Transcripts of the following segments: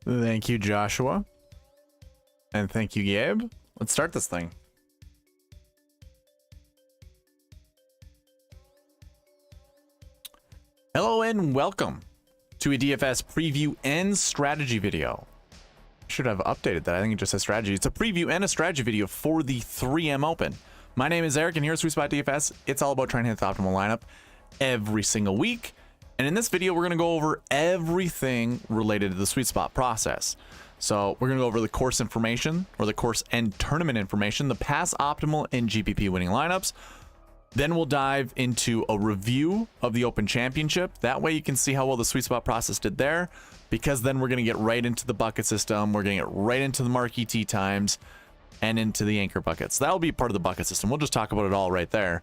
Thank you, Joshua. And thank you, Gabe. Let's start this thing. Hello and welcome to a DFS Preview and Strategy video. I should have updated that. I think it just says strategy. It's a preview and a strategy video for the 3M Open. My name is Eric, and here at SweetSpotDFS, it's all about trying to hit the optimal lineup every single week. And in this video, we're going to go over everything related to the SweetSpot process. So we're going to go over the course information, or the course and tournament information, the past optimal and GPP winning lineups. Then we'll dive into a review of the Open Championship. That way you can see how well the SweetSpot process did there, because then we're going to get right into the bucket system. We're going to get right into the Marquee Tee Times and into the anchor buckets. That'll be part of the bucket system. We'll just talk about it all right there.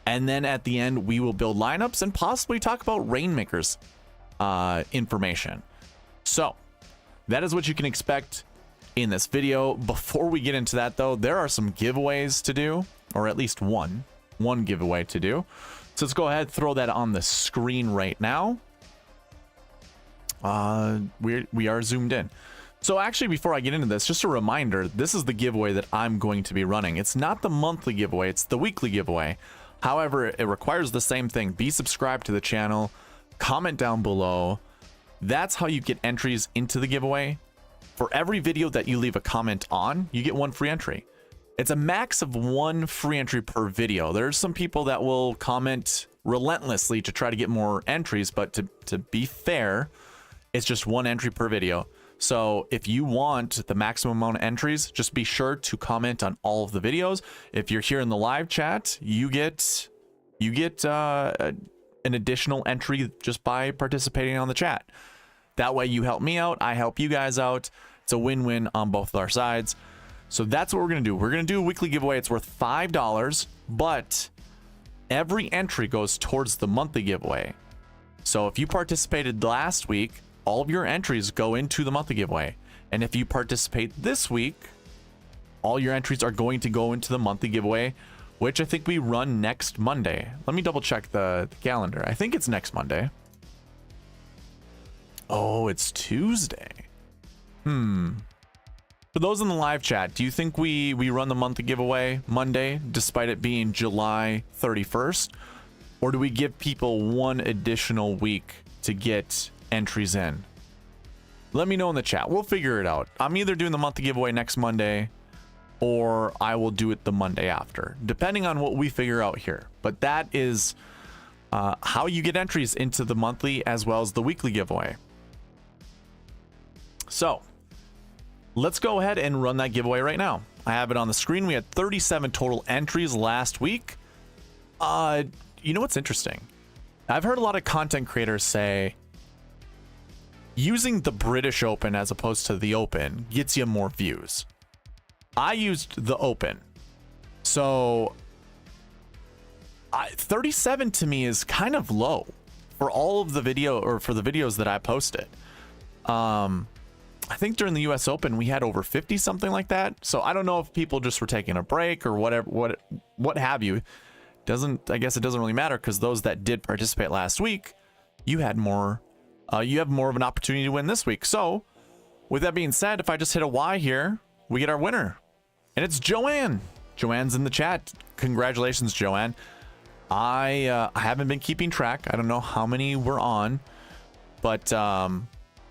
And then at the end, we will build lineups and possibly talk about Rainmakers information. So that is what you can expect in this video. Before we get into that, though, there are some giveaways to do, or at least one giveaway to do. So let's go ahead, throw that on the screen right now. We are zoomed in. So actually, before I get into this, just a reminder, this is the giveaway that I'm going to be running. It's not the monthly giveaway, it's the weekly giveaway. However, it requires the same thing. Be subscribed to the channel, comment down below. That's how you get entries into the giveaway. For every video that you leave a comment on, you get one free entry. It's a max of one free entry per video. There's some people that will comment relentlessly to try to get more entries, but to be fair, it's just one entry per video. So if you want the maximum amount of entries, just be sure to comment on all of the videos. If you're here in the live chat, you get an additional entry just by participating on the chat. That way you help me out, I help you guys out. It's a win-win on both of our sides. So that's what we're going to do. We're going to do a weekly giveaway. It's worth $5, but every entry goes towards the monthly giveaway. So if you participated last week, all of your entries go into the monthly giveaway. And if you participate this week, all your entries are going to go into the monthly giveaway, which I think we run next Monday. Let me double check the calendar. I think it's next Monday. Oh, it's Tuesday. For those in the live chat, do you think we run the monthly giveaway Monday, despite it being July 31st? Or do we give people one additional week to get entries in? Let me know in the chat. We'll figure it out. I'm either doing the monthly giveaway next Monday, or I will do it the Monday after, depending on what we figure out here. But that is how you get entries into the monthly as well as the weekly giveaway. So let's go ahead and run that giveaway right now. I have it on the screen. We had 37 total entries last week. You know what's interesting? I've heard a lot of content creators say using the British Open as opposed to the Open gets you more views. I used the Open. So 37 to me is kind of low for all of the video, or for the videos that I posted. I think during the US Open we had over 50, something like that. So I don't know if people just were taking a break or whatever, what have you. I guess it doesn't really matter, because those that did participate last week, you had more. You have more of an opportunity to win this week. So with that being said, if I just hit a Y here, we get our winner, and it's Joanne. Joanne's in the chat. Congratulations, Joanne. I haven't been keeping track. I don't know how many we're on, but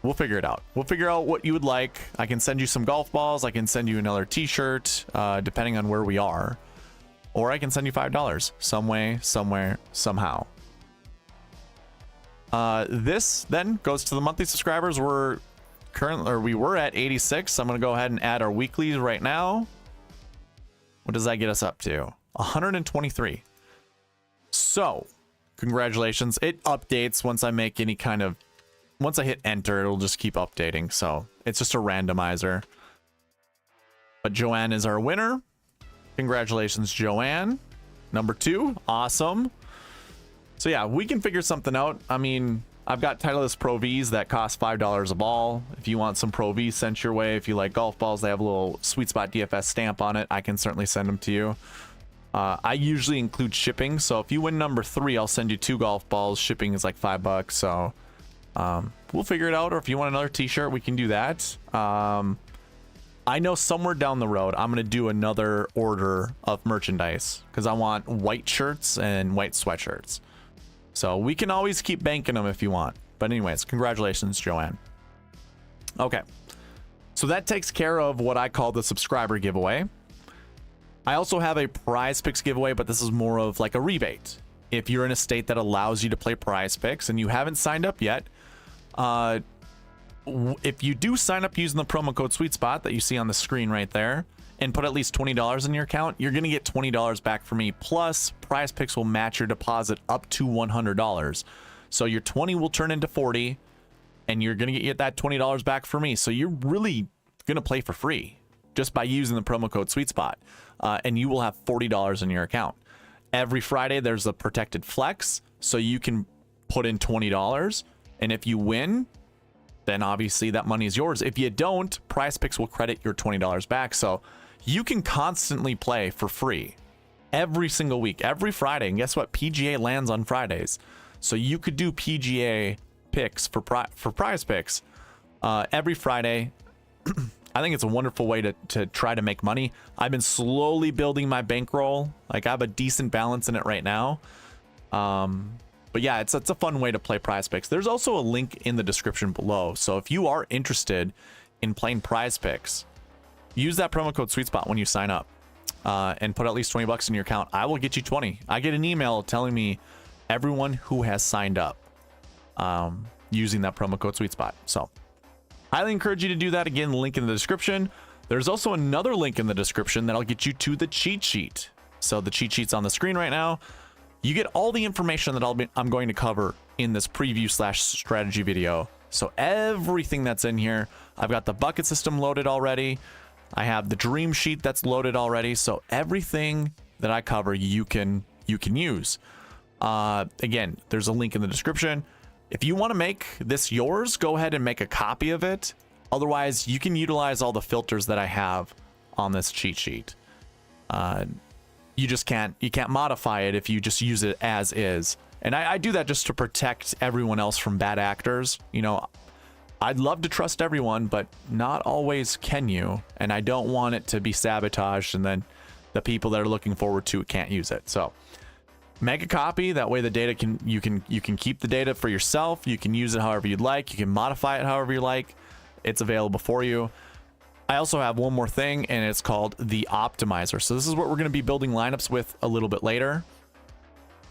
we'll figure it out. We'll figure out what you would like. I can send you some golf balls. I can send you another t-shirt, depending on where we are. Or I can send you $5 some way, somewhere, somehow. This then goes to the monthly subscribers. We were at 86. I'm going to go ahead and add our weeklies right now. What does that get us up to? 123. So congratulations. It updates once I make any kind of, once I hit enter, it'll just keep updating. So it's just a randomizer. But Joanne is our winner. Congratulations, Joanne. Number 2. Awesome. So yeah, we can figure something out. I mean, I've got Titleist Pro Vs that cost $5 a ball. If you want some Pro Vs sent your way, if you like golf balls, they have a little SweetSpot DFS stamp on it. I can certainly send them to you. I usually include shipping, so if you win number 3, I'll send you 2 golf balls. Shipping is like $5, so We'll figure it out, or if you want another t-shirt, we can do that. I know somewhere down the road, I'm going to do another order of merchandise because I want white shirts and white sweatshirts. So we can always keep banking them if you want. But anyways, congratulations, Joanne. Okay. So that takes care of what I call the subscriber giveaway. I also have a prize picks giveaway, but this is more of like a rebate. If you're in a state that allows you to play prize picks and you haven't signed up yet, if you do sign up using the promo code SweetSpot that you see on the screen right there and put at least $20 in your account, you're going to get $20 back from me. Plus, prize picks will match your deposit up to $100. So your 20 will turn into 40 and you're going to get that $20 back from me. So you're really going to play for free just by using the promo code SweetSpot. And you will have $40 in your account. Every Friday, there's a protected flex, so you can put in $20. And if you win, then obviously that money is yours. If you don't, Prize Picks will credit your $20 back. So you can constantly play for free every single week, every Friday. And guess what? PGA lands on Fridays. So you could do PGA picks for Prize Picks every Friday. I think it's a wonderful way to try to make money. I've been slowly building my bankroll. Like I have a decent balance in it right now. But yeah, it's a fun way to play Prize Picks. There's also a link in the description below. So if you are interested in playing Prize Picks, use that promo code SweetSpot when you sign up and put at least $20 in your account. I will get you 20. I get an email telling me everyone who has signed up using that promo code SweetSpot. So highly encourage you to do that. Again, link in the description. There's also another link in the description that'll get you to the cheat sheet. So the cheat sheet's on the screen right now. You get all the information that I'm going to cover in this preview/strategy video. So everything that's in here, I've got the bucket system loaded already. I have the dream sheet that's loaded already. So everything that I cover, you can use. Again, there's a link in the description. If you want to make this yours, go ahead and make a copy of it. Otherwise, you can utilize all the filters that I have on this cheat sheet. You can't modify it if you just use it as is. And I do that just to protect everyone else from bad actors. You know, I'd love to trust everyone, but not always can you. And I don't want it to be sabotaged and then the people that are looking forward to it can't use it. So make a copy. That way the data you can keep the data for yourself. You can use it however you'd like. You can modify it however you like. It's available for you. I also have one more thing, and it's called the optimizer. So this is what we're going to be building lineups with a little bit later.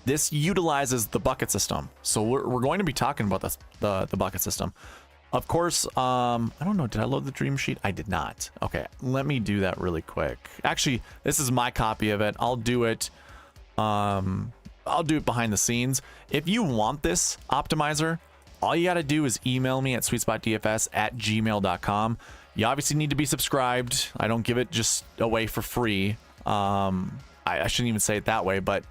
This utilizes the bucket system. So we're going to be talking about this, the bucket system. Of course, I don't know. Did I load the dream sheet? I did not. Okay, let me do that really quick. Actually, this is my copy of it. I'll do it behind the scenes. If you want this optimizer, all you got to do is email me at sweetspotdfs@gmail.com. You obviously need to be subscribed. I don't give it just away for free. I shouldn't even say it that way, but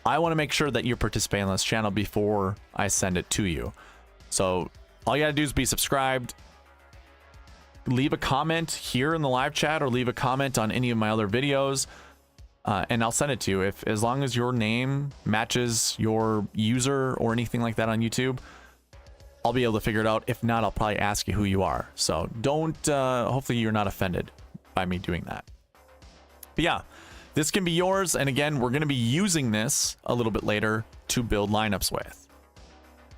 I want to make sure that you're participating on this channel before I send it to you. So all you got to do is be subscribed. Leave a comment here in the live chat or leave a comment on any of my other videos. And I'll send it to you. As long as your name matches your user or anything like that on YouTube, I'll be able to figure it out. If not, I'll probably ask you who you are. So don't, hopefully you're not offended by me doing that. But yeah, this can be yours. And again, we're going to be using this a little bit later to build lineups with.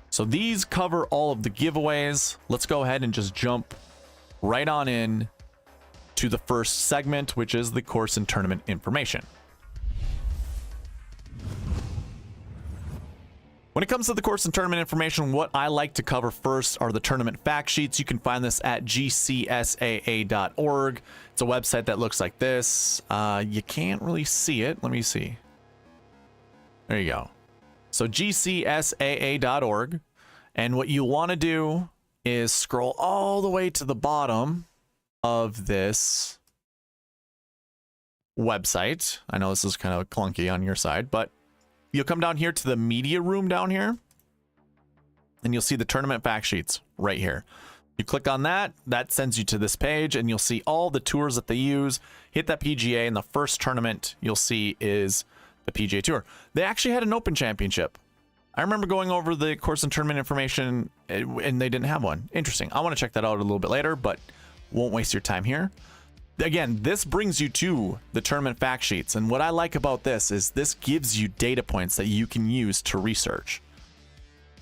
So these cover all of the giveaways. Let's go ahead and just jump right on in to the first segment, which is the course and tournament information. When it comes to the course and tournament information, what I like to cover first are the tournament fact sheets. You can find this at gcsaa.org. It's a website that looks like this. You can't really see it. Let me see. There you go. So gcsaa.org. And what you want to do is scroll all the way to the bottom of this website. I know this is kind of clunky on your side, but you'll come down here to the media room down here, and you'll see the tournament fact sheets right here. You click on that, that sends you to this page, and you'll see all the tours that they use. Hit that PGA, and the first tournament you'll see is the PGA Tour. They actually had an Open Championship I remember going over the course and tournament information and they didn't have one. Interesting. I want to check that out a little bit later, but won't waste your time here. Again, this brings you to the tournament fact sheets. And what I like about this is this gives you data points that you can use to research.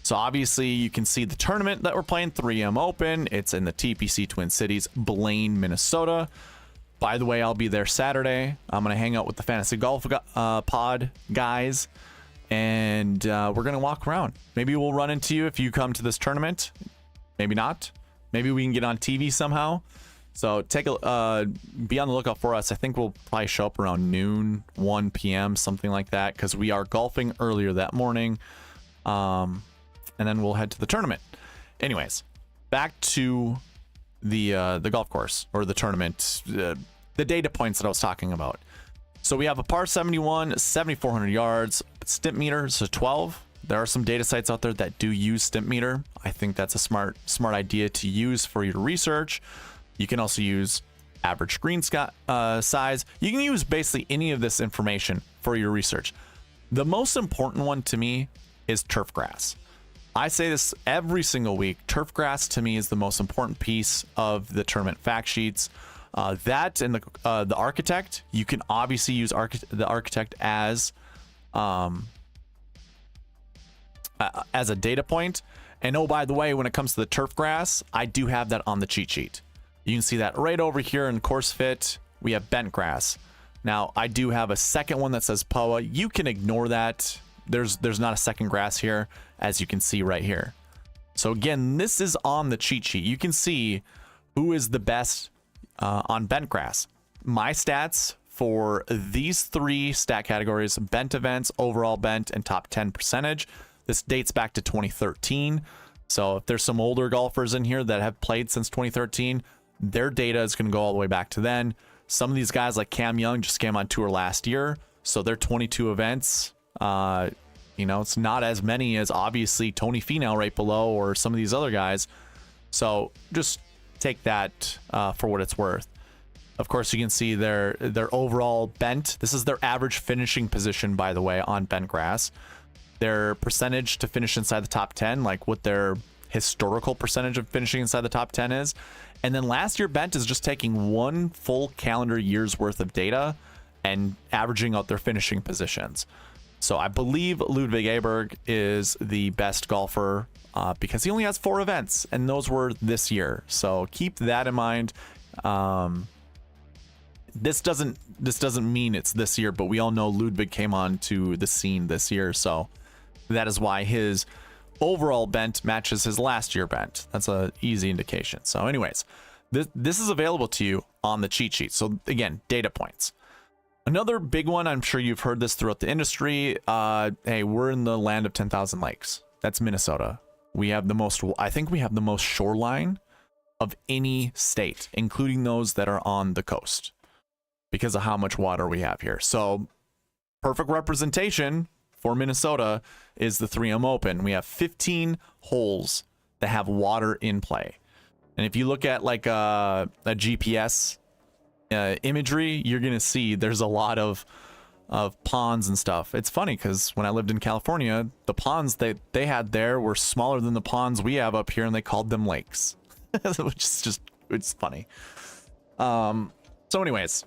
So obviously you can see the tournament that we're playing, 3M Open. It's in the TPC Twin Cities, Blaine, Minnesota. By the way, I'll be there Saturday. I'm going to hang out with the Fantasy Golf Pod guys. And we're going to walk around. Maybe we'll run into you if you come to this tournament. Maybe not. Maybe we can get on TV somehow. So be on the lookout for us. I think we'll probably show up around noon, 1 p.m., something like that, because we are golfing earlier that morning. And then we'll head to the tournament. Anyways, back to the golf course or the tournament, the data points that I was talking about. So we have a par 71, 7,400 yards, stimp meter, so 12. There are some data sites out there that do use stimp meter. I think that's a smart idea to use for your research. You can also use average screen size. You can use basically any of this information for your research. The most important one to me is turf grass. I say this every single week. Turf grass to me is the most important piece of the tournament fact sheets. That and the architect, you can obviously use the architect as a data point. And oh, by the way, when it comes to the turf grass, I do have that on the cheat sheet. You can see that right over here in course fit. We have bent grass. Now I do have a second one that says POA. You can ignore that. There's not a second grass here, as you can see right here. So again, this is on the cheat sheet. You can see who is the best on bent grass. My stats for these three stat categories: bent events, overall bent, and top 10 percentage. This dates back to 2013. So if there's some older golfers in here that have played since 2013, their data is going to go all the way back to then. Some of these guys like Cam Young just came on tour last year, so they're 22 events. You know, it's not as many as obviously Tony Finau right below or some of these other guys. So just take that for what it's worth. Of course, you can see their overall bent. This is their average finishing position, by the way, on bent grass. Their percentage to finish inside the top 10, like what their historical percentage of finishing inside the top 10 is. And then last year bent is just taking one full calendar year's worth of data and averaging out their finishing positions. So I believe Ludwig Aberg is the best golfer because he only has 4 events, and those were this year. So keep that in mind. This doesn't mean it's this year, but we all know Ludwig came on to the scene this year, so that is why his overall bent matches his last year bent. That's an easy indication. So anyways, this is available to you on the cheat sheet. So again, data points. Another big one, I'm sure you've heard this throughout the industry. Hey, we're in the land of 10,000 lakes. That's Minnesota. We have the most, I think we have the most shoreline of any state, including those that are on the coast, because of how much water we have here. So perfect representation for Minnesota is the 3M Open. We have 15 holes that have water in play. And if you look at like a GPS imagery, you're gonna see there's a lot of ponds and stuff. It's funny because when I lived in California, the ponds they had there were smaller than the ponds we have up here, and they called them lakes. Which is just, it's funny. So anyways,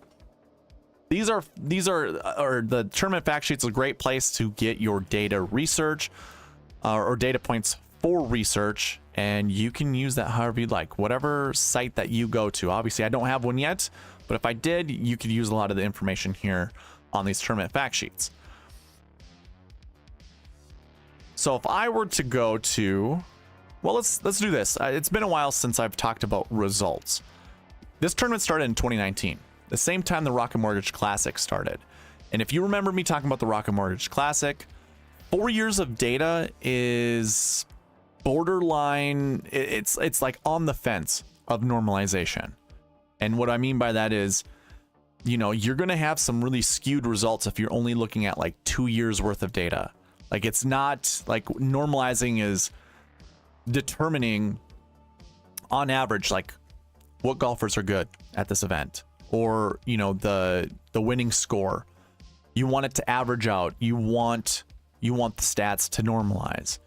these are the tournament fact sheets, a great place to get your data research or data points for research, and you can use that however you'd like, whatever site that you go to. Obviously I don't have one yet, but if I did, you could use a lot of the information here on these tournament fact sheets. So if I were to go to, well, let's do this. It's been a while since I've talked about results. This tournament started in 2019, the same time the Rocket Mortgage Classic started. And if you remember me talking about the Rocket Mortgage Classic, 4 years of data is borderline. It's like on the fence of normalization. And what I mean by that is, you know, you're going to have some really skewed results if you're only looking at like 2 years worth of data. Like, it's not like normalizing is determining on average like what golfers are good at this event, or you know, the winning score. You want it to average out. You want you want the stats to normalize.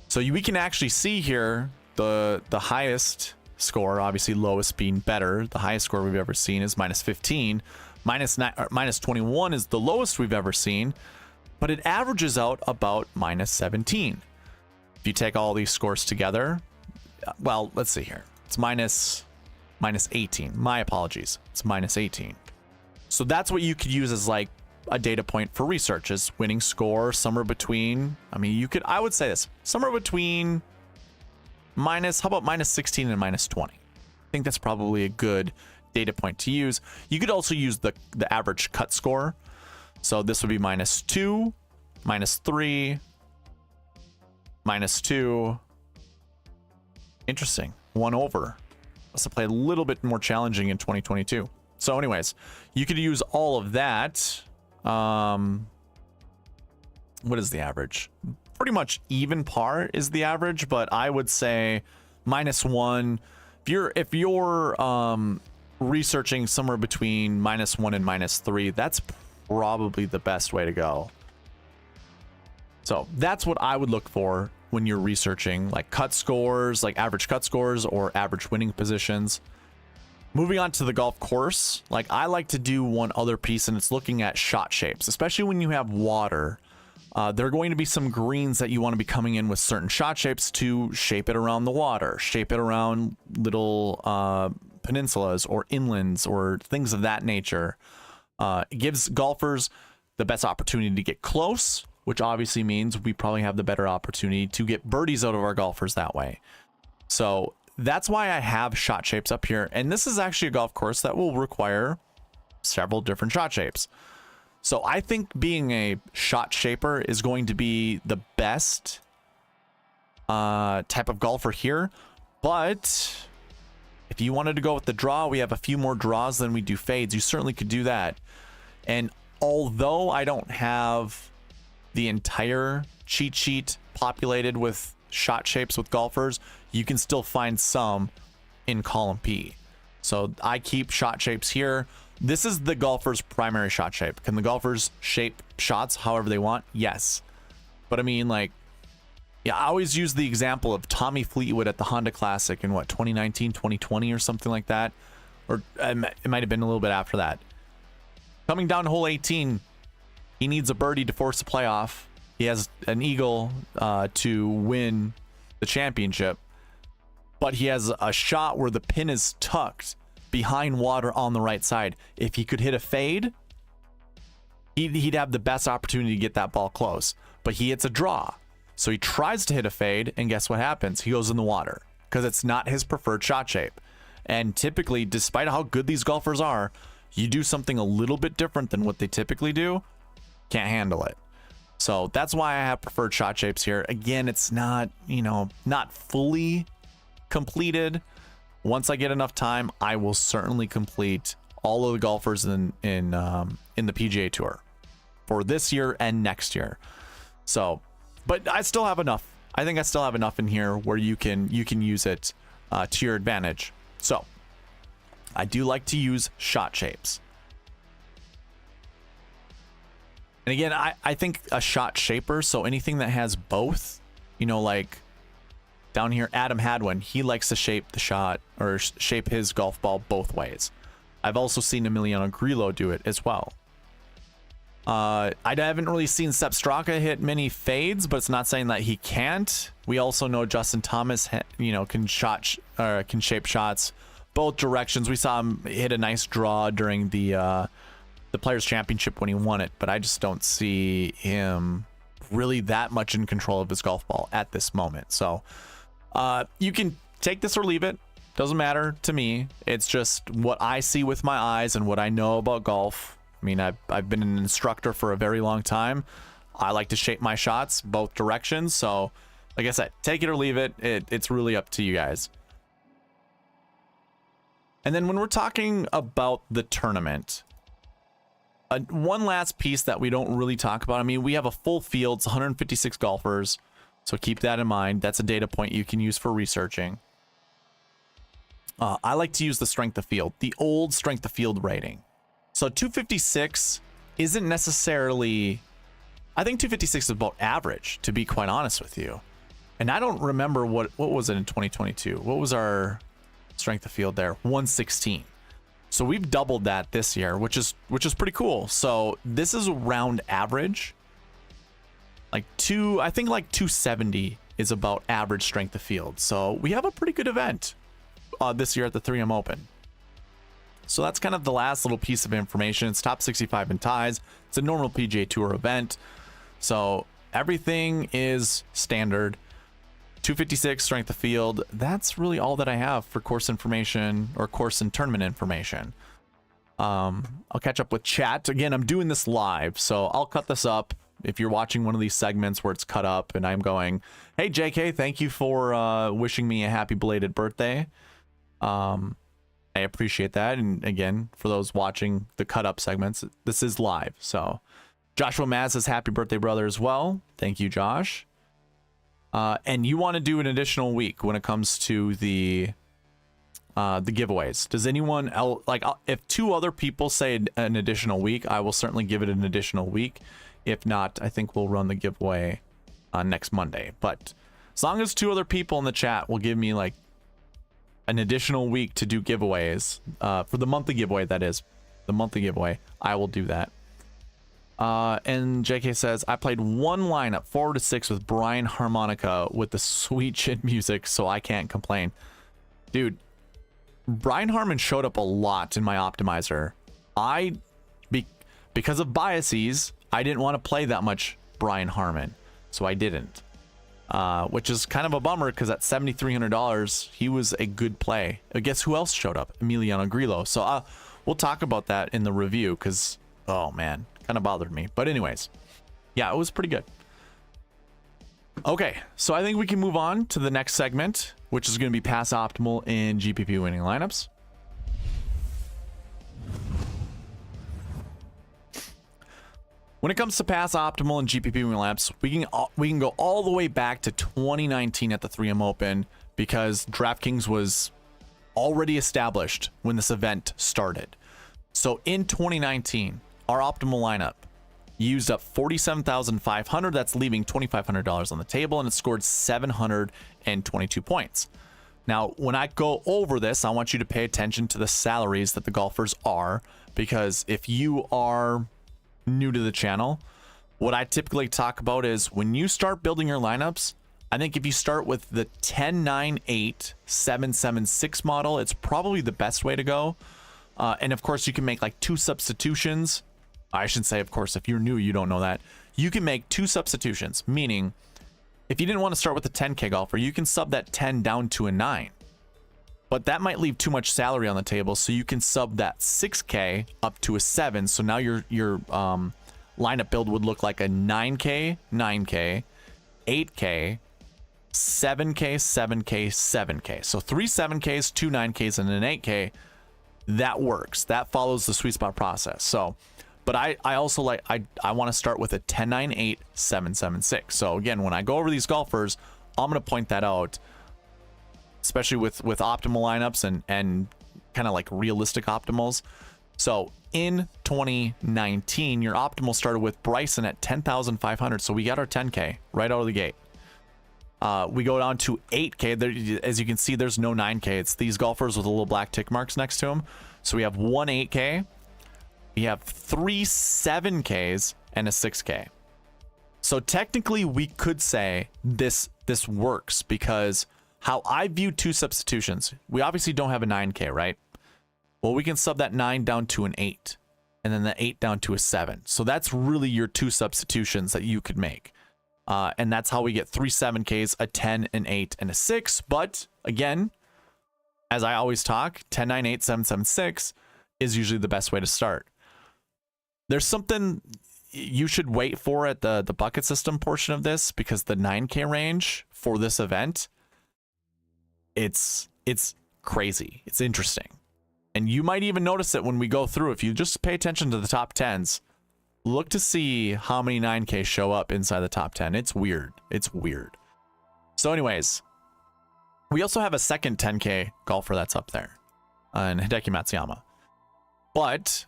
So we can actually see here the highest score, obviously lowest being better. The highest score we've ever seen is -15. Minus 21 is the lowest we've ever seen, but it averages out about -17. If you take all these scores together, well, let's see here. It's minus 18. My apologies. It's -18. So that's what you could use as like a data point for research, is winning score somewhere between, I mean, I would say this, somewhere between how about -16 and -20? I think that's probably a good data point to use. You could also use the average cut score. So this would be -2, -3, -2. Interesting. 1 over. Must have played a little bit more challenging in 2022. So anyways, you could use all of that. What is the average? Pretty much even par is the average, but I would say -1. If you're researching somewhere between -1 and -3, that's probably the best way to go. So that's what I would look for when you're researching, like cut scores, like average cut scores or average winning positions. Moving on to the golf course, like I like to do one other piece, and it's looking at shot shapes, especially when you have water. There are going to be some greens that you want to be coming in with certain shot shapes to shape it around the water, shape it around little peninsulas or inlands or things of that nature. It gives golfers the best opportunity to get close, which obviously means we probably have the better opportunity to get birdies out of our golfers that way. So that's why I have shot shapes up here. And this is actually a golf course that will require several different shot shapes. So I think being a shot shaper is going to be the best type of golfer here. But if you wanted to go with the draw, we have a few more draws than we do fades. You certainly could do that. And although I don't have the entire cheat sheet populated with shot shapes with golfers, you can still find some in column P. So I keep shot shapes here. This is the golfer's primary shot shape. Can the golfers shape shots however they want? Yes. But I mean, like, yeah, I always use the example of Tommy Fleetwood at the Honda Classic in what, 2019, 2020 or something like that. Or it might have been a little bit after that. Coming down to hole 18, he needs a birdie to force a playoff. He has an eagle to win the championship. But he has a shot where the pin is tucked behind water on the right side. If he could hit a fade, he'd have the best opportunity to get that ball close. But he hits a draw. So he tries to hit a fade, and guess what happens? He goes in the water because it's not his preferred shot shape. And typically, despite how good these golfers are, you do something a little bit different than what they typically do, can't handle it. So that's why I have preferred shot shapes here. Again, it's not, not fully completed. Once I get enough time, I will certainly complete all of the golfers in the PGA Tour for this year and next year. So, but I still have enough. I think I still have enough in here where you can use it to your advantage. So, I do like to use shot shapes. And again, I think a shot shaper, so anything that has both, like down here, Adam Hadwin, he likes to shape the shot or shape his golf ball both ways. I've also seen Emiliano Grillo do it as well. I haven't really seen Sepp Straka hit many fades, but it's not saying that he can't. We also know Justin Thomas, can shape shots both directions. We saw him hit a nice draw during the Players Championship when he won it, but I just don't see him really that much in control of his golf ball at this moment. So you can take this or leave it. Doesn't matter to me. It's just what I see with my eyes and what I know about golf. I mean, I've been an instructor for a very long time. I like to shape my shots both directions. So, like I said, take it or leave it. It's really up to you guys. And then when we're talking about the tournament, one last piece that we don't really talk about. I mean, we have a full field. It's 156 golfers. So keep that in mind. That's a data point you can use for researching. I like to use the strength of field, the old strength of field rating. So 256 isn't necessarily, I think 256 is about average, to be quite honest with you. And I don't remember what was it in 2022. What was our strength of field there? 116. So we've doubled that this year, which is pretty cool. So this is around average. I think like 270 is about average strength of field. So we have a pretty good event this year at the 3M Open. So that's kind of the last little piece of information. It's top 65 in ties. It's a normal PGA Tour event. So everything is standard. 256 strength of field. That's really all that I have for course information or course and tournament information. I'll catch up with chat. Again, I'm doing this live, so I'll cut this up. If you're watching one of these segments where it's cut up and I'm going, hey, JK, thank you for wishing me a happy belated birthday. I appreciate that. And again, for those watching the cut up segments, this is live. So Joshua Maz says happy birthday, brother, as well. Thank you, Josh. And you want to do an additional week when it comes to the giveaways. Does anyone else, like, if 2 other people say an additional week, I will certainly give it an additional week. If not, I think we'll run the giveaway next Monday. But as long as 2 other people in the chat will give me like an additional week to do giveaways for the monthly giveaway, that is the monthly giveaway, I will do that. And JK says, I played one lineup 4 to 6 with Brian Harmonica with the sweet shit music, so I can't complain. Dude, Brian Harmon showed up a lot in my optimizer. Because of biases, I didn't want to play that much Brian Harmon, so I didn't. Which is kind of a bummer because at $7,300, he was a good play. Guess who else showed up? Emiliano Grillo. So we'll talk about that in the review because, oh man, kind of bothered me. But anyways, yeah, it was pretty good. Okay, so I think we can move on to the next segment, which is going to be pass optimal in GPP winning lineups. When it comes to pass optimal and GPP winning lineups, we can go all the way back to 2019 at the 3M Open because DraftKings was already established when this event started. So in 2019, our optimal lineup used up 47,500. That's leaving $2,500 on the table, and it scored 722 points. Now, when I go over this, I want you to pay attention to the salaries that the golfers are, because if you are new to the channel, what I typically talk about is when you start building your lineups, I think if you start with the 10-9-8-7-7-6 model, it's probably the best way to go. And of course, you can make like 2 substitutions. I should say, of course, if you're new, you don't know that. You can make 2 substitutions, meaning if you didn't want to start with a 10K golfer, you can sub that 10 down to a 9. But that might leave too much salary on the table, so you can sub that 6K up to a 7. So now your lineup build would look like a 9K, 9K, 8K, 7K, 7K, 7K. So 3 7Ks, 2 9Ks, and an 8K. That works. That follows the SweetSpot process. So, but I also like, I want to start with a 10-9-8-7-7-6. So again, when I go over these golfers, I'm going to point that out, especially with optimal lineups and kind of like realistic optimals. So in 2019, your optimal started with Bryson at 10,500. So we got our 10K right out of the gate. We go down to 8K. There, as you can see, there's no 9K. It's these golfers with a little black tick marks next to them. So we have 1 8K. We have 3 7Ks and a 6K. So technically, we could say this works because how I view 2 substitutions, we obviously don't have a 9K, right? Well, we can sub that 9 down to an 8 and then the 8 down to a 7. So that's really your 2 substitutions that you could make. And that's how we get 3 7Ks, a 10, an 8, and a 6. But again, as I always talk, 10, 9, 8, 7, 7, 6 is usually the best way to start. There's something you should wait for at the bucket system portion of this, because the 9K range for this event, it's crazy. It's interesting. And you might even notice it when we go through. If you just pay attention to the top 10s, look to see how many 9K show up inside the top 10. It's weird. It's weird. So anyways, we also have a second 10K golfer that's up there, and Hideki Matsuyama. But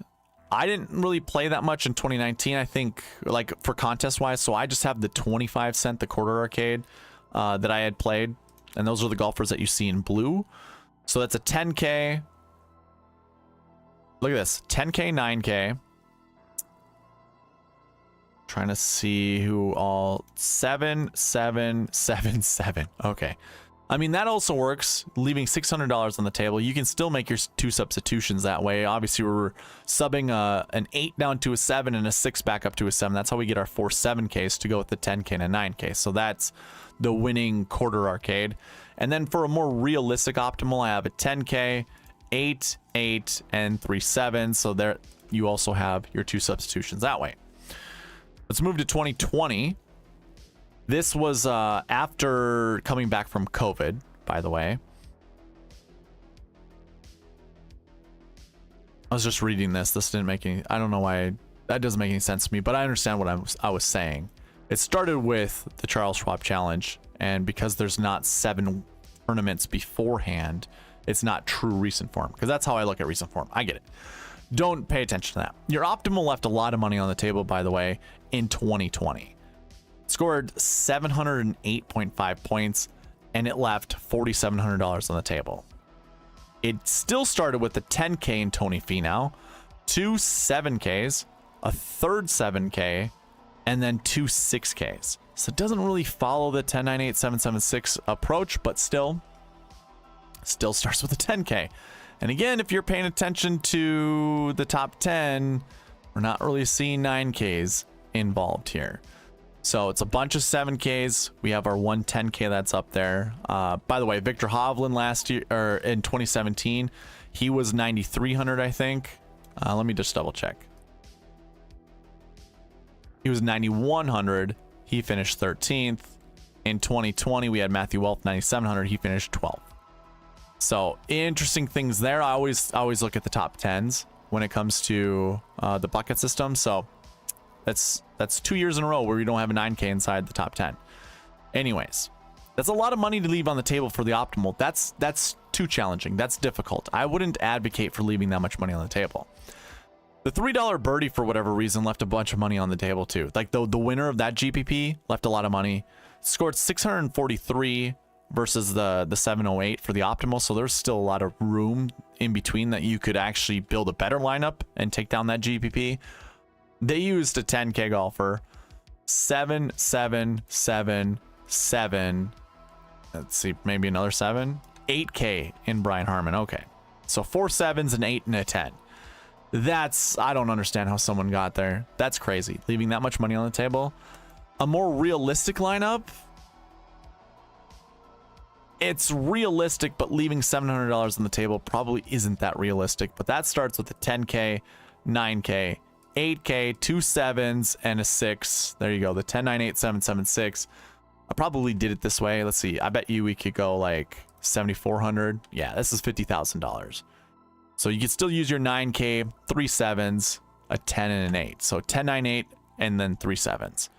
I didn't really play that much in 2019, I think, like for contest wise. So I just have the 25 cent, the quarter arcade that I had played. And those are the golfers that you see in blue. So that's a 10K. Look at this, 10K, 9K. Trying to see who all 7, 7, 7, 7. Okay. I mean, that also works, leaving $600 on the table. You can still make your 2 substitutions that way. Obviously, we're subbing an 8 down to a 7 and a 6 back up to a 7. That's how we get our 4 7Ks to go with the 10K and a 9K. So that's the winning quarter arcade. And then for a more realistic optimal, I have a 10K, 8, 8, and 3 7s. So there you also have your 2 substitutions that way. Let's move to 2020. This was after coming back from COVID, by the way. I was just reading this. This didn't make any... I don't know why... that doesn't make any sense to me, but I understand what I was saying. It started with the Charles Schwab Challenge, and because there's not 7 tournaments beforehand, it's not true recent form, because that's how I look at recent form. I get it. Don't pay attention to that. Your optimal left a lot of money on the table, by the way, in 2020. Scored 708.5 points, and it left $4,700 on the table. It still started with the 10K in Tony Finau, 2 7Ks, a third 7K, and then 2 6Ks. So it doesn't really follow the 10, 9, 8, 7, 7, 6 approach, but still starts with a 10K. And again, if you're paying attention to the top 10, we're not really seeing 9Ks involved here. So it's a bunch of 7Ks. We have our 110K that's up there. By the way, Victor Hovland last year, or in 2017, he was 9,300, I think. Let me just double check. He was 9,100. He finished 13th. In 2020, we had Matthew Welf, 9,700. He finished 12th. So interesting things there. I always look at the top 10s when it comes to the bucket system. So that's 2 years in a row where we don't have a 9K inside the top 10. Anyways, that's a lot of money to leave on the table for the optimal. That's too challenging. That's difficult. I wouldn't advocate for leaving that much money on the table. The $3 birdie, for whatever reason, left a bunch of money on the table too. Like the winner of that GPP left a lot of money. Scored 643 versus the 708 for the optimal. So there's still a lot of room in between that you could actually build a better lineup and take down that GPP. They used a 10K golfer, 7, 7, 7, 7. Let's see, maybe another 7, 8K in Brian Harmon. Okay, so 4 7s, an 8, and a 10. I don't understand how someone got there. That's crazy, leaving that much money on the table. A more realistic lineup, it's realistic, but leaving $700 on the table probably isn't that realistic. But that starts with a 10K, 9K, 8K, 2 7s, and a 6. There you go, the 10, 9, 8, 7, 7, 6. I probably did it this way. Let's see, I bet you we could go like 7,400. Yeah, this is $50,000. So you could still use your 9K, 3 7s, a 10, and an 8. So 10, 9, 8, and then 3 7s.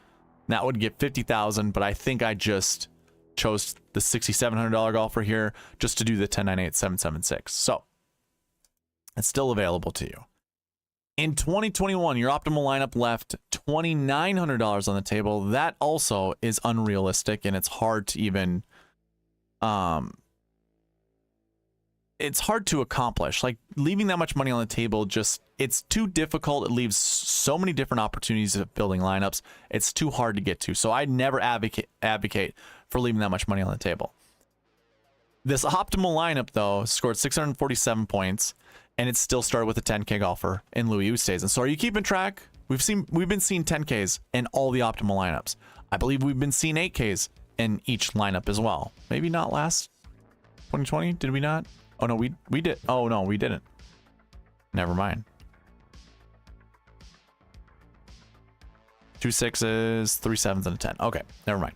That would get 50,000, but I think I just chose the $6,700 golfer here just to do the 10, 9, 8, 7, 7, 6. So it's still available to you. In 2021, your optimal lineup left $2,900 on the table. That also is unrealistic, and it's hard to even it's hard to accomplish. Like, leaving that much money on the table, it's too difficult. It leaves so many different opportunities of building lineups. It's too hard to get to. So I never advocate for leaving that much money on the table. This optimal lineup, though, scored 647 points, and it still started with a 10K golfer in Louis Oosthuizen. So are you keeping track? We've been seeing 10Ks in all the optimal lineups. I believe we've been seeing 8Ks in each lineup as well. Maybe not last 2020. Did we not? Oh no, we did. Oh no, we didn't. Never mind. 2 6s, 3 7s, and a 10. Okay, never mind.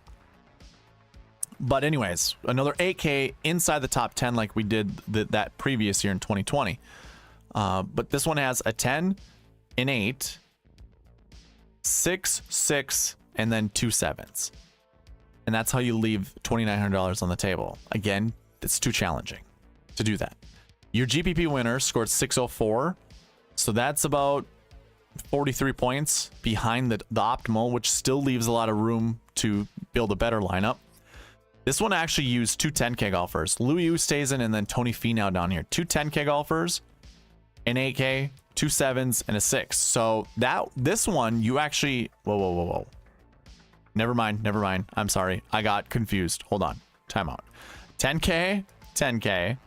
But anyways, another 8K inside the top 10 like we did that previous year in 2020. But this one has a 10, an 8, 6, 6, and then 2 7s. And that's how you leave $2,900 on the table. Again, it's too challenging to do that. Your GPP winner scored 604. So that's about 43 points behind the optimal, which still leaves a lot of room to build a better lineup. This one actually used two 10K golfers. Louis Oosthuizen and then Tony Finau down here. Two 10K golfers, an 8K, two 7s, and a 6. So this one, you actually... Whoa. Never mind. I'm sorry. I got confused. Hold on. Timeout. 10K, 10K,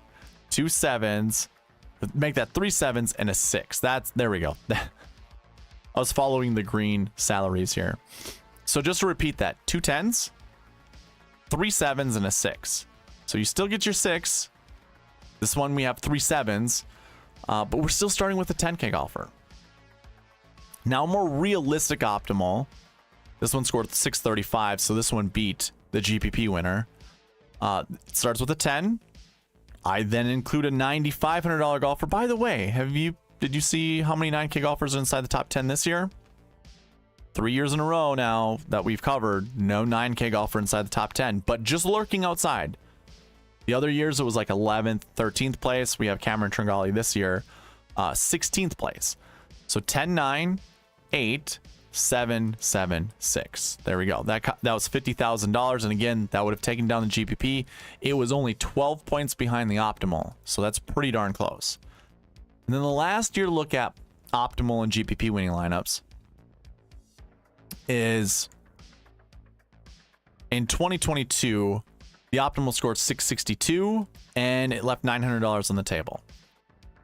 two 7s, make that three 7s and a 6. There we go. I was following the green salaries here. So just to repeat that, two 10s, three 7s, and a 6. So you still get your 6. This one we have three 7s, but we're still starting with a 10K golfer. Now, a more realistic optimal. This one scored 635, so this one beat the GPP winner. It starts with a 10. I then include a $9,500 golfer. By the way, did you see how many 9K golfers are inside the top 10 this year? 3 years in a row now that we've covered, no 9K golfer inside the top 10, but just lurking outside. The other years it was like 11th, 13th place. We have Cameron Tringali this year, 16th place. So 10, 9, 8, 7, 7, 6. There we go. That was $50,000, and again, that would have taken down the GPP. It was only 12 points behind the optimal, so that's pretty darn close. And then the last year to look at optimal and GPP winning lineups is in 2022. The optimal scored 662, and it left $900 on the table.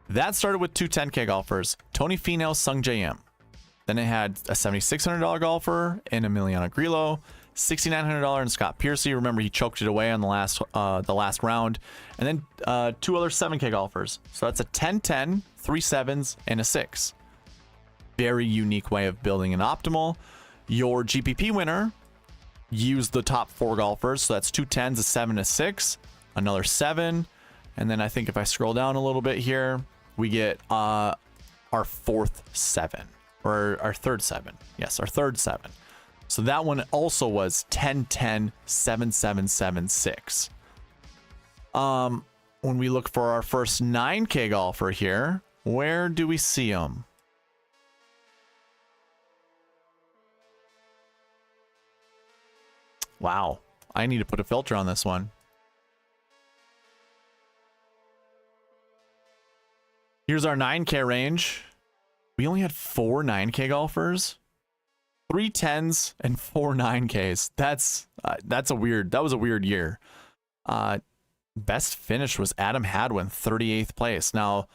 That started with two 10K golfers, Tony Finau, Sung J M. Then it had a $7,600 golfer in Emiliano Grillo, $6,900 in Scott Piercy. Remember, he choked it away on the last round. And then two other 7K golfers. So that's a 10-10, three 7s, and a 6. Very unique way of building an optimal. Your GPP winner used the top 4 golfers. So that's two 10s, a 7, a 6, another 7. And then I think if I scroll down a little bit here, we get our fourth 7. Or our third 7. Yes, our third 7. So that one also was 10-10, 7-7, 7-6. When we look for our first 9K golfer here, where do we see him? Wow, I need to put a filter on this one. Here's our 9K range. We only had 4 9K golfers, 3 10s, and 4 9Ks. That was a weird year. Best finish was Adam Hadwin, 38th place. Now,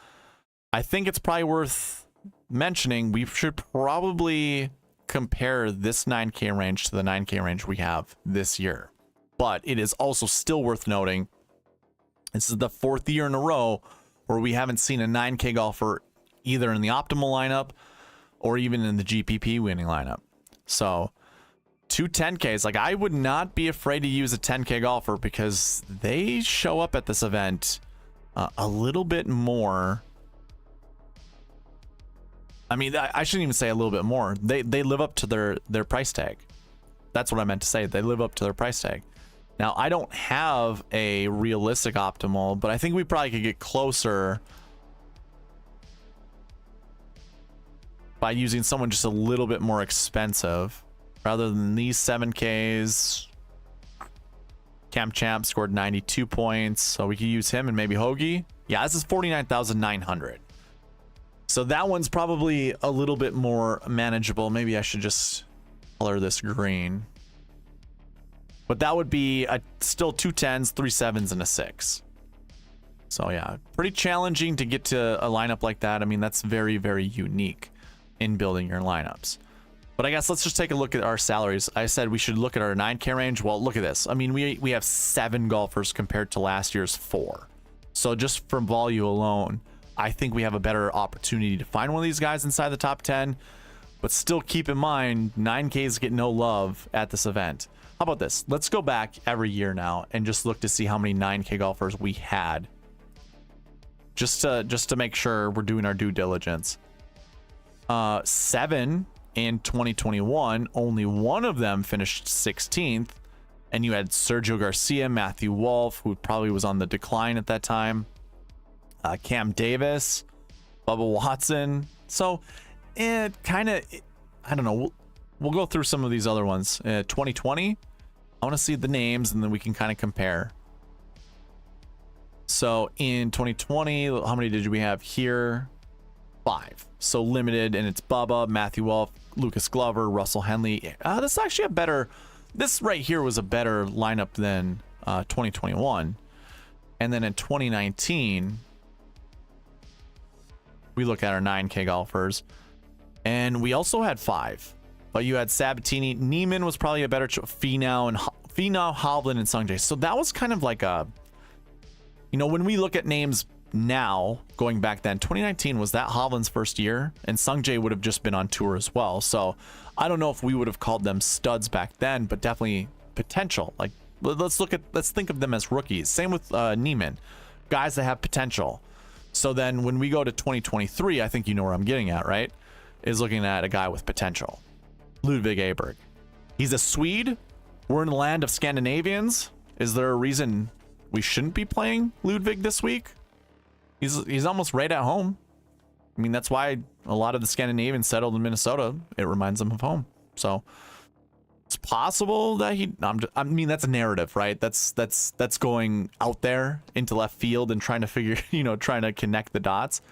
I think it's probably worth mentioning we should probably compare this 9K range to the 9K range we have this year. But it is also still worth noting this is the 4th year in a row where we haven't seen a 9K golfer either in the optimal lineup or even in the GPP winning lineup. So two 10Ks, like I would not be afraid to use a 10K golfer because they show up at this event a little bit more. I mean, I shouldn't even say a little bit more. They live up to their price tag. That's what I meant to say. They live up to their price tag. Now, I don't have a realistic optimal, but I think we probably could get closer by using someone just a little bit more expensive rather than these 7Ks. Cam Champ scored 92 points, so we could use him and maybe Hoagie. Yeah, this is 49,900. So that one's probably a little bit more manageable. Maybe I should just color this green. But that would be still two 10s, three 7s, and a 6. So yeah, pretty challenging to get to a lineup like that. I mean, that's very, very unique in building your lineups. But I guess let's just take a look at our salaries. I said we should look at our 9K range. Well, look at this. I mean, we have 7 golfers compared to last year's 4. So just from volume alone, I think we have a better opportunity to find one of these guys inside the top 10. But still keep in mind, 9Ks get no love at this event. How about this? Let's go back every year now and just look to see how many 9K golfers we had. Just to make sure we're doing our due diligence. 7 in 2021, only one of them finished 16th, and you had Sergio Garcia, Matthew Wolff, who probably was on the decline at that time, Cam Davis, Bubba Watson. So kind of, I don't know. We'll go through some of these other ones. 2020, I want to see the names and then we can kind of compare. So in 2020, how many did we have here? 5. So limited, and it's Bubba, Matthew Wolff, Lucas Glover, Russell Henley. This is actually a better, this right here was a better lineup than 2021. And then in 2019, we look at our 9K golfers, and we also had 5. But you had Sabatini, Neiman was probably a better Finau, Hovland, and Sungjae. So that was kind of like a, you know, when we look at names now, going back then, 2019 was that Hovland's first year, and Sungjae would have just been on tour as well. So I don't know if we would have called them studs back then, but definitely potential. Like, let's think of them as rookies. Same with Neiman, guys that have potential. So then when we go to 2023, I think you know where I'm getting at, right? Is looking at a guy with potential. Ludvig Åberg. He's a Swede. We're in the land of Scandinavians. Is there a reason we shouldn't be playing Ludvig this week? He's almost right at home. I mean, that's why a lot of the Scandinavians settled in Minnesota. It reminds them of home. So it's possible that I mean, that's a narrative, right? That's going out there into left field and trying to figure, trying to connect the dots.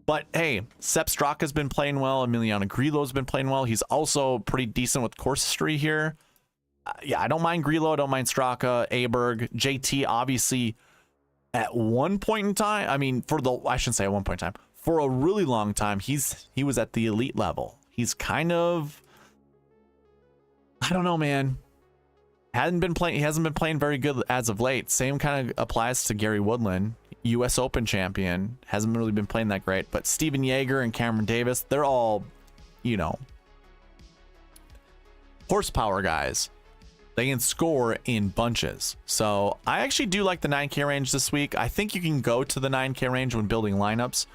But hey, Sepp Straka's been playing well. Emiliano Grillo's been playing well. He's also pretty decent with course history here. Yeah, I don't mind Grillo. I don't mind Straka. Åberg, JT, obviously, at one point in time, I mean, I shouldn't say at one point in time. For a really long time, he was at the elite level. He's kind of, I don't know, man. He hasn't been playing very good as of late. Same kind of applies to Gary Woodland, US Open champion. Hasn't really been playing that great. But Steven Yeager and Cameron Davis, they're all, horsepower guys. They can score in bunches. So I actually do like the 9K range this week. I think you can go to the 9K range when building lineups.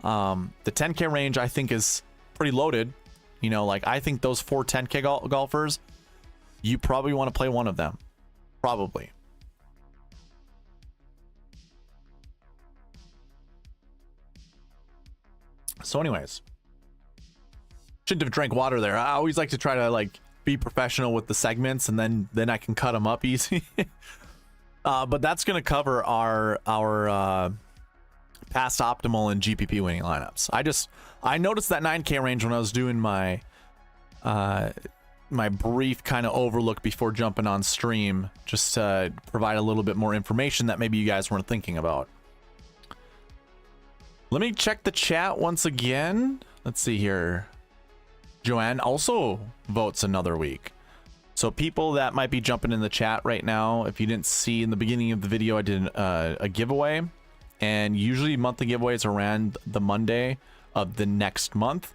The 10K range I think is pretty loaded. I think those 4 10K golfers, you probably want to play one of them. Probably. So anyways, shouldn't have drank water there. I always like to try to be professional with the segments, and then I can cut them up easy. But that's going to cover our past optimal and GPP winning lineups. I noticed that 9K range when I was doing my my brief kind of overlook before jumping on stream, just to provide a little bit more information that maybe you guys weren't thinking about. Let me check the chat once again. Let's see here. Joanne also votes another week. So people that might be jumping in the chat right now, if you didn't see in the beginning of the video, I did a giveaway, and usually monthly giveaways around the Monday of the next month.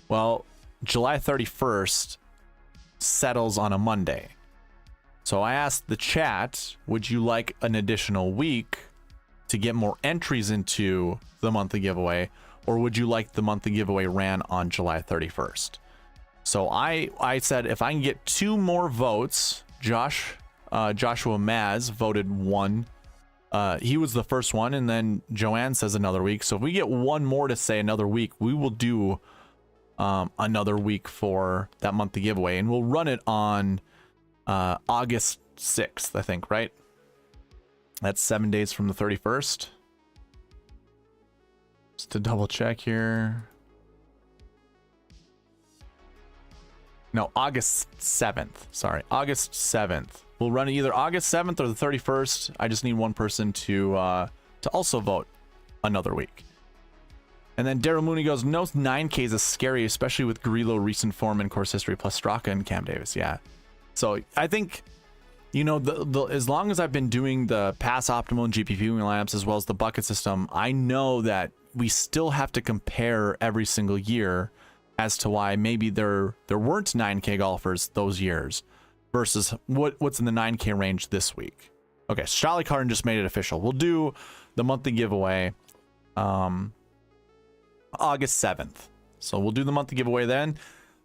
Well, July 31st settles on a Monday. So I asked the chat, would you like an additional week to get more entries into the monthly giveaway, or would you like the monthly giveaway ran on July 31st? So I said if I can get 2 more votes, Joshua Maz voted 1. He was the first one, and then Joanne says another week. So if we get 1 more to say another week, we will do another week for that monthly giveaway, and we'll run it on August 6th, I think, right? That's 7 days from the 31st. Just to double check here. No, August 7th. Sorry, August 7th. We'll run it either August 7th or the 31st. I just need 1 person to also vote another week. And then Daryl Mooney goes, no 9Ks is scary, especially with Grillo recent form and course history plus Straka and Cam Davis. Yeah. So I think, as long as I've been doing the pass optimal and GPP lineups as well as the bucket system, I know that we still have to compare every single year as to why maybe there weren't 9K golfers those years versus what's in the 9K range this week. Okay, Charlie Carden just made it official. We'll do the monthly giveaway August 7th. So we'll do the monthly giveaway then.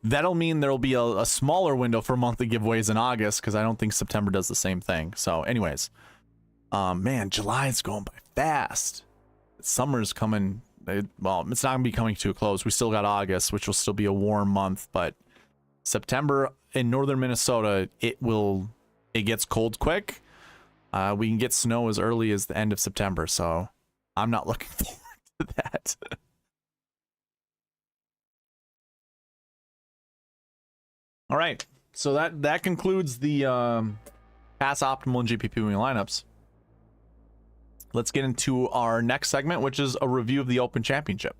That'll mean there'll be a smaller window for monthly giveaways in August, because I don't think September does the same thing. So anyways, man, July is going by fast. Summer's coming well, it's not going to be coming to a close. We still got August, which will still be a warm month, but September in northern Minnesota, it gets cold quick. We can get snow as early as the end of September, so I'm not looking forward to that. All right, so that concludes the pass optimal and GPP winning lineups. Let's get into our next segment, which is a review of the Open Championship.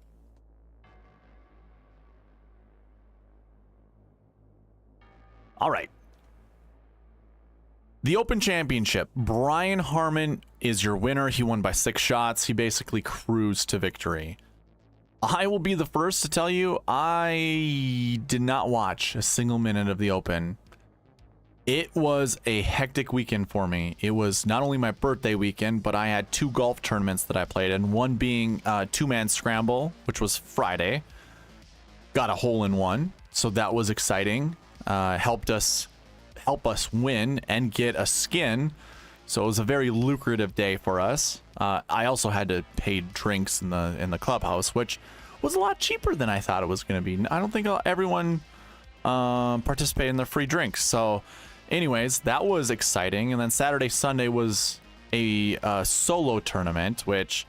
All right. The Open Championship. Brian Harman is your winner. He won by 6 shots. He basically cruised to victory. I will be the first to tell you, I did not watch a single minute of the Open. It was a hectic weekend for me. It was not only my birthday weekend, but I had 2 golf tournaments that I played in. One being a 2-man scramble, which was Friday. Got a hole in one, so that was exciting. Help us win and get a skin. So it was a very lucrative day for us. I also had to pay drinks in the clubhouse, which was a lot cheaper than I thought it was going to be. I don't think everyone participated in the free drinks. So anyways, that was exciting. And then Saturday, Sunday was a solo tournament, which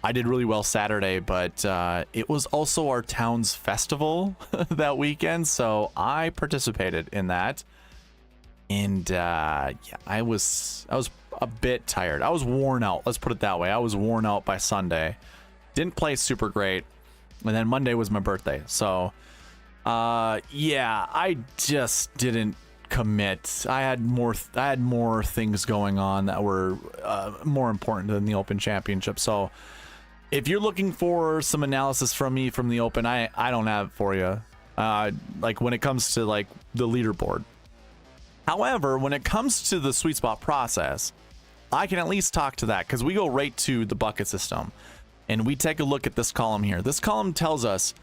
I did really well Saturday, but it was also our town's festival that weekend. So I participated in that. And yeah, I was a bit tired. I was worn out. Let's put it that way. I was worn out by Sunday. Didn't play super great. And then Monday was my birthday. So yeah, I just didn't commit. I had more things going on that were more important than the Open Championship. So if you're looking for some analysis from me from the Open, I don't have it for you. Like when it comes to like the leaderboard. However, when it comes to the sweet spot process, I can at least talk to that because we go right to the bucket system and we take a look at this column here. This column tells us,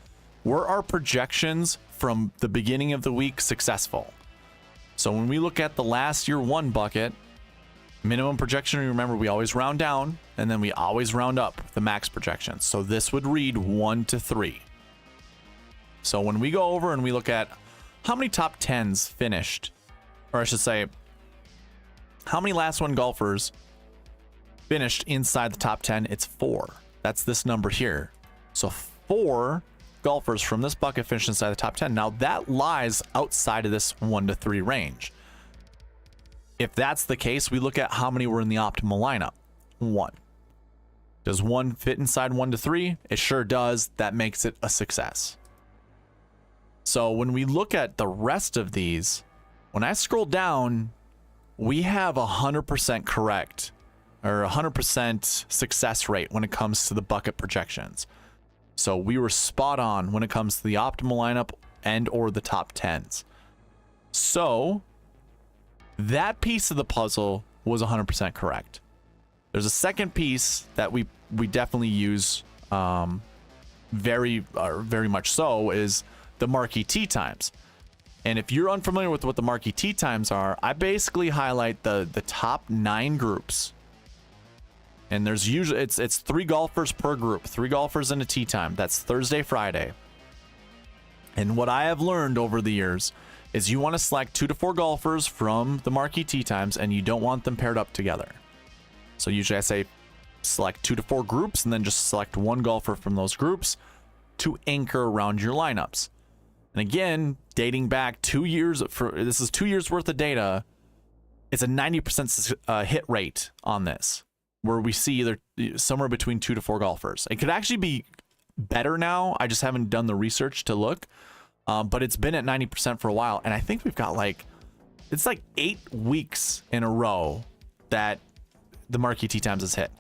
were our projections from the beginning of the week successful? So when we look at the last year 1 bucket, minimum projection, remember we always round down and then we always round up the max projection. So this would read 1 to 3. So when we go over and we look at how many top 10s finished, or I should say, how many last 1 golfers finished inside the top 10? It's 4. That's this number here. So 4 golfers from this bucket finished inside the top 10. Now that lies outside of this 1 to 3 range. If that's the case, we look at how many were in the optimal lineup. 1. Does 1 fit inside 1 to 3? It sure does. That makes it a success. So when we look at the rest of these, when I scroll down, we have 100% correct or 100% success rate when it comes to the bucket projections. So we were spot on when it comes to the optimal lineup and or the top 10s. So that piece of the puzzle was 100% correct. There's a second piece that we definitely use very much so is the Marquee Tee Times. And if you're unfamiliar with what the Marquee Tee Times are, I basically highlight the top 9 groups. And there's usually it's 3 golfers per group, 3 golfers in a tee time. That's Thursday, Friday. And what I have learned over the years is you want to select 2 to 4 golfers from the Marquee Tee Times, and you don't want them paired up together. So usually I say select 2 to 4 groups, and then just select 1 golfer from those groups to anchor around your lineups. And again, dating back 2 years, this is 2 years worth of data, it's a 90% hit rate on this, where we see either somewhere between 2 to 4 golfers. It could actually be better now. I just haven't done the research to look, but it's been at 90% for a while. And I think we've got it's like 8 weeks in a row that the Marquee Tee Times has hit.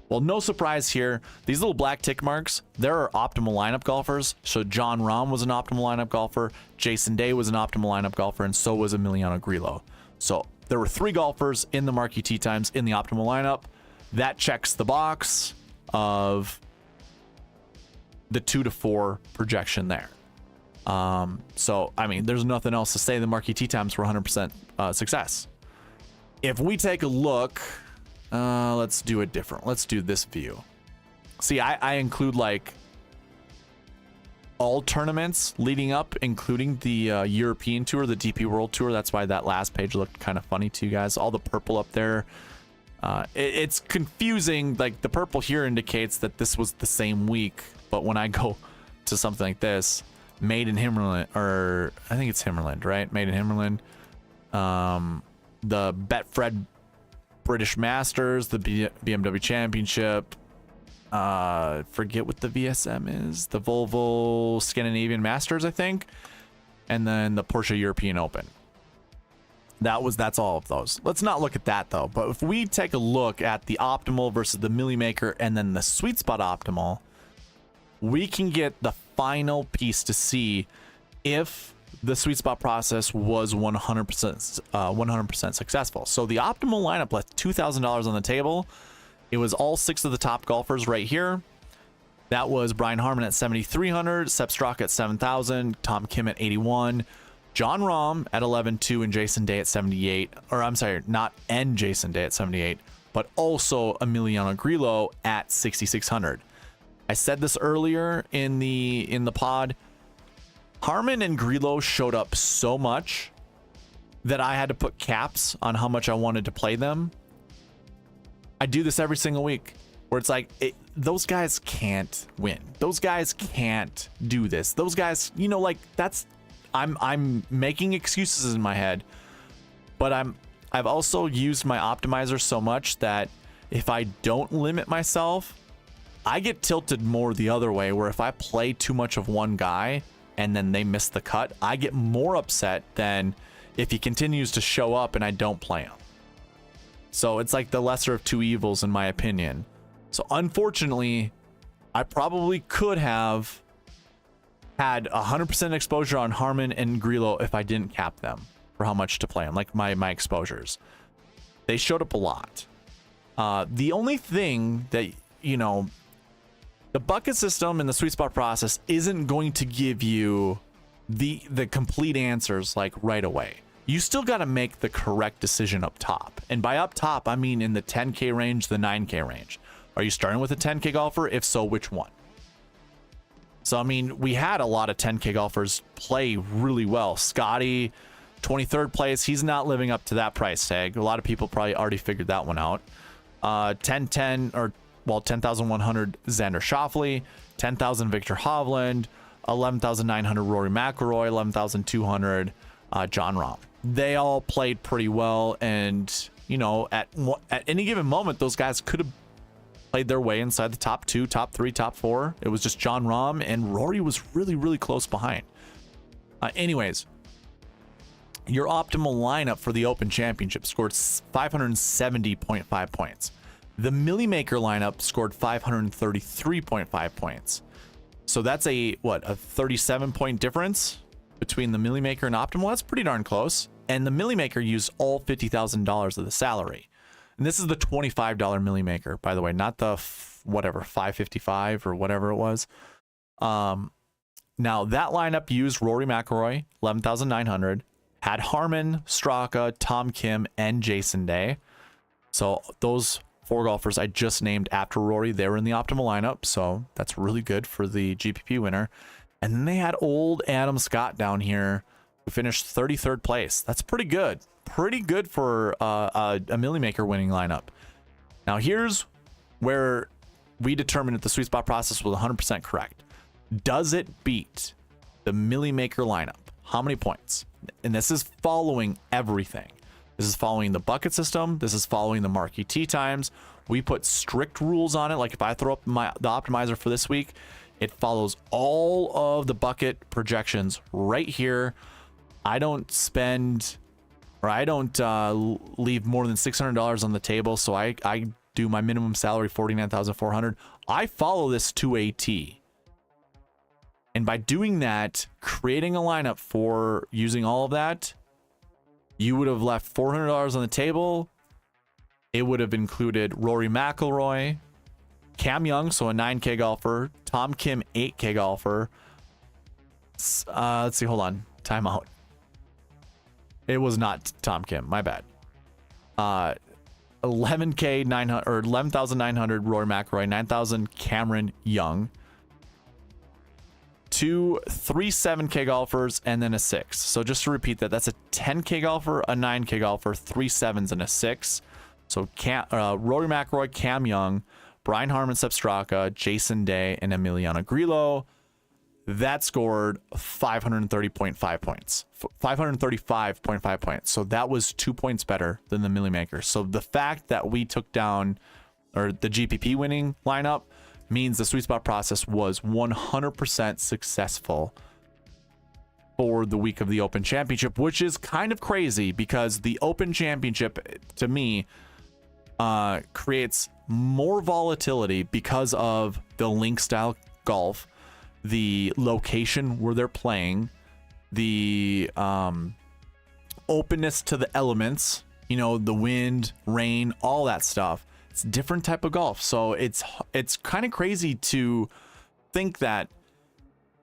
Well, no surprise here. These little black tick marks, there are optimal lineup golfers. So John Rahm was an optimal lineup golfer. Jason Day was an optimal lineup golfer. And so was Emiliano Grillo. So there were 3 golfers in the Marquee Tee Times in the optimal lineup. That checks the box of the 2 to 4 projection there. So, I mean, there's nothing else to say. The Marquee Tee Times were 100% success. If we take a look, let's do it different. Let's do this view. See, I include like all tournaments leading up, including the European Tour, the DP World Tour. That's why that last page looked kind of funny to you guys. All the purple up there. It's confusing. Like the purple here indicates that this was the same week, but when I go to something like this, made in Himmerland, or I think it's Himmerland, right? Made in Himmerland. The Betfred British Masters, the BMW Championship. Forget what the VSM is. The Volvo Scandinavian Masters, I think, and then the Porsche European Open. That's all of those. Let's not look at that though. But if we take a look at the optimal versus the Millie Maker and then the Sweet Spot optimal, we can get the final piece to see if the Sweet Spot process was 100% successful. So the optimal lineup left $2,000 on the table. It was all 6 of the top golfers right here. That was Brian Harman at 7,300, Sepp Straka at 7,000, Tom Kim at 81, John Rahm at 11.2, and Jason Day at 78. Or I'm sorry, not Jason Day at 78, but also Emiliano Grillo at 6,600. I said this earlier in the pod. Harman and Grillo showed up so much that I had to put caps on how much I wanted to play them. I do this every single week where it's like, those guys can't win. Those guys can't do this. Those guys, you know, like I'm making excuses in my head, but I've also used my optimizer so much that if I don't limit myself, I get tilted more the other way, where if I play too much of one guy and then they miss the cut, I get more upset than if he continues to show up and I don't play him. So it's like the lesser of two evils, in my opinion. So unfortunately, I probably could have had 100% exposure on Harman and Grillo if I didn't cap them for how much to play them, like my exposures. They showed up a lot. The only thing that, you know, the bucket system and the Sweet Spot process isn't going to give you the complete answers like right away. You still got to make the correct decision up top. And by up top, I mean in the 10K range, the 9K range. Are you starting with a 10K golfer? If so, which one? So, I mean, we had a lot of 10K golfers play really well. Scotty, 23rd place. He's not living up to that price tag. A lot of people probably already figured that one out. 10,100 Xander Schauffele, 10,000 Victor Hovland, 11,900 Rory McIlroy, 11,200 John Rahm. They all played pretty well, and you know, at any given moment, those guys could have played their way inside the top 2, top 3, top 4. It was just John Rahm, and Rory was really, really close behind. Anyways, your optimal lineup for the Open Championship scored 570.5 points. The Millie Maker lineup scored 533.5 points. So that's a 37-point difference between the Millie Maker and optimal. That's pretty darn close. And the Millie Maker used all $50,000 of the salary. And this is the $25 Millie Maker, by the way, not the $555 or whatever it was. Now that lineup used Rory McIlroy, 11,900, had Harman, Straka, Tom Kim, and Jason Day. So those 4 golfers I just named after Rory, they were in the optimal lineup, so that's really good for the GPP winner. And then they had old Adam Scott down here, who finished 33rd place. That's pretty good. Pretty good for a Millie Maker winning lineup. Now here's where we determined that the Sweet Spot process was 100% correct. Does it beat the Millie Maker lineup? How many points? And this is following everything. This is following the bucket system. This is following the Marquee Tee Times. We put strict rules on it. Like if I throw up the optimizer for this week, it follows all of the bucket projections right here. I don't spend, or I don't leave more than $600 on the table. So I do my minimum salary, $49,400. I follow this to a T. And by doing that, creating a lineup for using all of that, you would have left $400 on the table. It would have included Rory McIlroy, Cam Young, so a 9K golfer, Tom Kim, 8K golfer. Let's see, hold on, timeout. It was not Tom Kim, my bad. 11K 900 or 11,900 Rory McIlroy, 9,000 Cameron Young, 2 3 7K golfers, and then a 6. So just to repeat that, that's a 10K golfer, a 9K golfer, 3 7s, and a 6. So Rory McIlroy, Cam Young, Brian Harman, Sepp Straka, Jason Day, and Emiliano Grillo. That scored 530.5 points, 535.5 points. So that was 2 points better than the Millie Maker. So the fact that we took down, or the GPP winning lineup, means the sweet spot process was 100% successful for the week of the Open Championship, which is kind of crazy because the Open Championship, to me, creates more volatility because of the link style golf, the location where they're playing, the openness to the elements, you know, the wind, rain, all that stuff. It's a different type of golf. So it's kind of crazy to think that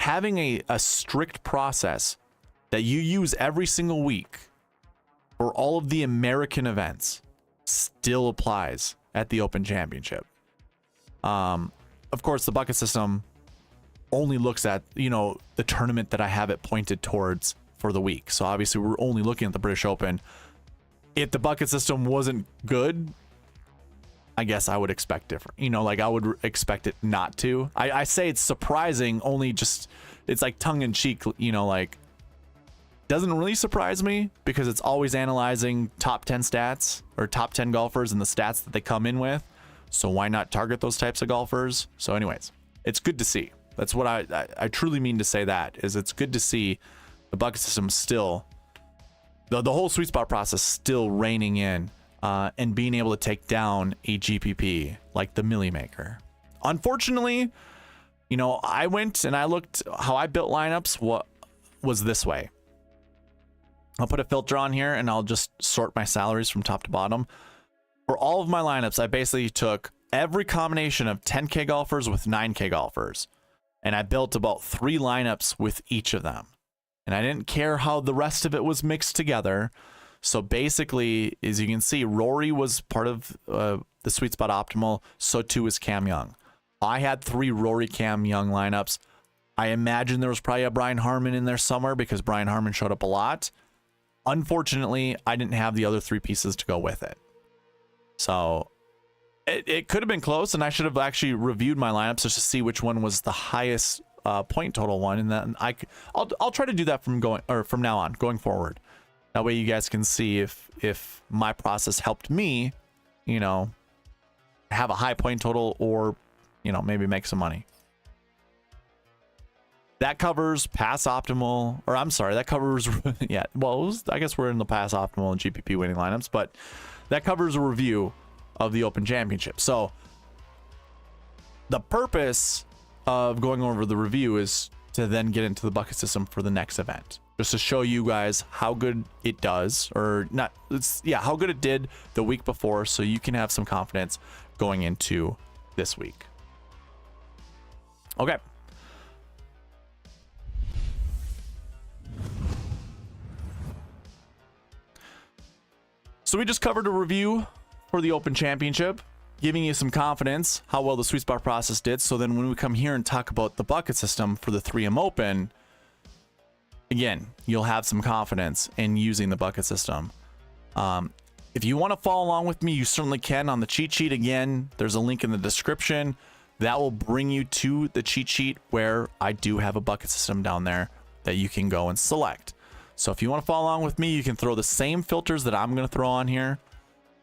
having a strict process that you use every single week for all of the American events still applies at the Open Championship. Of course, the bucket system only looks at, you know, the tournament that I have it pointed towards for the week. So obviously we're only looking at the British Open. If the bucket system wasn't good, I guess I would expect different. You know, like I would expect it not to. I say it's surprising, only just, it's like tongue in cheek, you know, like doesn't really surprise me because it's always analyzing top 10 stats or top 10 golfers and the stats that they come in with. So why not target those types of golfers? So anyways, it's good to see. That's what I truly mean to say, that is it's good to see the bucket system still, the whole sweet spot process still reigning in and being able to take down a GPP like the Millie Maker. Unfortunately, you know, I went and I looked how I built lineups. What was this way? I'll put a filter on here and I'll just sort my salaries from top to bottom. For all of my lineups, I basically took every combination of 10K golfers with 9K golfers. And I built about 3 lineups with each of them. And I didn't care how the rest of it was mixed together. So basically, as you can see, Rory was part of the Sweet Spot Optimal. So too is Cam Young. I had 3 Rory Cam Young lineups. I imagine there was probably a Brian Harman in there somewhere because Brian Harman showed up a lot. Unfortunately, I didn't have the other 3 pieces to go with it. So it could have been close, and I should have actually reviewed my lineups just to see which one was the highest point total one, and then I'll try to do that from now on, going forward. That way you guys can see if my process helped me, you know, have a high point total or, you know, maybe make some money. That covers pass optimal, or I'm sorry, that covers, yeah, well, I guess we're in the pass optimal and GPP winning lineups, but that covers a review of the Open Championship. So the purpose of going over the review is to then get into the bucket system for the next event, just to show you guys how good it does, or not, how good it did the week before, so you can have some confidence going into this week. Okay. So we just covered a review for the Open Championship, giving you some confidence how well the sweet spot process did. So then when we come here and talk about the bucket system for the 3M Open, again, you'll have some confidence in using the bucket system. If you want to follow along with me, you certainly can on the cheat sheet. Again, there's a link in the description that will bring you to the cheat sheet where I do have a bucket system down there that you can go and select. So if you want to follow along with me, you can throw the same filters that I'm going to throw on here.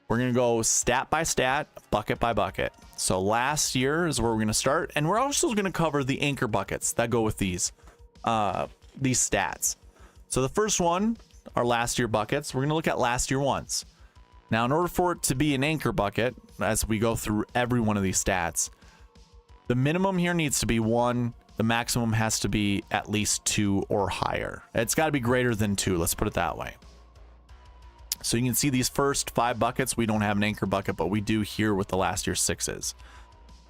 We're going to go stat by stat, bucket by bucket. So last year is where we're going to start. And we're also going to cover the anchor buckets that go with these stats. So the first one are last year buckets. We're going to look at last year ones. Now, in order for it to be an anchor bucket, as we go through every one of these stats, the minimum here needs to be 1. The maximum has to be at least 2 or higher. It's got to be greater than 2. Let's put it that way. So you can see these first 5 buckets. We don't have an anchor bucket, but we do here with the last year 6s.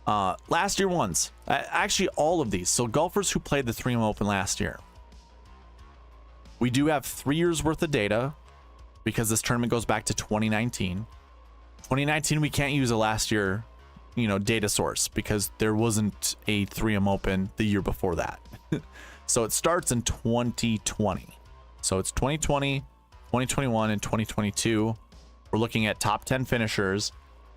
Last year 1s. Actually, all of these. So golfers who played the 3M Open last year. We do have 3 years worth of data because this tournament goes back to 2019. 2019, we can't use a last year, data source because there wasn't a 3M Open the year before that. So it starts in 2020. So it's 2020, 2021, and 2022. We're looking at top 10 finishers.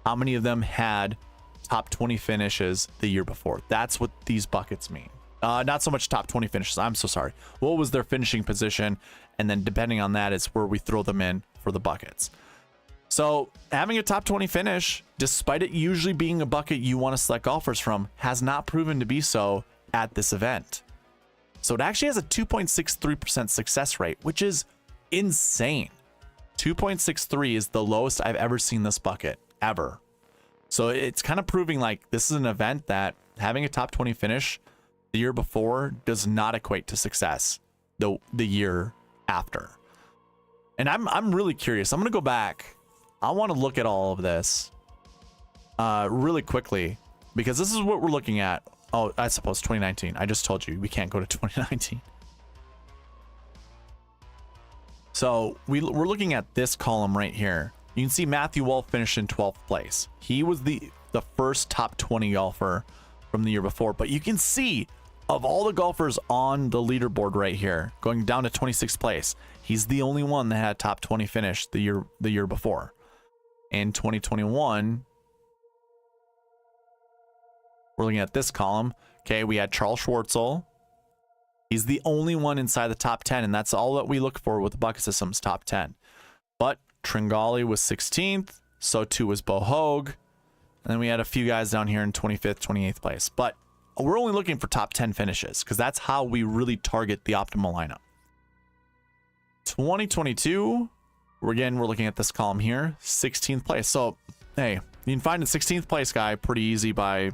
How many of them had top 20 finishes the year before? That's what these buckets mean. Not so much top 20 finishes. I'm so sorry. What was their finishing position? And then depending on that is where we throw them in for the buckets. So having a top 20 finish, despite it usually being a bucket you want to select golfers from, has not proven to be so at this event. So it actually has a 2.63% success rate, which is insane. 2.63 is the lowest I've ever seen this bucket, ever. So it's kind of proving like this is an event that having a top 20 finish the year before does not equate to success the year after. And I'm really curious. I'm going to go back. I want to look at all of this really quickly because this is what we're looking at. Oh, I suppose 2019. I just told you we can't go to 2019. So we're looking at this column right here. You can see Matthew Wolff finished in 12th place. He was the first top 20 golfer from the year before. But you can see of all the golfers on the leaderboard right here, going down to 26th place, he's the only one that had a top 20 finish the year before. In 2021, we're looking at this column. Okay, we had Charles Schwartzel. He's the only one inside the top 10, and that's all that we look for with the bucket systems, top 10. But Tringali was 16th, so too was Bo Hoag. And then we had a few guys down here in 25th, 28th place. But we're only looking for top 10 finishes because that's how we really target the optimal lineup. 2022, we're looking at this column here, 16th place. So, hey, you can find a 16th place guy pretty easy by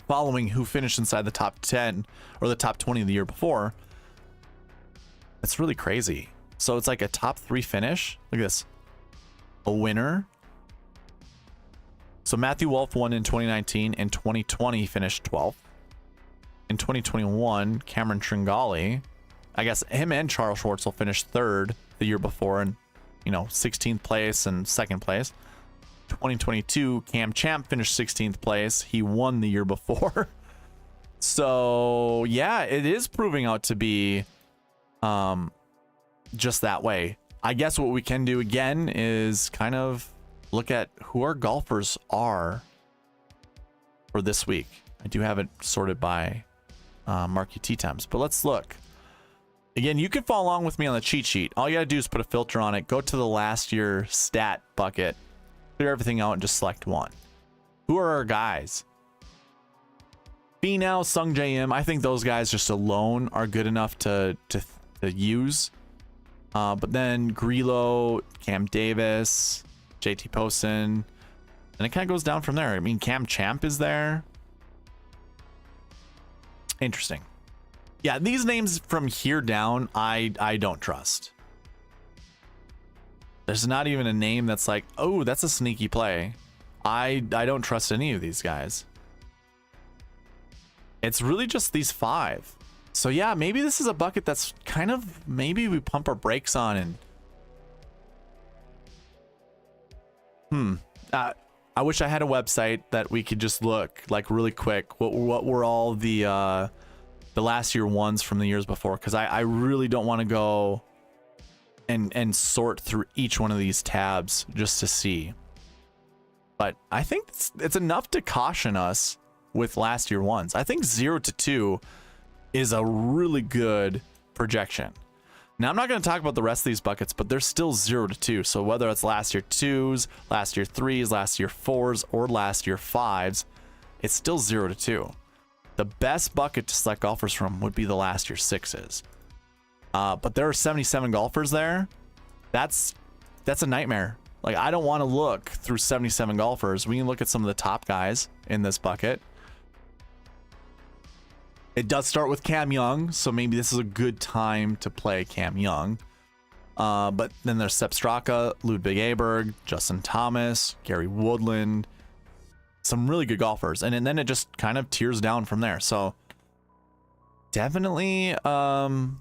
following who finished inside the top 10 or the top 20 the year before. It's really crazy. So it's like a top 3 finish. Look at this. A winner. So Matthew Wolff won in 2019. In 2020, finished 12th. In 2021, Cameron Tringali, I guess him and Charles Schwartzel finished 3rd the year before, and 16th place and 2nd place. 2022, Cam Champ finished 16th place. He won the year before. So yeah, it is proving out to be just that way. I guess what we can do again is kind of look at who our golfers are for this week. I do have it sorted by Marquee Tee Times, but let's look. Again, you can follow along with me on the cheat sheet. All you gotta do is put a filter on it, go to the last year stat bucket, clear everything out, and just select one. Who are our guys? Finau, Sung J M. I think those guys just alone are good enough to use. But then Grillo, Cam Davis, JT Poston, and it kind of goes down from there. I mean, Cam Champ is there. Interesting. Yeah, these names from here down, I don't trust. There's not even a name that's like, oh, that's a sneaky play. I don't trust any of these guys. It's really just these 5. So yeah, maybe this is a bucket that's kind of, maybe we pump our brakes on and I wish I had a website that we could just look like really quick. What were all the last year ones from the years before? Because I really don't want to go and sort through each one of these tabs just to see. But I think it's enough to caution us with last year ones. I think 0 to 2 is a really good projection. Now, I'm not going to talk about the rest of these buckets, but they're still 0 to 2. So whether it's last year 2s, last year 3s, last year 4s, or last year 5s, it's still 0 to 2. The best bucket to select golfers from would be the last year 6s. But there are 77 golfers there. That's a nightmare. Like, I don't want to look through 77 golfers. We can look at some of the top guys in this bucket. It does start with Cam Young, so maybe this is a good time to play Cam Young. But then there's Sepp Straka, Ludwig Aberg, Justin Thomas, Gary Woodland. Some really good golfers. And then it just kind of tears down from there. So definitely the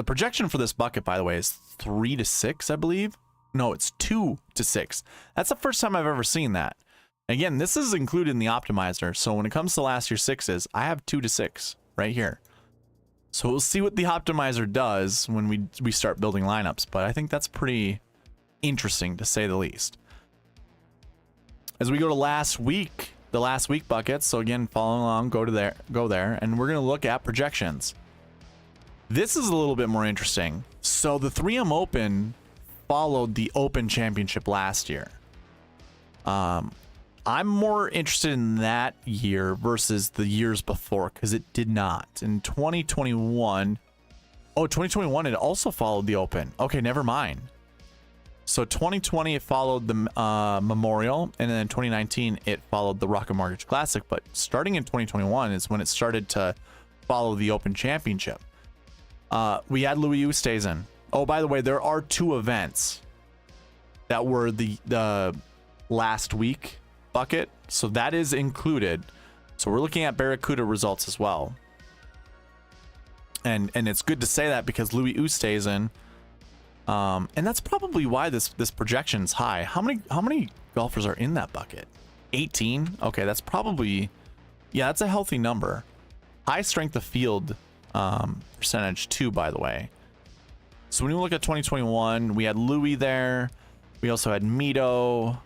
The projection for this bucket, by the way, is 3 to 6, I believe. No, it's 2 to 6. That's the first time I've ever seen that. Again, this is included in the optimizer. So when it comes to last year's 6s, I have 2 to 6 right here. So we'll see what the optimizer does when we start building lineups. But I think that's pretty interesting, to say the least. As we go to last week, the last week buckets. So again, follow along, go there, and we're going to look at projections. This is a little bit more interesting. So the 3M Open followed the Open Championship last year. I'm more interested in that year versus the years before, because it did not. In 2021, 2021 it also followed the Open. Okay, never mind. So 2020 it followed the Memorial, and then in 2019 it followed the Rocket Mortgage Classic. But starting in 2021 is when it started to follow the Open Championship. We had Louis Oosthuizen. Oh, by the way, there are 2 events that were the last week bucket, so that is included. So we're looking at Barracuda results as well, and it's good to say that because Louis Oosthuizen, and that's probably why this projection's high. How many golfers are in that bucket? 18. Okay, that's probably, yeah, that's a healthy number. High strength of field percentage too, by the way. So when you look at 2021, we had Louis there. We also had Mito,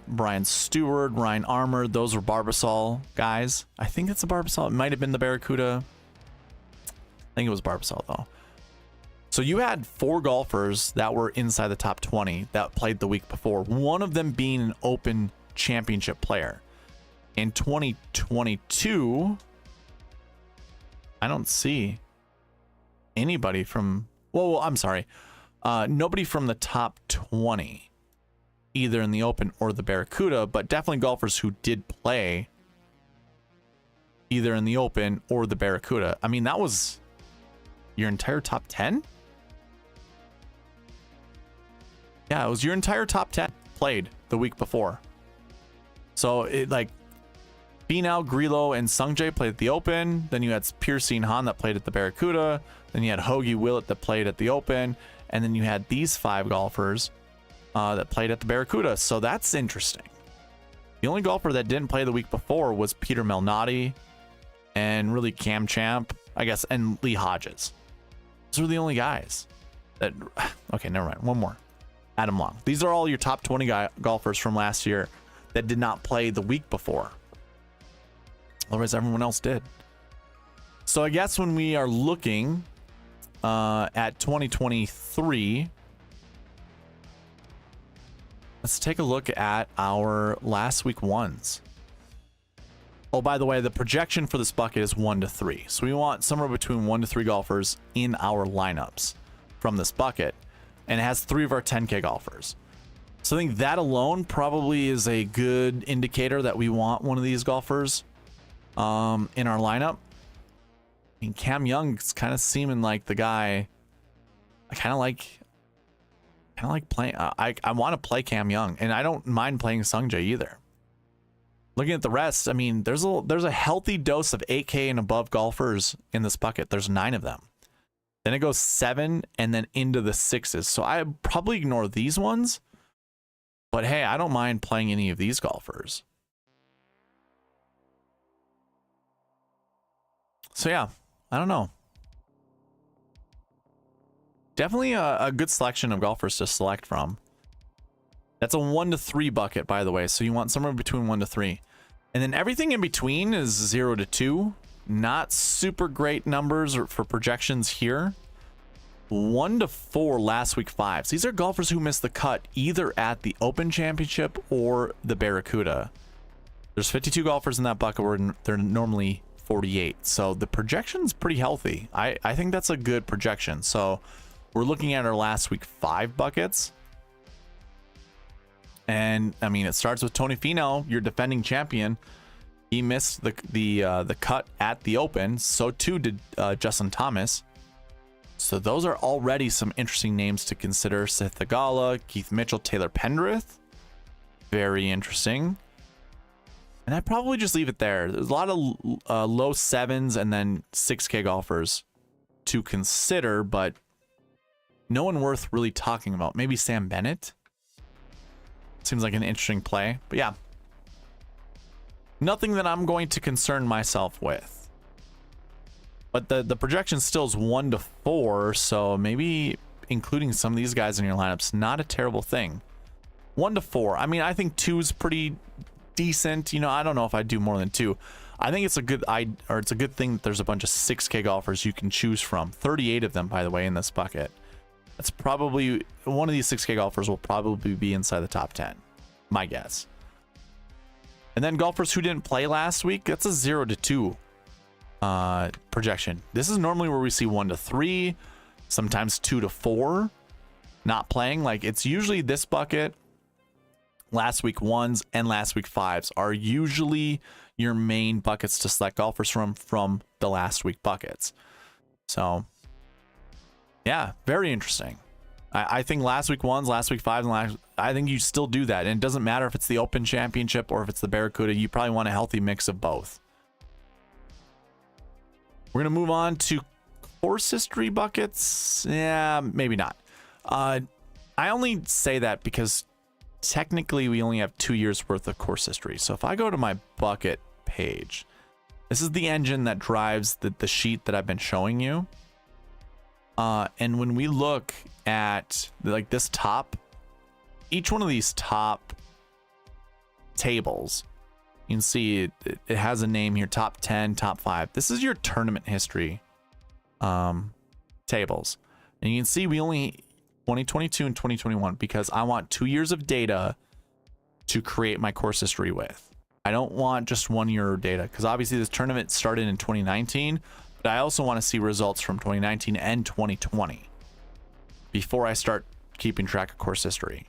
Brian Stewart, Ryan Armour. Those were Barbasol guys. I think it's a Barbasol. It might have been the Barracuda. I think it was Barbasol though. So you had 4 golfers that were inside the top 20 that played the week before. One of them being an Open Championship player. In 2022, I don't see anybody from, well, I'm sorry. Nobody from the top 20, either in the Open or the Barracuda, but definitely golfers who did play either in the Open or the Barracuda. I mean, that was your entire top 10? Yeah, it was your entire top 10 played the week before. So it like Finau, Grillo, and Sungjae played at the Open. Then you had Piercy and Han that played at the Barracuda. Then you had Hoagie Willett that played at the Open. And then you had these 5 golfers that played at the Barracuda. So that's interesting. The only golfer that didn't play the week before was Peter Malnati and really Cam Champ, I guess, and Lee Hodges. Those are the only guys that... Okay, never mind. One more. Adam Long. These are all your top 20 golfers from last year that did not play the week before. Otherwise, everyone else did. So I guess when we are looking at 2023, let's take a look at our last week ones. Oh, by the way, the projection for this bucket is 1 to 3. So we want somewhere between 1 to 3 golfers in our lineups from this bucket. And it has 3 of our 10K golfers. So I think that alone probably is a good indicator that we want one of these golfers in our lineup. I mean, Cam Young's kind of seeming like the guy I kind of like playing. I want to play Cam Young, and I don't mind playing Sungjae either. Looking at the rest, I mean, there's a healthy dose of 8K and above golfers in this bucket. There's 9 of them. Then it goes 7 and then into the 6s. So I probably ignore these ones. But hey, I don't mind playing any of these golfers. So yeah, I don't know. Definitely a good selection of golfers to select from. That's a 1 to 3 bucket, by the way. So you want somewhere between 1 to 3. And then everything in between is 0 to 2. Not super great numbers for projections here. 1 to 4 last week 5s. These are golfers who missed the cut either at the Open Championship or the Barracuda. There's 52 golfers in that bucket where they're normally 48. So the projection's pretty healthy. I think that's a good projection. So we're looking at our last week 5 buckets. And I mean, it starts with Tony Finau, your defending champion. He missed the cut at the Open. So too did Justin Thomas. So those are already some interesting names to consider. Seth Theegala, Keith Mitchell, Taylor Pendrith. Very interesting. And I'd probably just leave it there. There's a lot of low 7s and then 6K golfers to consider, but no one worth really talking about. Maybe Sam Bennett. Seems like an interesting play, but yeah. Nothing that I'm going to concern myself with. But the projection still is 1 to 4, so maybe including some of these guys in your lineups, not a terrible thing. 1 to 4. I mean, I think 2 is pretty decent. You know, I don't know if I'd do more than 2. I think it's a good it's a good thing that there's a bunch of 6K golfers you can choose from. 38 of them, by the way, in this bucket. That's probably one of these 6K golfers will probably be inside the top 10, my guess. And then golfers who didn't play last week, that's a 0 to 2 projection. This is normally where we see 1 to 3, sometimes 2 to 4 not playing. Like, it's usually this bucket, last week 1s and last week 5s are usually your main buckets to select golfers from the last week buckets. So yeah, very interesting. I think last week 1s, last week 5s, and I think you still do that. And it doesn't matter if it's the Open Championship or if it's the Barracuda. You probably want a healthy mix of both. We're going to move on to course history buckets. Yeah, maybe not. I only say that because technically we only have 2 years worth of course history. So if I go to my bucket page, this is the engine that drives the sheet that I've been showing you. And when we look at like this top, each one of these top tables, you can see it has a name here, top 10, top 5. This is your tournament history tables. And you can see we only 2022 and 2021 because I want 2 years of data to create my course history with. I don't want just 1 year of data because obviously this tournament started in 2019, but I also want to see results from 2019 and 2020 before I start keeping track of course history.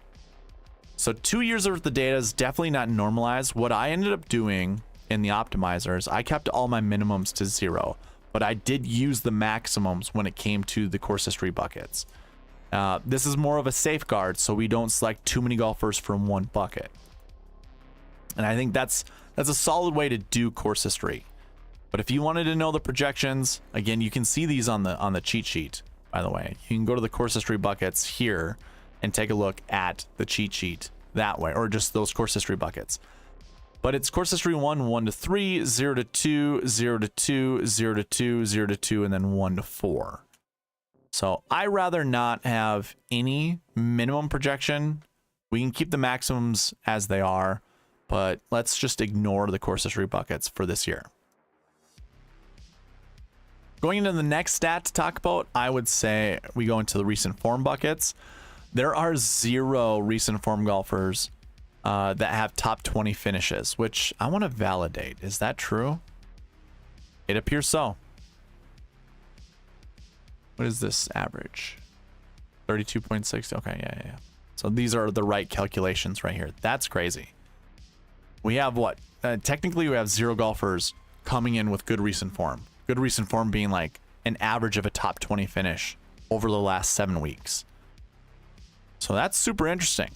So 2 years of the data is definitely not normalized. What I ended up doing in the optimizers, I kept all my minimums to 0, but I did use the maximums when it came to the course history buckets. This is more of a safeguard so we don't select too many golfers from one bucket. And I think that's a solid way to do course history. But if you wanted to know the projections, again, you can see these on the cheat sheet, by the way. You can go to the course history buckets here and take a look at the cheat sheet that way, or just those course history buckets. But it's course history 1, 1 to 3, 0 to 2, 0 to 2, 0 to 2, 0 to 2, and then 1 to 4. So I rather not have any minimum projection. We can keep the maximums as they are, but let's just ignore the course history buckets for this year. Going into the next stat to talk about, I would say we go into the recent form buckets. There are 0 recent form golfers that have top 20 finishes, which I want to validate. Is that true? It appears so. What is this average? 32.6. Okay, yeah. So these are the right calculations right here. That's crazy. We have what? Technically, we have 0 golfers coming in with good recent form. Good recent form being like an average of a top 20 finish over the last 7 weeks. So that's super interesting.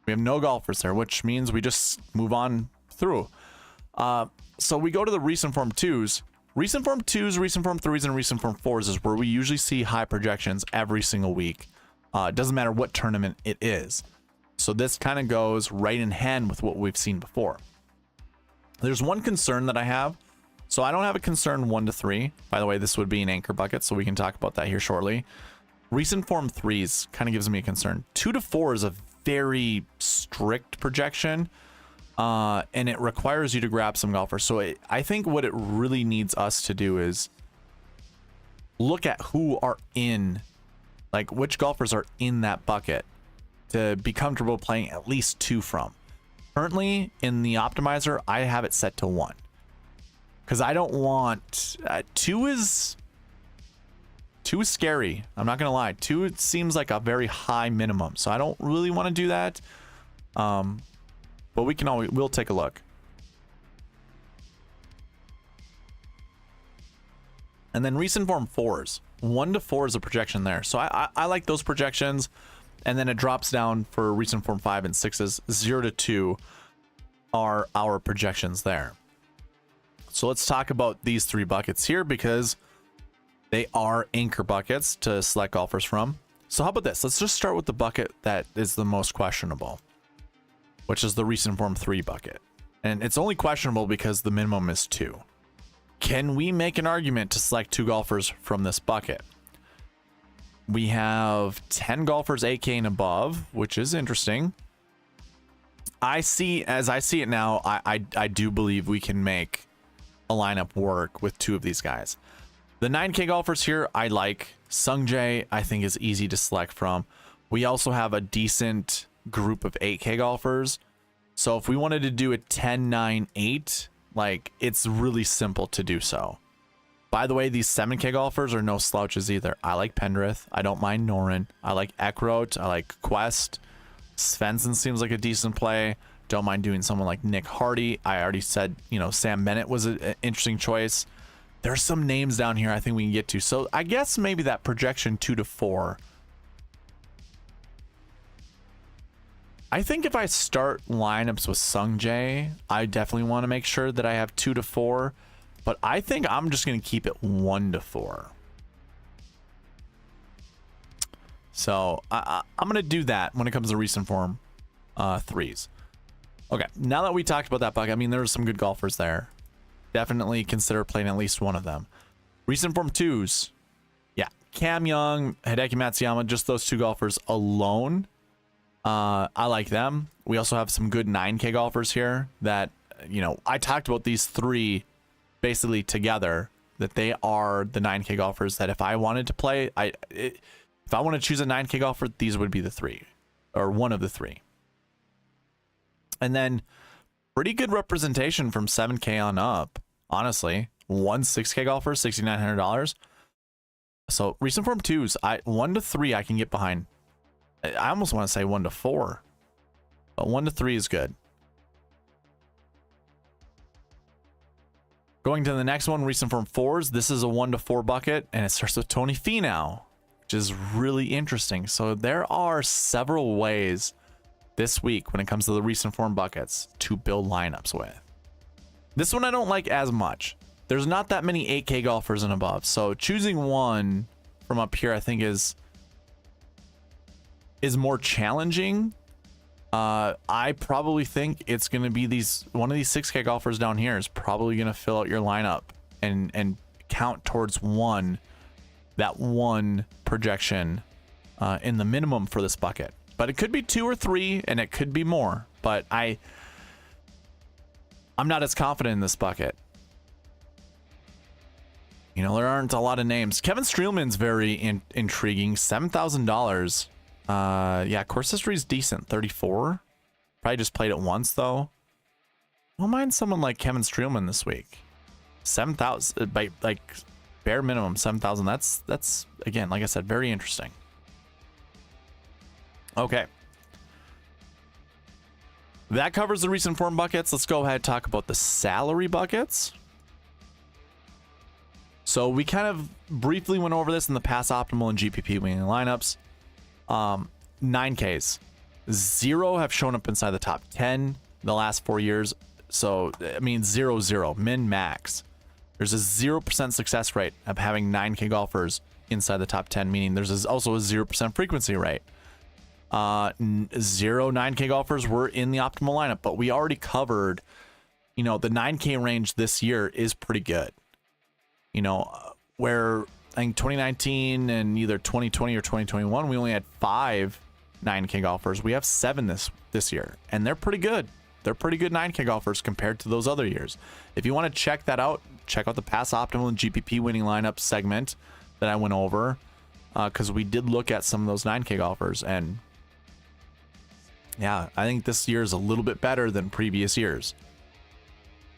We have no golfers there, which means we just move on through. So we go to the recent form 2s. Recent form 2s, recent form 3s, and recent form 4s is where we usually see high projections every single week. It doesn't matter what tournament it is. So this kind of goes right in hand with what we've seen before. There's one concern that I have. So I don't have a concern 1 to 3. By the way, this would be an anchor bucket, so we can talk about that here shortly. Recent form 3s kind of gives me a concern. 2 to 4 is a very strict projection, and it requires you to grab some golfers. So I think what it really needs us to do is look at who are in, like which golfers are in that bucket to be comfortable playing at least 2 from. Currently in the optimizer, I have it set to 1. Because I don't want 2 is scary. I'm not gonna lie. 2 it seems like a very high minimum, so I don't really want to do that. But we'll take a look. And then recent form 4s, 1 to 4 is a projection there. So I like those projections, and then it drops down for recent form 5 and 6s. 0 to 2 are our projections there. So let's talk about these 3 buckets here, because They are anchor buckets to select golfers from. So how about this? Let's just start with the bucket that is the most questionable, which is the recent form 3 bucket. And it's only questionable because the minimum is 2. Can we make an argument to select 2 golfers from this bucket? We have 10 golfers 8K and above, which is interesting. As I see it now, I do believe we can make a lineup work with 2 of these guys. The 9K golfers here, I like. Sung Jae, I think, is easy to select from. We also have a decent group of 8K golfers. So if we wanted to do a 10, 9, 8, like, it's really simple to do so. By the way, these 7K golfers are no slouches either. I like Pendrith. I don't mind Noren. I like Eckroat. I like Quest. Svensson seems like a decent play. Don't mind doing someone like Nick Hardy. I already said, you know, Sam Bennett was an interesting choice. There's some names down here I think we can get to. So I guess maybe that projection 2 to 4. I think if I start lineups with Sung Jae, I definitely want to make sure that I have 2 to 4. But I think I'm just going to keep it 1 to 4. So I'm going to do that when it comes to recent form 3s. Okay, now that we talked about that bucket, I mean, there's some good golfers there. Definitely consider playing at least one of them. Recent form 2s. Yeah, Cam Young, Hideki Matsuyama, just those 2 golfers alone. I like them. We also have some good 9K golfers here that, you know, I talked about these 3 basically together, that they are the 9K golfers that if I wanted to play, if I want to choose a 9K golfer, these would be the 3 or one of the 3. And then pretty good representation from 7K on up, honestly. One 6K golfer, $6,900. So recent form 2s, 1 to 3 I can get behind. I almost want to say 1 to 4, but 1 to 3 is good. Going to the next one, recent form 4s. This is a 1 to 4 bucket, and it starts with Tony Finau, which is really interesting. So there are several ways this week when it comes to the recent form buckets to build lineups with. This one I don't like as much. There's not that many 8K golfers and above, so choosing one from up here I think is more challenging. I probably think it's going to be one of these 6K golfers down here is probably going to fill out your lineup and count towards that one projection in the minimum for this bucket. But it could be 2 or 3, and it could be more. But I'm not as confident in this bucket. You know, there aren't a lot of names. Kevin Streelman's very intriguing. $7,000. Yeah, course history is decent. 34. Probably just played it once though. I don't mind someone like Kevin Streelman this week. 7,000 by like bare minimum 7,000. That's again, like I said, very interesting. Okay. That covers the recent form buckets. Let's go ahead and talk about the salary buckets. So we kind of briefly went over this in the past optimal and GPP winning lineups. 9Ks, 0 have shown up inside the top 10 the last 4 years. So I mean 0-0 min max. There's a 0% success rate of having 9K golfers inside the top 10, meaning there's also a 0% frequency rate. 0 9K golfers were in the optimal lineup, but we already covered, you know, the 9K range this year is pretty good. You know, where I think 2019 and either 2020 or 2021, we only had 5 9K golfers. We have 7 this year, and they're pretty good. They're pretty good 9K golfers compared to those other years. If you want to check that out, check out the past optimal and GPP winning lineup segment that I went over, because we did look at some of those 9K golfers, and yeah, I think this year is a little bit better than previous years.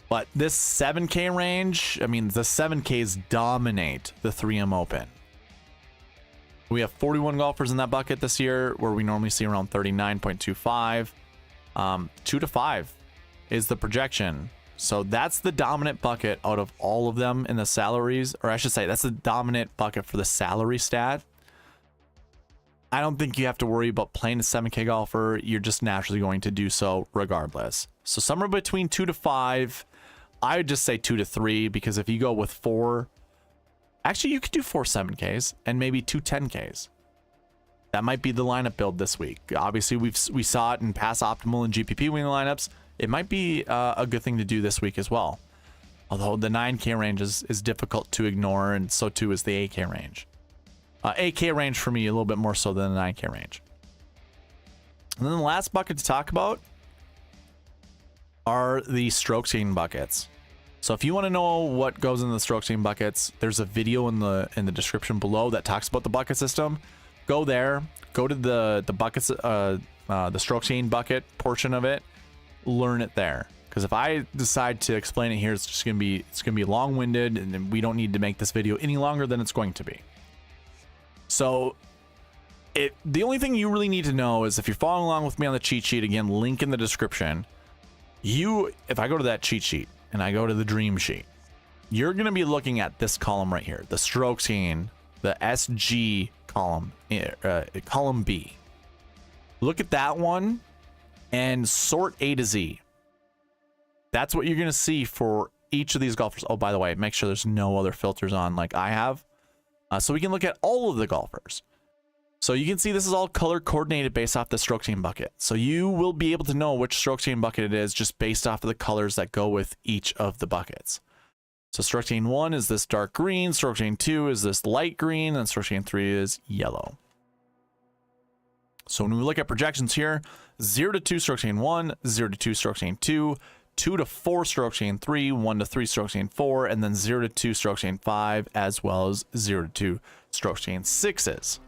But this 7K range, I mean, the 7Ks dominate the 3M Open. We have 41 golfers in that bucket this year, where we normally see around 39.25. 2 to 5 is the projection. So that's the dominant bucket out of all of them in the salaries, or I should say that's the dominant bucket for the salary stat. I don't think you have to worry about playing a 7K golfer. You're just naturally going to do so regardless. So somewhere between 2 to 5, I would just say 2 to 3, because if you go with 4, Actually, you could do 4 7Ks and maybe 2 10Ks. That might be the lineup build this week. Obviously, we saw it in past optimal and GPP winning lineups. It might be a good thing to do this week as well. Although the 9K range is difficult to ignore, and so too is the 8K range. 8K range for me a little bit more so than the 9K range. And then the last bucket to talk about are the strokes gain buckets. So if you want to know what goes in the strokes gain buckets, there's a video in the description below that talks about the bucket system. Go there, go to the buckets, the strokes gain bucket portion of it, learn it there. Because if I decide to explain it here, it's just gonna be long-winded, and we don't need to make this video any longer than it's going to be. So the only thing you really need to know is if you're following along with me on the cheat sheet, again, link in the description. If I go to that cheat sheet and I go to the dream sheet, you're gonna be looking at this column right here, the strokes gain, the SG column, column B. Look at that one and sort A to Z. That's what you're going to see for each of these golfers. Oh, by the way, make sure there's no other filters on like I have. So we can look at all of the golfers. So you can see this is all color coordinated based off the strokes gain bucket. So you will be able to know which strokes gain bucket it is just based off of the colors that go with each of the buckets. So strokes gain 1 is this dark green, strokes gain 2 is this light green, and strokes gain 3 is yellow. So when we look at projections here, 0 to 2 strokes gain 1, 0 to 2 strokes gain 2, 2 to 4 strokes gain 3, 1 to 3 strokes gain 4, and then 0 to 2 strokes gain 5, as well as 0 to 2 strokes gain 6s.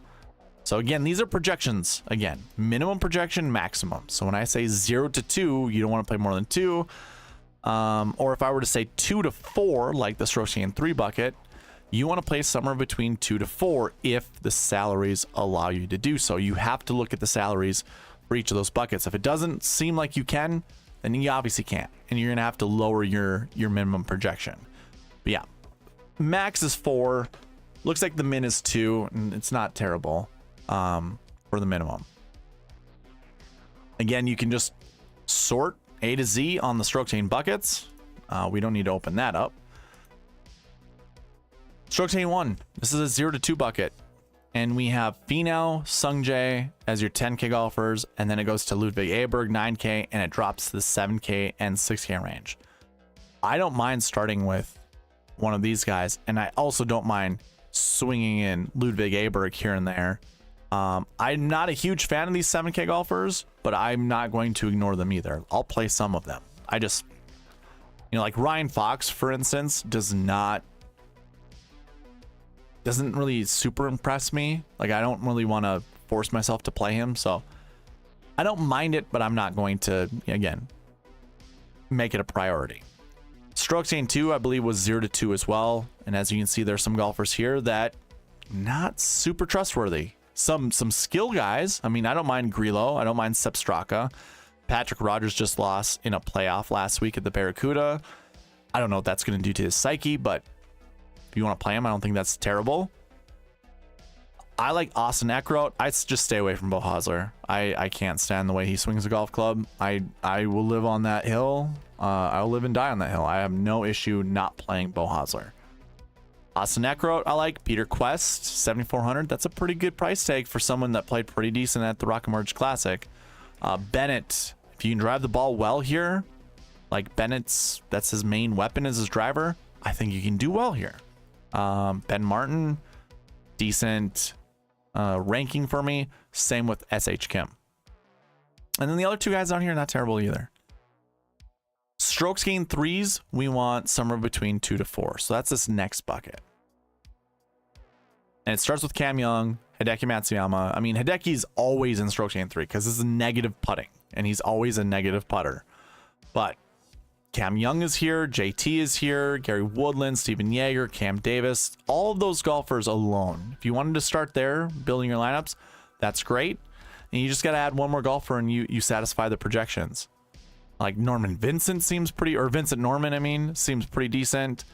So again, these are projections. Again, minimum projection, maximum. So when I say 0 to 2, you don't want to play more than 2. Or if I were to say 2 to 4, like the strokes gain 3 bucket, you want to play somewhere between 2 to 4 if the salaries allow you to do so. You have to look at the salaries for each of those buckets. If it doesn't seem like you can, then you obviously can't, and you're gonna have to lower your minimum projection. But yeah, max is 4. Looks like the min is 2, and it's not terrible for the minimum. Again, you can just sort A to Z on the strokes gain buckets. We don't need to open that up. Strokes gain 1. This is a 0 to 2 bucket. And we have Finau, Sungjae as your 10K golfers, and then it goes to Ludwig Aberg 9K, and it drops to the 7K and 6K range. I don't mind starting with one of these guys, and I also don't mind swinging in Ludwig Aberg here and there. I'm not a huge fan of these 7K golfers, but I'm not going to ignore them either. I'll play some of them. I just, like Ryan Fox, for instance, doesn't really super impress me. Like, I don't really want to force myself to play him, so I don't mind it, but I'm not going to, again, make it a priority. Strokes gain 2, I believe, was 0 to 2 as well, and as you can see, there's some golfers here that not super trustworthy. Some skill guys. I mean, I don't mind Grillo. I don't mind Sepp Straka. Patrick Rogers just lost in a playoff last week at the Barracuda. I don't know what that's going to do to his psyche, but if you want to play him, I don't think that's terrible. I like Austin Eckroat. I just stay away from Beau Hosler. I can't stand the way he swings a golf club. I will live on that hill. I'll live and die on that hill. I have no issue not playing Beau Hosler. Austin Eckroat, I like. Peter Quest, 7,400. That's a pretty good price tag for someone that played pretty decent at the Rocket Mortgage Classic. Bennett, if you can drive the ball well here, like that's his main weapon is his driver, I think you can do well here. Ben Martin, decent ranking for me. Same with SH Kim. And then the other two guys down here, not terrible either. Strokes gain 3s, we want somewhere between 2 to 4. So that's this next bucket. And it starts with Cam Young, Hideki Matsuyama. I mean, Hideki's always in strokes gain 3 because this is negative putting, and he's always a negative putter. But Cam Young is here, JT is here, Gary Woodland, Steven Yeager, Cam Davis, all of those golfers alone. If you wanted to start there, building your lineups, that's great. And you just got to add one more golfer and you satisfy the projections. Like Norman Vincent seems pretty, or Vincent Norman, I mean, seems pretty decent.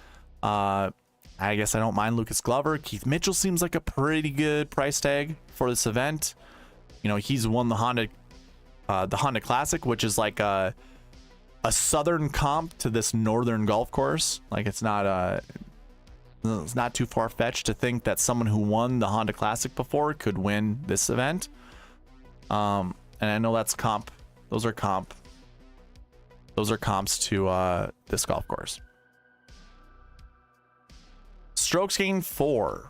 I guess I don't mind Lucas Glover. Keith Mitchell seems like a pretty good price tag for this event. He's won the Honda Classic, which is like a southern comp to this northern golf course. Like it's not It's not too far-fetched to think that someone who won the Honda Classic before could win this event. And I know that's comp. Those are comps to this golf course. Strokes gained 4.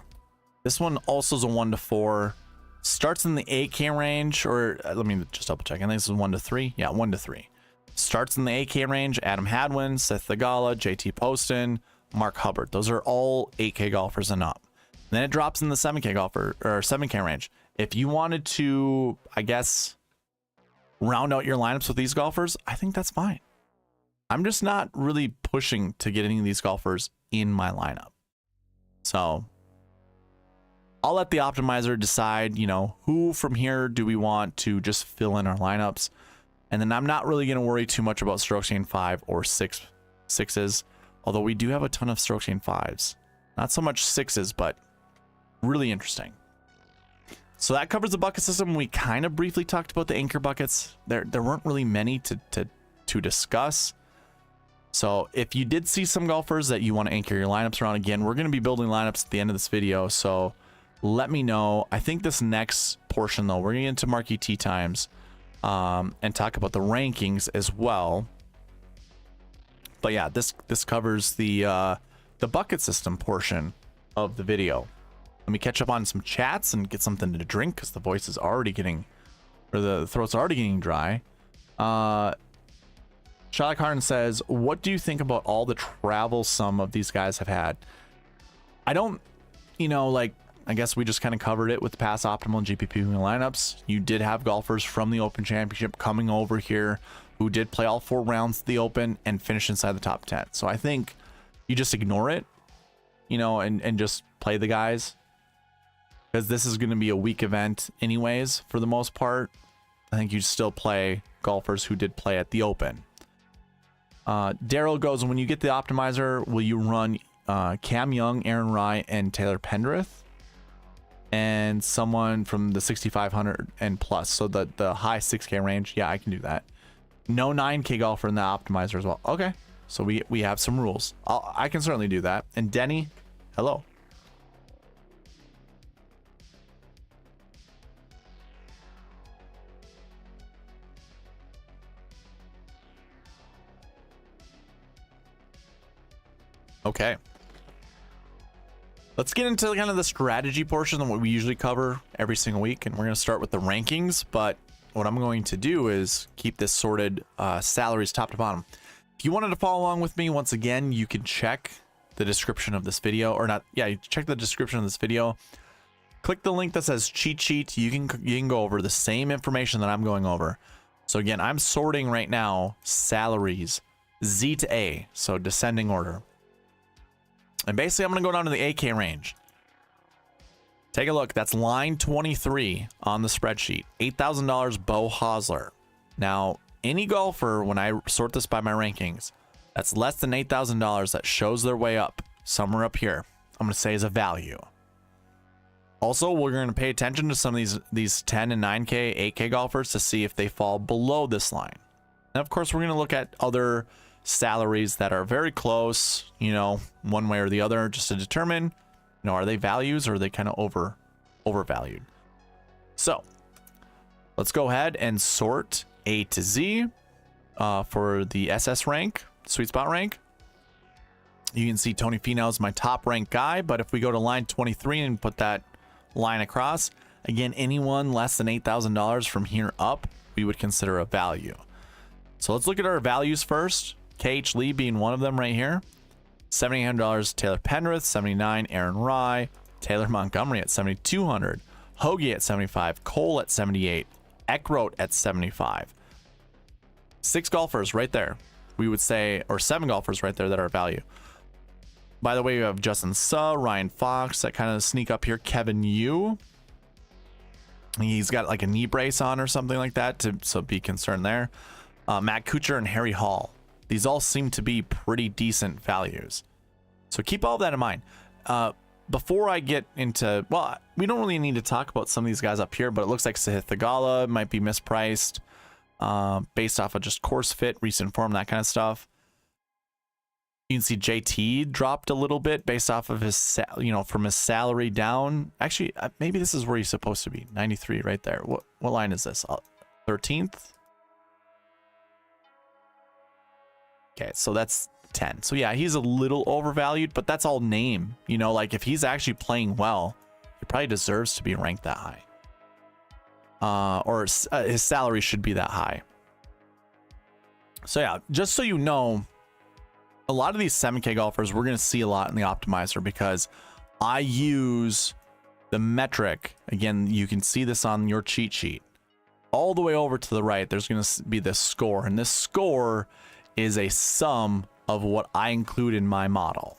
This one also is a 1 to 4. Starts in the 8K range, or let me just double check. I think this is 1 to 3. Yeah, 1 to 3. Starts in the 8K range. Adam Hadwin, Seth Thagala, JT Poston, Mark Hubbard. Those are all 8K golfers and up. Then it drops in the 7K golfer or 7K range. If you wanted to, I guess, round out your lineups with these golfers, I think that's fine. I'm just not really pushing to get any of these golfers in my lineup. So I'll let the optimizer decide, you know, who from here do we want to just fill in our lineups. And then I'm not really going to worry too much about strokes gained 5 or 6s. Although we do have a ton of strokes gained 5s. Not so much 6s, but really interesting. So that covers the bucket system. We kind of briefly talked about the anchor buckets. There weren't really many to discuss. So if you did see some golfers that you want to anchor your lineups around, again, we're going to be building lineups at the end of this video. So let me know. I think this next portion, though, we're going to get into Marquee Tee Times and talk about the rankings as well. But yeah, this covers the bucket system portion of the video. Let me catch up on some chats and get something to drink because the voice is already getting, or the throat's already getting dry. Sherlock Harden says, what do you think about all the travel some of these guys have had? I don't, you know, like, I guess we just kind of covered it with the Pass Optimal and GPP lineups. You did have golfers from the Open Championship coming over here who did play all 4 rounds of the Open and finish inside the top 10. So I think you just ignore it, you know, and just play the guys. Because this is going to be a weak event anyways, for the most part. I think you still play golfers who did play at the Open. Daryl goes, when you get the optimizer, will you run Cam Young, Aaron Rai, and Taylor Pendrith? And someone from the 6,500 and plus. So the high 6K range. Yeah, I can do that. No 9K golfer in the optimizer as well. Okay. So we have some rules. I can certainly do that. And Denny, hello. Okay. Let's get into kind of the strategy portion of what we usually cover every single week. And we're going to start with the rankings. But what I'm going to do is keep this sorted salaries top to bottom. If you wanted to follow along with me, once again, you can check the description of this video. Or not, yeah, you check the description of this video. Click the link that says cheat sheet. You can go over the same information that I'm going over. So again, I'm sorting right now salaries Z to A. So descending order. And basically, I'm going to go down to the 8K range. Take a look. That's line 23 on the spreadsheet. $8,000 Bo Hosler. Now, any golfer, when I sort this by my rankings, that's less than $8,000 that shows their way up, somewhere up here, I'm going to say is a value. Also, we're going to pay attention to some of these 10 and 9K, 8K golfers to see if they fall below this line. And of course, we're going to look at other salaries that are very close, you know, one way or the other, just to determine, you know, are they values or are they kind of overvalued? So let's go ahead and sort A to Z for the SS rank, SweetSpot rank. You can see Tony Finau is my top ranked guy, but if we go to line 23 and put that line across, again, anyone less than $8,000 from here up, we would consider a value. So let's look at our values first. KH Lee being one of them right here. $7,800 Taylor Pendrith, $79 Aaron Rai, Taylor Montgomery at $7,200, Hoagie at $75, Cole at $78, Eckroat at $75. 6 golfers right there, we would say, or 7 golfers right there that are value. By the way, you have Justin Suh, Ryan Fox that kind of sneak up here. Kevin Yu, he's got like a knee brace on or something like that, so be concerned there. Matt Kuchar and Harry Hall. These all seem to be pretty decent values. So keep all of that in mind. Before I get into, well, we don't really need to talk about some of these guys up here, but it looks like Sahith Theegala might be mispriced based off of just course fit, recent form, that kind of stuff. You can see JT dropped a little bit based off of his, from his salary down. Actually, maybe this is where he's supposed to be. 93 right there. What line is this? 13th? Okay, so that's 10. So yeah, he's a little overvalued, but that's all name. Like if he's actually playing well, he probably deserves to be ranked that high. Or his salary should be that high. So yeah, just so you know, a lot of these 7K golfers we're going to see a lot in the optimizer because I use the metric. Again, you can see this on your cheat sheet. All the way over to the right, there's going to be this score, and this score is a sum of what I include in my model.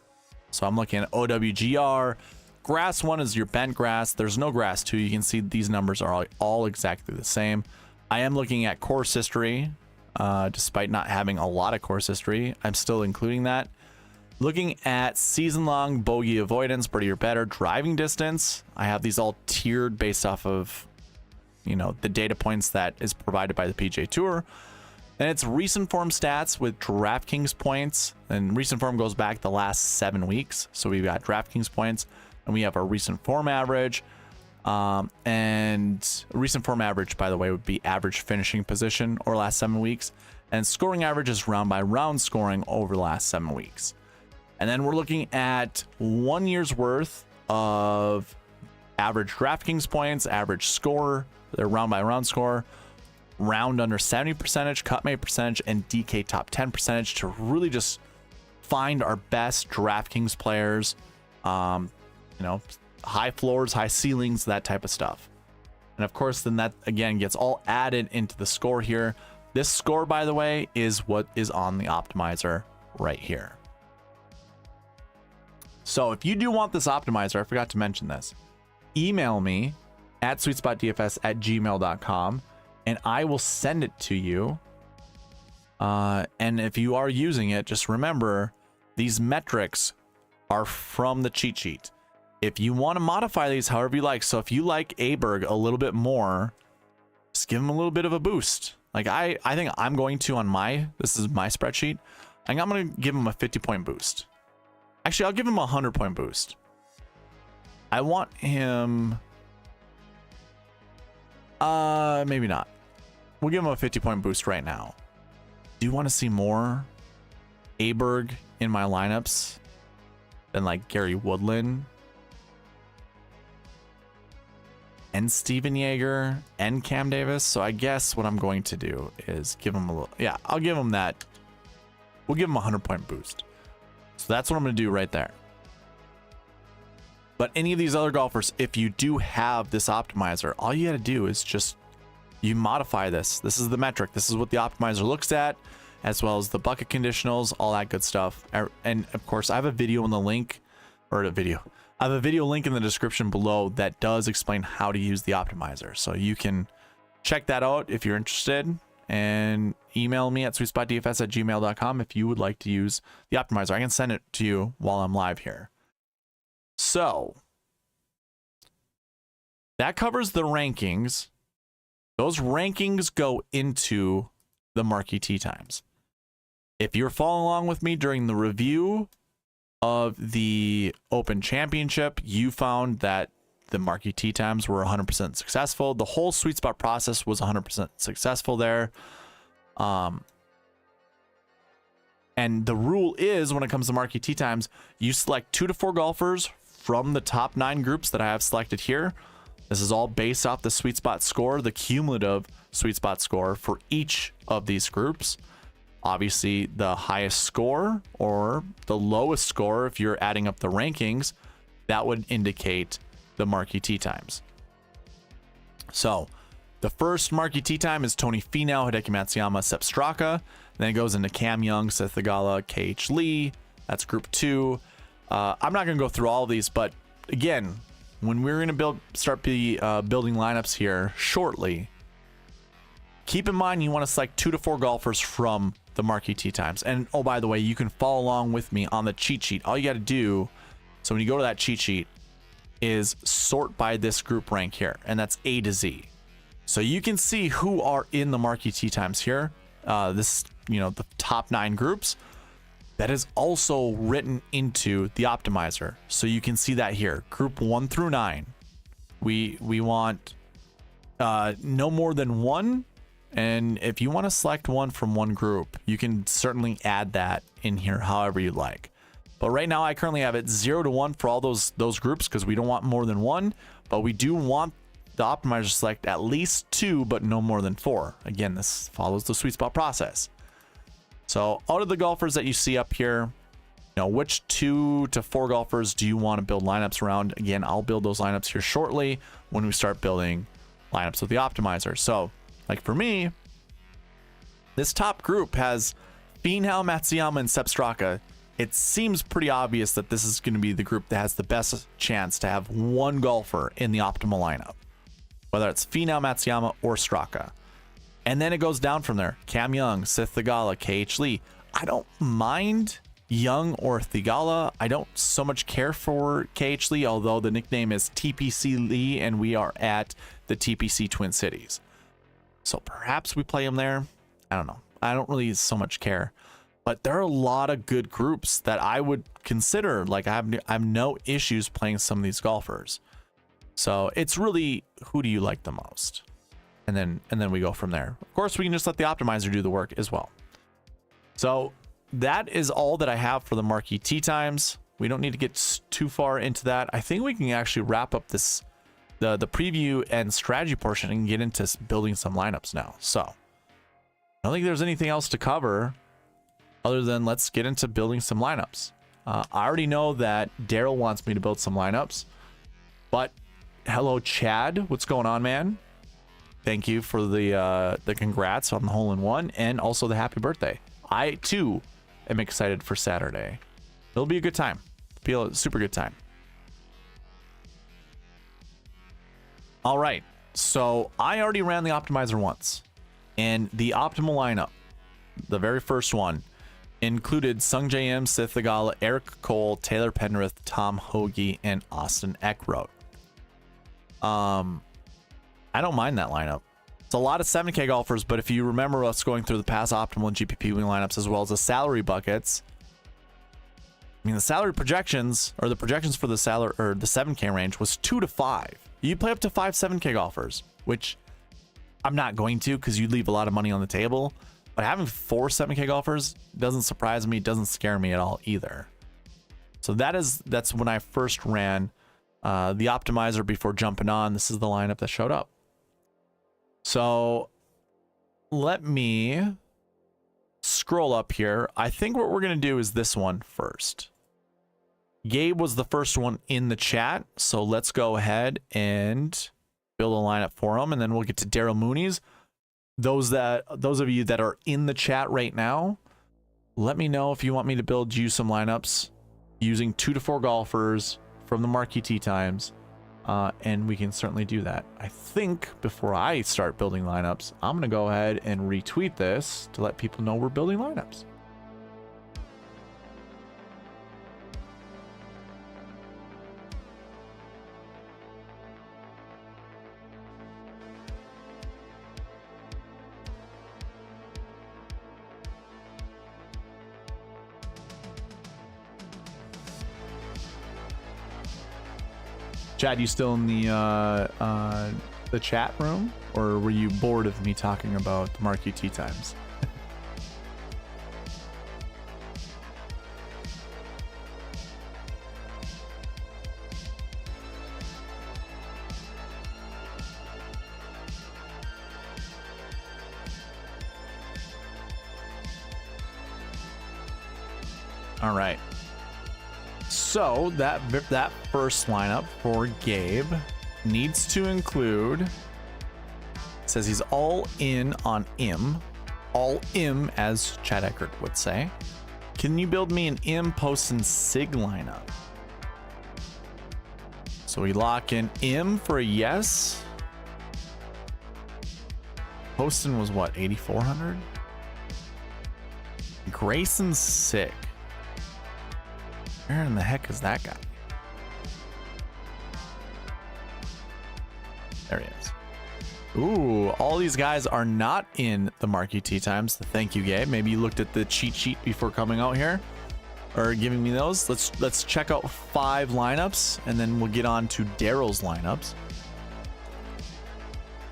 So I'm looking at OWGR. Grass 1 is your bent grass. There's no grass 2. You can see these numbers are all exactly the same. I am looking at course history. Despite not having a lot of course history, I'm still including that. Looking at season-long bogey avoidance, birdie or better, driving distance. I have these all tiered based off of, the data points that is provided by the PGA Tour. Then it's recent form stats with DraftKings points, and recent form goes back the last 7 weeks. So we've got DraftKings points, and we have our recent form average. And recent form average, by the way, would be average finishing position or last 7 weeks, and scoring average is round by round scoring over the last 7 weeks. And then we're looking at 1 year's worth of average DraftKings points, average score, their round by round score, round under 70 percentage, cut mate percentage, and DK top 10 percentage to really just find our best DraftKings players. High floors, high ceilings, that type of stuff. And of course, then that again gets all added into the score here. This score, by the way, is what is on the optimizer right here. So if you do want this optimizer, I forgot to mention this, email me at SweetSpotDFS@gmail.com and I will send it to you. And if you are using it, just remember these metrics are from the cheat sheet. If you want to modify these however you like, so if you like Aberg a little bit more, just give him a little bit of a boost. Like I think I'm going to this is my spreadsheet. I think I'm going to give him a 50-point boost. Actually, I'll give him a 100-point boost. I want him, maybe not. We'll give him a 50-point boost right now. Do you want to see more Aberg in my lineups than like Gary Woodland and Steven Yeager and Cam Davis? So I guess what I'm going to do is give him a little, I'll give him that. We'll give him a 100-point boost. So that's what I'm going to do right there. But any of these other golfers, if you do have this optimizer, all you got to do is just, you modify this. This is the metric. This is what the optimizer looks at, as well as the bucket conditionals, all that good stuff. And of course, I have a video in the link, or a video. I have a video link in the description below that does explain how to use the optimizer. So you can check that out if you're interested, and email me at SweetSpotDFS@gmail.com if you would like to use the optimizer. I can send it to you while I'm live here. So that covers the rankings. Those rankings go into the Marquee Tee Times. If you're following along with me during the review of the Open Championship, you found that the Marquee Tee Times were 100% successful. The whole SweetSpot process was 100% successful there. And the rule is, when it comes to Marquee Tee Times, you select 2 to 4 golfers from the top 9 groups that I have selected here. This is all based off the SweetSpot score, the cumulative SweetSpot score for each of these groups. Obviously, the highest score or the lowest score, if you're adding up the rankings, that would indicate the Marquee Tee Times. So the first Marquee Tee Time is Tony Finau, Hideki Matsuyama, Sepp Straka. Then it goes into Cam Young, Seth Theegala, KH Lee. That's group 2. I'm not going to go through all of these, but again, when we're going to start building lineups here shortly, keep in mind you want to select 2 to 4 golfers from the Marquee Tee Times. And oh, by the way, you can follow along with me on the cheat sheet. All you got to do, so when you go to that cheat sheet, is sort by this group rank here, and that's A to Z. So you can see who are in the Marquee Tee Times here. The top 9 groups. that is also written into the optimizer. So you can see that here, group 1 through 9. We want no more than 1. And if you want to select one from one group, you can certainly add that in here however you like. But right now I currently have it 0 to 1 for all those groups because we don't want more than 1, but we do want the optimizer to select at least 2, but no more than 4. Again, this follows the SweetSpot process. So out of the golfers that you see up here, you know, which 2 to 4 golfers do you want to build lineups around? Again, I'll build those lineups here shortly when we start building lineups with the optimizer. So like for me, this top group has Finau, Matsuyama, and Sepp Straka. It seems pretty obvious that this is going to be the group that has the best chance to have one golfer in the optimal lineup, whether it's Finau, Matsuyama, or Straka. And then it goes down from there. Cam Young, Sith Theegala, KH Lee. I don't mind Young or Theegala. I don't so much care for KH Lee, although the nickname is TPC Lee, and we are at the TPC Twin Cities. So perhaps we play him there. I don't know. I don't really so much care. But there are a lot of good groups that I would consider. Like I have no issues playing some of these golfers. So it's really, who do you like the most? And then we go from there. Of course, we can just let the optimizer do the work as well. So that is all that I have for the Marquee Tee Times. We don't need to get too far into that. I think we can actually wrap up this the preview and strategy portion and get into building some lineups now. So I don't think there's anything else to cover other than let's get into building some lineups. I already know that Daryl wants me to build some lineups, but hello, Chad. What's going on, man? Thank you for the congrats on the hole-in-one and also the happy birthday. I too am excited for Saturday. It'll be a good time. Be a super good time. All right, so I already ran the optimizer once, and the optimal lineup, the very first one, included Sung J M, Sith Theegala, Eric Cole, Taylor Penrith, Tom Hoge, and Austin Eckroat. I don't mind that lineup. It's a lot of 7K golfers, but if you remember us going through the past optimal and GPP wing lineups as well as the salary buckets, I mean the salary projections or the projections for the salary or the 7K range was 2 to 5. You play up to 5 7K golfers, which I'm not going to because you'd leave a lot of money on the table. But having 4 7K golfers doesn't surprise me, doesn't scare me at all either. So that's when I first ran the optimizer before jumping on. This is the lineup that showed up. So let me scroll up here. I think what we're going to do is this one first. Gabe was the first one in the chat, so let's go ahead and build a lineup for him, and then we'll get to Daryl Mooney's. Those of you that are in the chat right now, let me know if you want me to build you some lineups using 2 to 4 golfers from the Marquee Tee Times, and we can certainly do that. I think before I start building lineups, I'm going to go ahead and retweet this to let people know we're building lineups. Chad, you still in the chat room, or were you bored of me talking about the Marquee Tee Times? All right. So that first lineup for Gabe needs to include, says he's all in on IM, all IM as Chad Eckert would say. Can you build me an IM, Post, and Sig lineup? So we lock in IM for a yes. Poston was what, 8,400? Grayson's sick. Where in the heck is that guy? There he is. Ooh, all these guys are not in the Marquee Tee Times. Thank you, Gabe. Maybe you looked at the cheat sheet before coming out here. are giving me those. Let's check out 5 lineups, and then we'll get on to Daryl's lineups.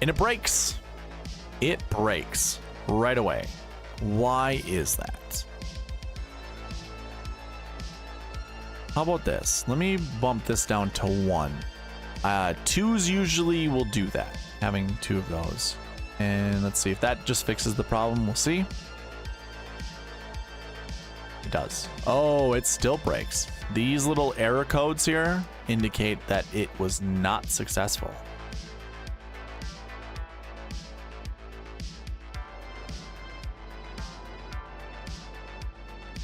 And it breaks. It breaks right away. Why is that? How about this? Let me bump this down to 1. 2s usually will do that, having 2 of those. And let's see if that just fixes the problem. We'll see. It does. Oh, it still breaks. These little error codes here indicate that it was not successful.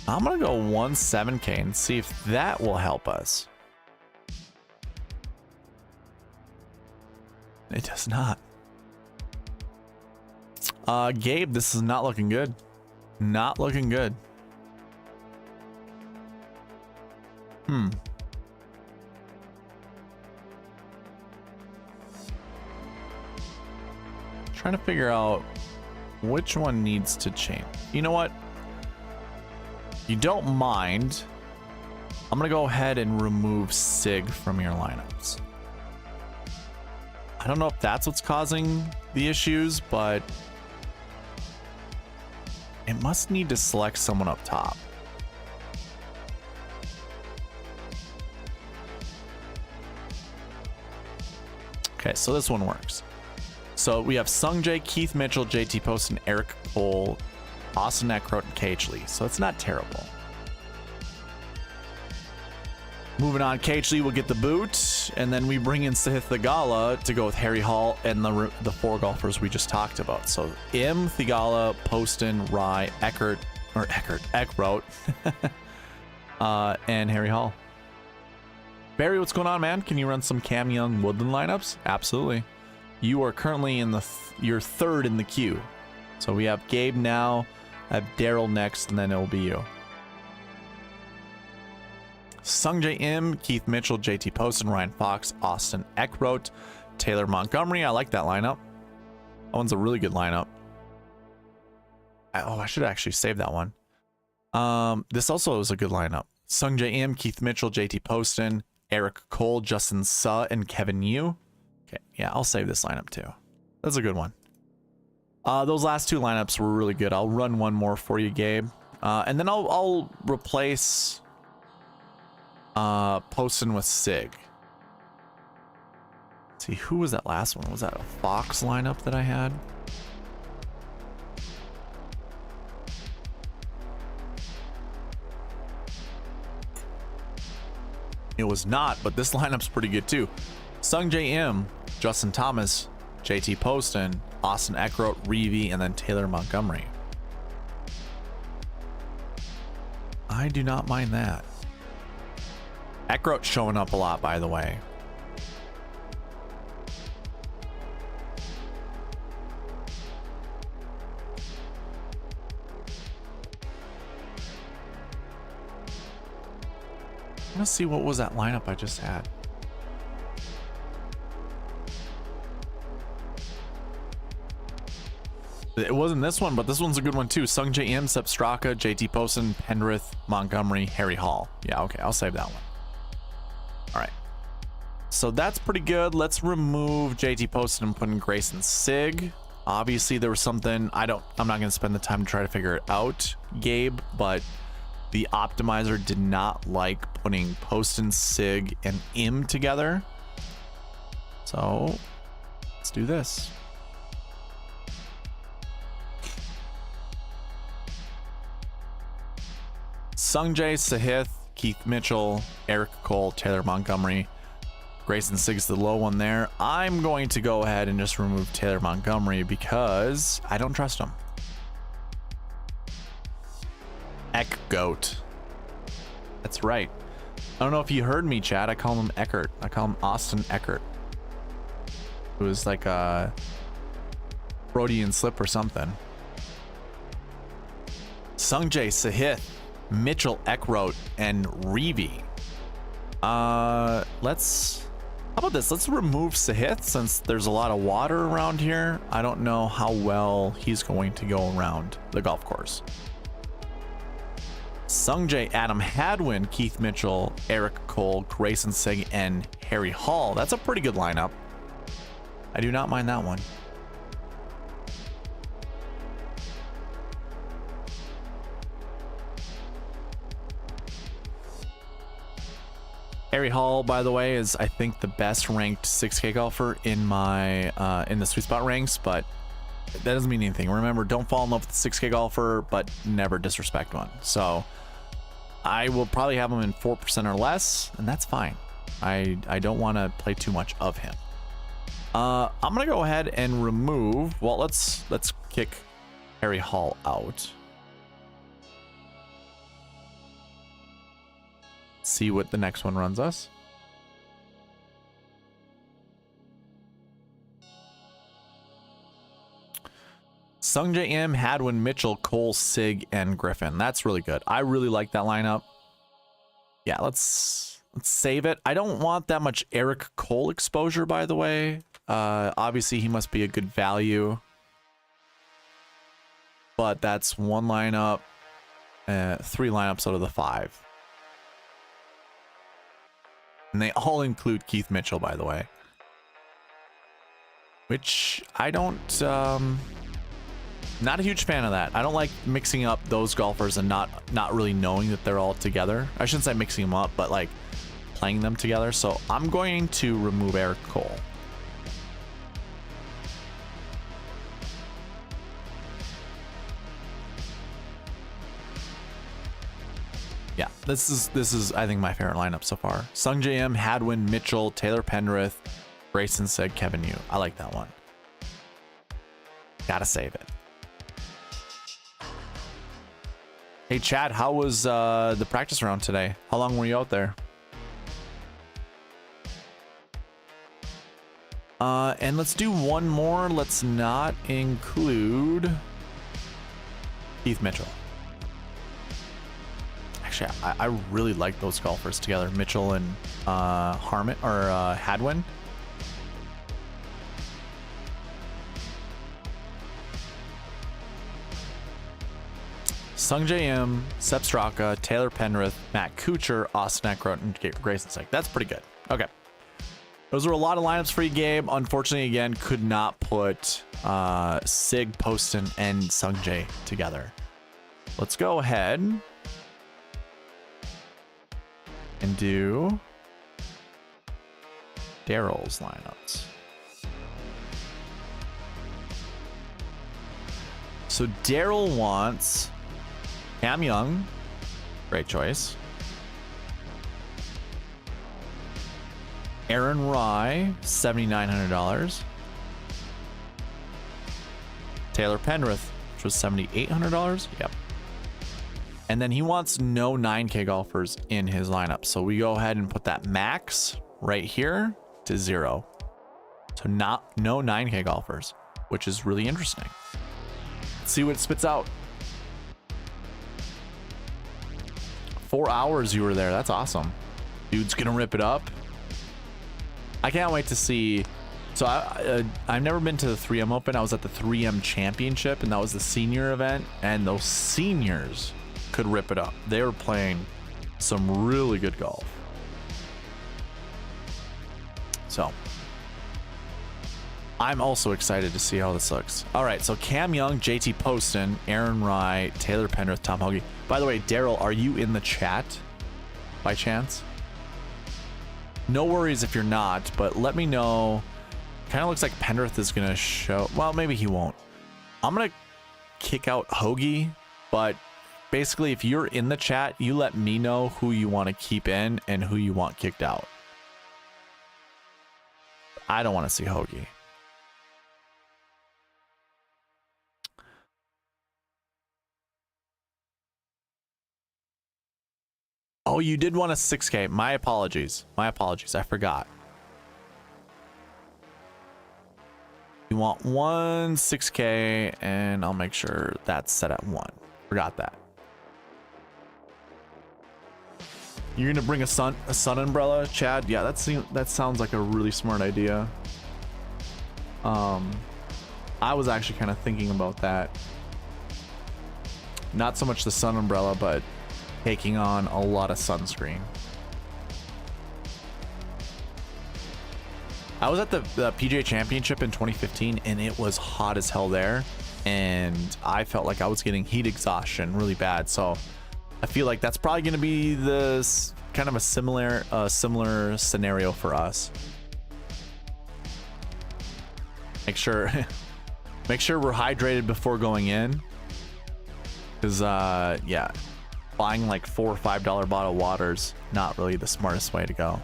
I'm gonna go 17K and see if that will help us. It does not. Gabe, this is not looking good. Not looking good. Trying to figure out which one needs to change. You know what? You don't mind. I'm gonna go ahead and remove Sig from your lineups. I don't know if that's what's causing the issues, but it must need to select someone up top. Okay, so this one works. So we have Sungjae, Keith Mitchell, JT Poston, Eric Cole, Austin Eckroat, and Cage Lee. So it's not terrible. Moving on, Cage Lee will get the boot, and then we bring in Sahith Theegala to go with Harry Hall and the 4 golfers we just talked about. So Theegala, Poston, Rye, Eckroat, and Harry Hall. Barry, what's going on, man? Can you run some Cam Young Woodland lineups? Absolutely. You are currently in you're 3rd in the queue. So we have Gabe now, I have Daryl next, and then it'll be you. Sungjae Im, Keith Mitchell, JT Poston, Ryan Fox, Austin Eckroat, Taylor Montgomery. I like that lineup. That one's a really good lineup. I should actually save that one. This also is a good lineup. Sungjae Im, Keith Mitchell, JT Poston, Eric Cole, Justin Suh, and Kevin Yu. Okay, yeah, I'll save this lineup too. That's a good one. Those last 2 lineups were really good. I'll run one more for you, Gabe. And then I'll replace Poston with Sig. Let's see, who was that last one? Was that a Fox lineup that I had? It was not, but this lineup's pretty good too. Sungjae Im, Justin Thomas, JT Poston, Austin Eckroat, Reevy, and then Taylor Montgomery. I do not mind that. Eckroat showing up a lot, by the way. Let's see, what was that lineup I just had? It wasn't this one, but this one's a good one too. Sungjae Im, Sepp Straka, JT Poston, Penrith, Montgomery, Harry Hall. Yeah, okay, I'll save that one. All right. So that's pretty good. Let's remove JT Poston and put in Grayson Sig. Obviously, there was something I'm not going to spend the time to try to figure it out, Gabe, but the optimizer did not like putting Poston, Sig, and Im together. So let's do this. Sungjae, Sahith, Keith Mitchell, Eric Cole, Taylor Montgomery. Grayson Sig's the low one there. I'm going to go ahead and just remove Taylor Montgomery because I don't trust him. Goat. That's right. I don't know if you heard me, Chad. I call him Eckert. I call him Austin Eckert. It was like a Freudian slip or something. Sungjae, Sahith, Mitchell, Eckroat, and Reevy. How about this? Let's remove Sahith since there's a lot of water around here. I don't know how well he's going to go around the golf course. Sungjae, Adam Hadwin, Keith Mitchell, Eric Cole, Grayson Sigg, and Harry Hall. That's a pretty good lineup. I do not mind that one. Harry Hall, by the way, is I think the best ranked 6K golfer in my in the Sweet Spot ranks, but that doesn't mean anything. Remember, don't fall in love with the 6K golfer, but never disrespect one. So I will probably have him in 4% or less, and that's fine. I don't want to play too much of him. I'm gonna go ahead and remove. Well, let's kick Harry Hall out. See what the next one runs us. Sungjae M, Hadwin, Mitchell, Cole, Sigg, and Griffin. That's really good. I really like that lineup. Yeah, let's save it. I don't want that much Eric Cole exposure, by the way. Obviously, he must be a good value. But that's one lineup, 3 lineups out of the 5. And they all include Keith Mitchell, by the way. Which I don't... not a huge fan of that. I don't like mixing up those golfers and not really knowing that they're all together. I shouldn't say mixing them up, but like playing them together. So I'm going to remove Eric Cole. Yeah, this is I think my favorite lineup so far. Sungjae M, Hadwin, Mitchell, Taylor Pendrith, Grayson Sigg, Kevin Yu. I like that one. Gotta save it. Hey Chad, how was the practice round today? How long were you out there? And let's do one more. Let's not include Keith Mitchell. Actually, I really like those golfers together, Mitchell and Harmon or Hadwin. Sungjae M, Sepp Straka, Taylor Pendrith, Matt Kuchar, Austin Eckroat, and Grayson Sigg. That's pretty good. Okay. Those were a lot of lineups for you, Gabe. Unfortunately, again, could not put Sigg, Poston, and Sungjae together. Let's go ahead and do Daryl's lineups. So Daryl wants Cam Young, great choice. Aaron Rye, $7,900. Taylor Pendrith, which was $7,800. Yep. And then he wants no 9K golfers in his lineup. So we go ahead and put that max right here to 0. So no 9K golfers, which is really interesting. Let's see what it spits out. 4 hours you were there. That's awesome. Dude's gonna rip it up. I can't wait to see. So I've never been to the 3M Open. I was at the 3M Championship, and that was the senior event. And those seniors could rip it up. They were playing some really good golf. So I'm also excited to see how this looks. All right, so Cam Young, JT Poston, Aaron Rye, Taylor Pendrith, Tom Hoagie. By the way, Daryl, are you in the chat by chance? No worries if you're not, but let me know. Kind of looks like Pendrith is going to show. Well, maybe he won't. I'm going to kick out Hoagie, but basically if you're in the chat, you let me know who you want to keep in and who you want kicked out. I don't want to see Hoagie. Oh, you did want a 6K. My apologies. My apologies. I forgot. You want one 6K, and I'll make sure that's set at 1. Forgot that. You're gonna bring a sun umbrella, Chad? Yeah, that sounds like a really smart idea. I was actually kind of thinking about that. Not so much the sun umbrella, but taking on a lot of sunscreen. I was at the PGA Championship in 2015 and it was hot as hell there, and I felt like I was getting heat exhaustion really bad. So I feel like that's probably going to be this kind of a similar scenario for us. Make sure we're hydrated before going in, because yeah, buying like $4 or $5 bottle of water's not really the smartest way to go.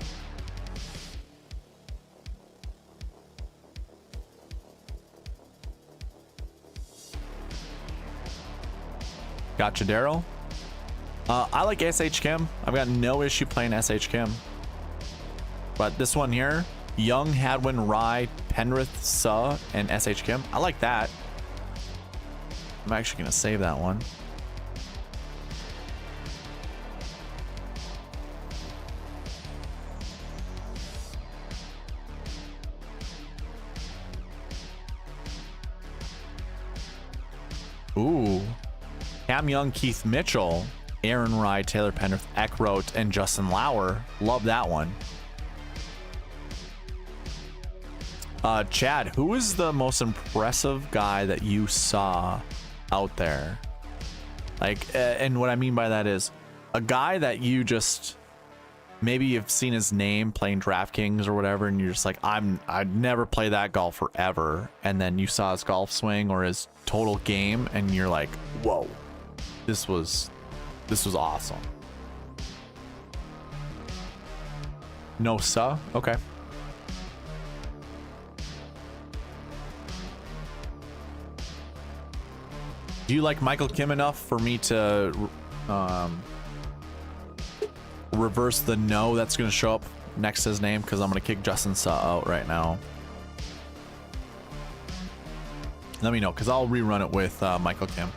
Gotcha, Daryl. I like SH Kim. I've got no issue playing SH Kim. But this one here, Young, Hadwin, Rye, Penrith, Suh, and SH Kim. I like that. I'm actually going to save that one. Ooh. Cam Young, Keith Mitchell, Aaron Rye, Taylor Penrith, Eckroat, and Justin Lauer. Love that one. Chad, who is the most impressive guy that you saw out there? Like, and what I mean by that is a guy that you just maybe you've seen his name playing DraftKings or whatever, and you're just like, I'd never play that golfer ever. And then you saw his golf swing or his total game, and you're like, whoa, this was awesome. No Suh? Okay. Do you like Michael Kim enough for me to reverse the no that's going to show up next to his name? Because I'm going to kick Justin Suh out right now. Let me know, because I'll rerun it with Michael Kim.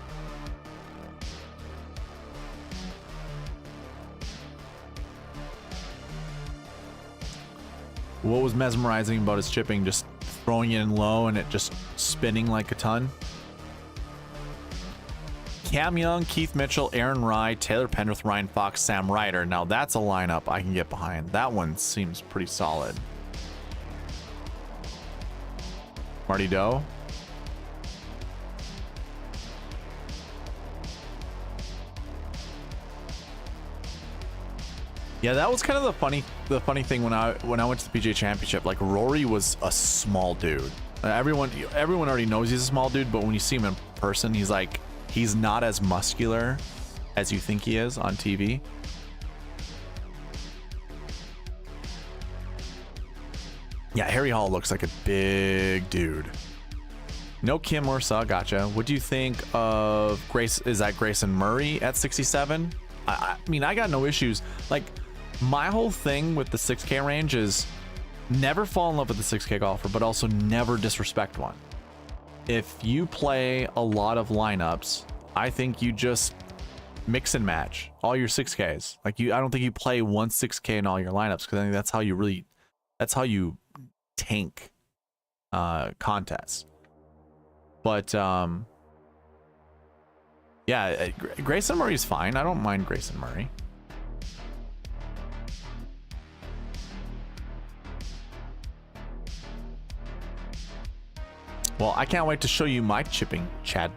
What was mesmerizing about his chipping? Just throwing it in low and it just spinning like a ton. Cam Young, Keith Mitchell, Aaron Rye, Taylor Penrith, Ryan Fox, Sam Ryder. Now that's a lineup I can get behind. That one seems pretty solid. Marty Doe. Yeah, that was kind of the funny thing when I went to the PGA Championship. Like, Rory was a small dude. Everyone already knows he's a small dude, but when you see him in person, he's not as muscular as you think he is on TV. Yeah, Harry Hall looks like a big dude. No Kim or Suh, gotcha. What do you think of Grace? Is that Grayson Murray at 67? I mean, I got no issues. Like, my whole thing with the 6K range is never fall in love with the 6K golfer, but also never disrespect one. If you play a lot of lineups, I think you just mix and match all your 6Ks. Like, I don't think you play one 6K in all your lineups, because I think that's how you tank contests. But yeah, Grayson Murray's fine. I don't mind Grayson Murray. Well, I can't wait to show you my chipping, Chad.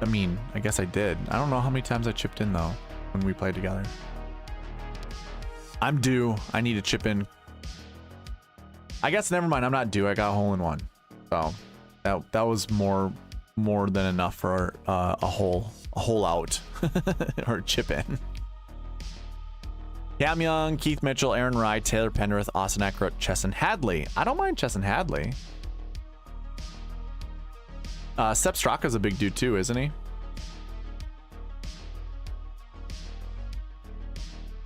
I mean, I guess I did. I don't know how many times I chipped in, though, when we played together. I'm due. I need to chip in. I guess never mind. I'm not due. I got a hole in one. So that was more than enough for a hole out or chip in. Cam Young, Keith Mitchell, Aaron Rye, Taylor Penrith, Austin Eckroat, Chesson Hadley. I don't mind Chesson Hadley. Sepp Straka's a big dude too, isn't he?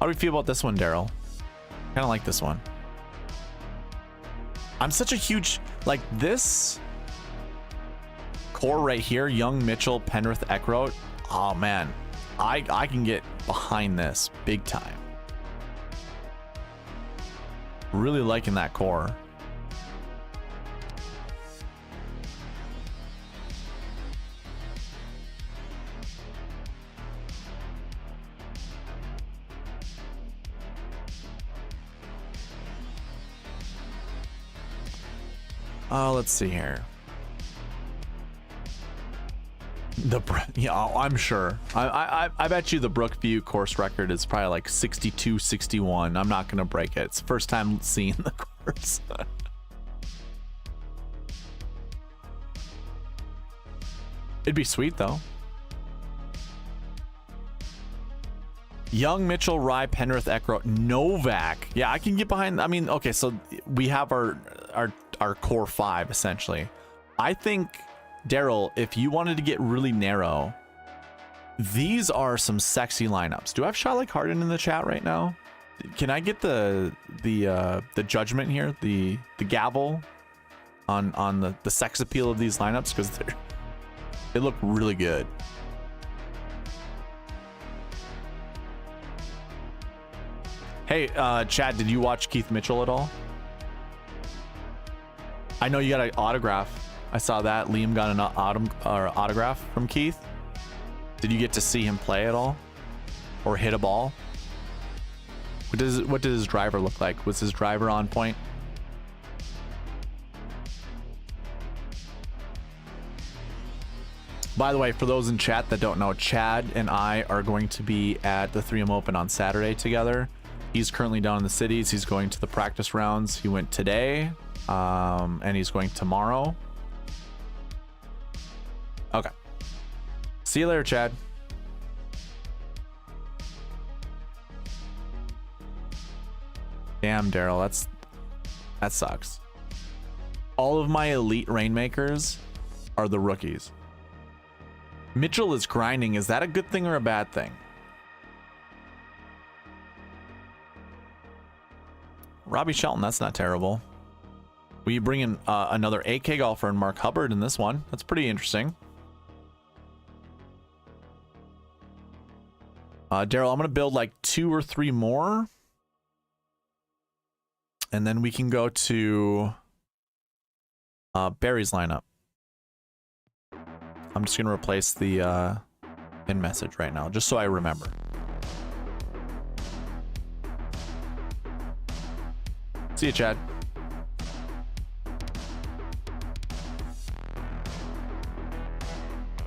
How do we feel about this one, Daryl? Kind of like this one. I'm such a huge, like, this core right here, Young, Mitchell, Penrith, Eckroat. Oh man, I can get behind this big time. Really liking that core. Let's see here. Yeah, I'm sure. I bet you the Brookview course record is probably like 62, 61. I'm not gonna break it. It's the first time seeing the course. It'd be sweet though. Young, Mitchell, Rye, Penrith, Eckroat, Novak. Yeah, I can get behind. I mean, okay, so we have our core five essentially. I think, Daryl, if you wanted to get really narrow, these are some sexy lineups. Do I have Shot Like Harden in the chat right now? Can I get the judgment here, the gavel on the sex appeal of these lineups, because they look really good. Hey, Chad, did you watch Keith Mitchell at all? I know you got an autograph. I saw that Liam got an autograph from Keith. Did you get to see him play at all, or hit a ball? What did his driver look like? Was his driver on point? By the way, for those in chat that don't know, Chad and I are going to be at the 3M Open on Saturday together. He's currently down in the cities. He's going to the practice rounds. He went today, and he's going tomorrow. Okay. See you later, Chad. Damn, Daryl, that sucks. All of my elite rainmakers are the rookies. Mitchell is grinding. Is that a good thing or a bad thing? Robbie Shelton, that's not terrible. We bring in another 8K golfer and Mark Hubbard in this one. That's pretty interesting. Daryl, I'm going to build like 2 or 3 more. And then we can go to Barry's lineup. I'm just going to replace the pin message right now, just so I remember. See you, Chad.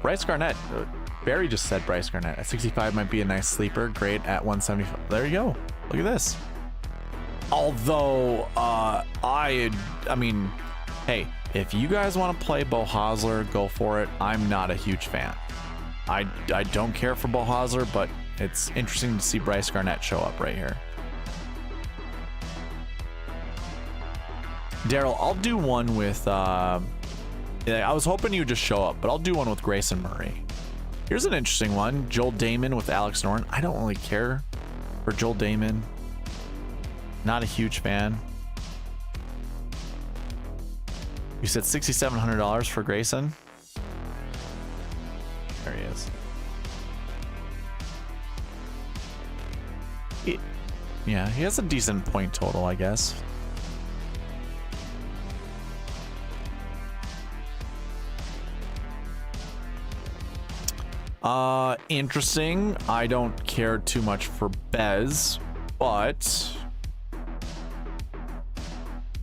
Bryce Garnett. Barry just said Bryce Garnett. At 65 might be a nice sleeper. Great at 175. There you go. Look at this. Although, I mean, hey, if you guys want to play Beau Hosler, go for it. I'm not a huge fan. I don't care for Beau Hosler, but it's interesting to see Bryce Garnett show up right here. Daryl, I'll do one with, I was hoping you would just show up, but I'll do one with Grayson Murray. Here's an interesting one. Joel Damon with Alex Noren. I don't really care for Joel Damon. Not a huge fan. You said $6,700 for Grayson? There he is. Yeah, he has a decent point total, I guess. Interesting. I don't care too much for Bez, but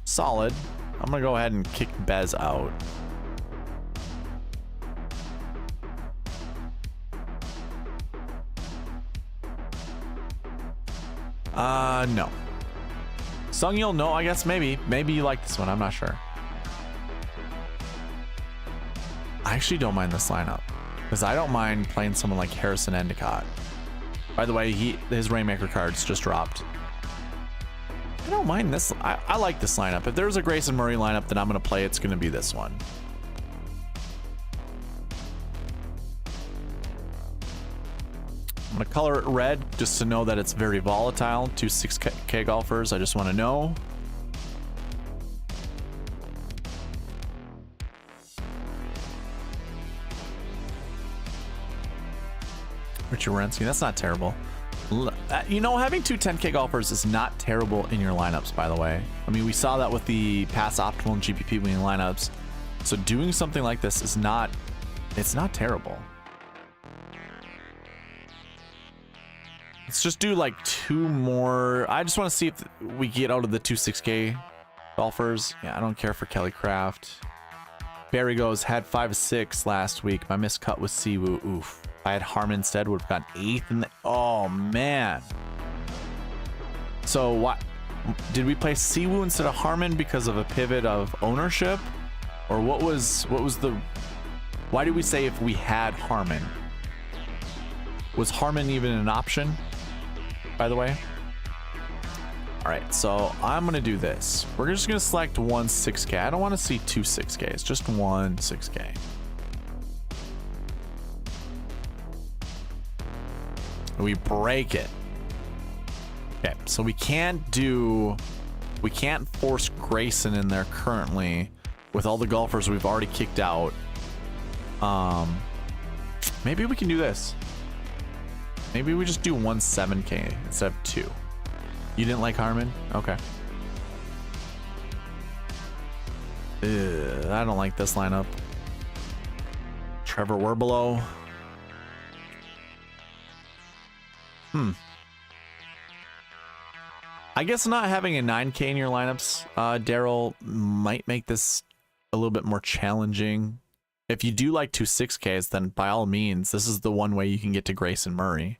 solid. I'm gonna go ahead and kick Bez out. No. Sung-Yul, no, I guess maybe you like this one. I'm not sure. I actually don't mind this lineup, because I don't mind playing someone like Harrison Endicott. By the way, his Rainmaker cards just dropped. I don't mind this. I like this lineup. If there's a Grayson Murray lineup that I'm going to play, it's going to be this one. I'm going to color it red just to know that it's very volatile. 2 6K golfers, I just want to know. Richard Wierenski, that's not terrible. You know, having 2 10K golfers is not terrible in your lineups, by the way. I mean, we saw that with the Pass Optimal and GPP winning lineups. So doing something like this is not, it's not terrible. Let's just do like 2 more. I just want to see if we get out of the 2 6K Golfers, yeah, I don't care for Kelly Craft. Barry goes, had 5-6 last week. My miscut was Siwoo. Oof. If I had Harman instead, would have gotten 8th in the... Oh, man. So, what? Did we play Siwoo instead of Harman because of a pivot of ownership? Or what was the... Why did we say if we had Harman? Was Harman even an option, by the way? All right, so I'm gonna do this. We're just gonna select one 6K. I don't want to see two 6Ks, just one 6K. We break it. Okay, so we can't force Grayson in there currently with all the golfers we've already kicked out. Maybe we can do this. Maybe we just do one 7K instead of two. You didn't like Harman? Okay. Ugh, I don't like this lineup. Trevor Werbelow. I guess not having a 9K in your lineups, Daryl, might make this a little bit more challenging. If you do like two 6Ks, then by all means, this is the one way you can get to Grayson Murray.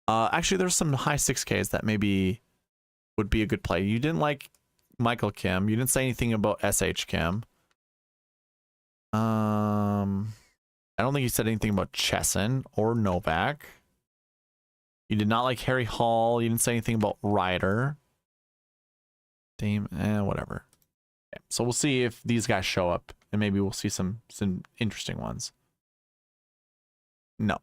Actually, there's some high 6Ks that maybe would be a good play. You didn't like Michael Kim. You didn't say anything about SH Kim. I don't think you said anything about Chesson or Novak. You did not like Harry Hall. You didn't say anything about Ryder. Dame, whatever. Okay, so we'll see if these guys show up, and maybe we'll see some interesting ones. No.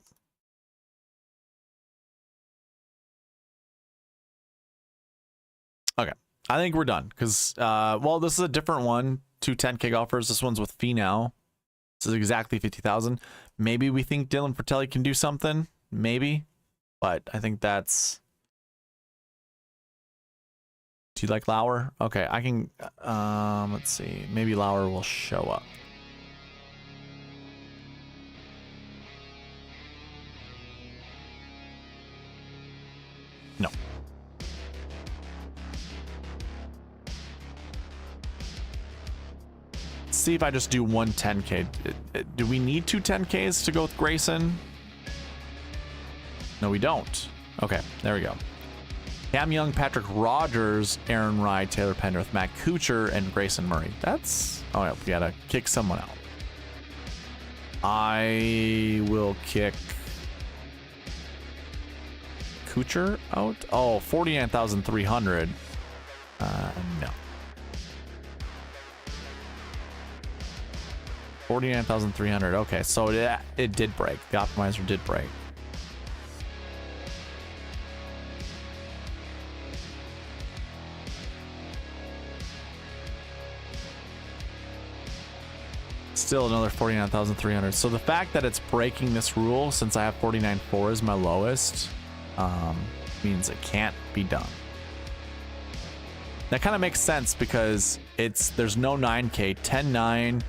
Okay, I think we're done because, well, this is a different one. Two 10K golfers. This one's with Finau. This is exactly 50,000. Maybe we think Dylan Fratelli can do something. Maybe, but I think that's. Do you like Lauer? Okay, I can. Let's see. Maybe Lauer will show up. No. See if I just do one 10K. Do we need two 10Ks to go with Grayson? No, we don't. Okay, there we go. Cam Young, Patrick Rogers, Aaron Rye, Taylor Pendrith, Matt Kuchar, and Grayson Murray. That's... Oh, yeah, we gotta kick someone out. I will kick Kuchar out? Oh, 49,300. No. 49,300. Okay, so it did break. The optimizer did break. Still another 49,300. So the fact that it's breaking this rule, since I have 49.4 as my lowest, means it can't be done. That kind of makes sense because there's no 9K, 10.9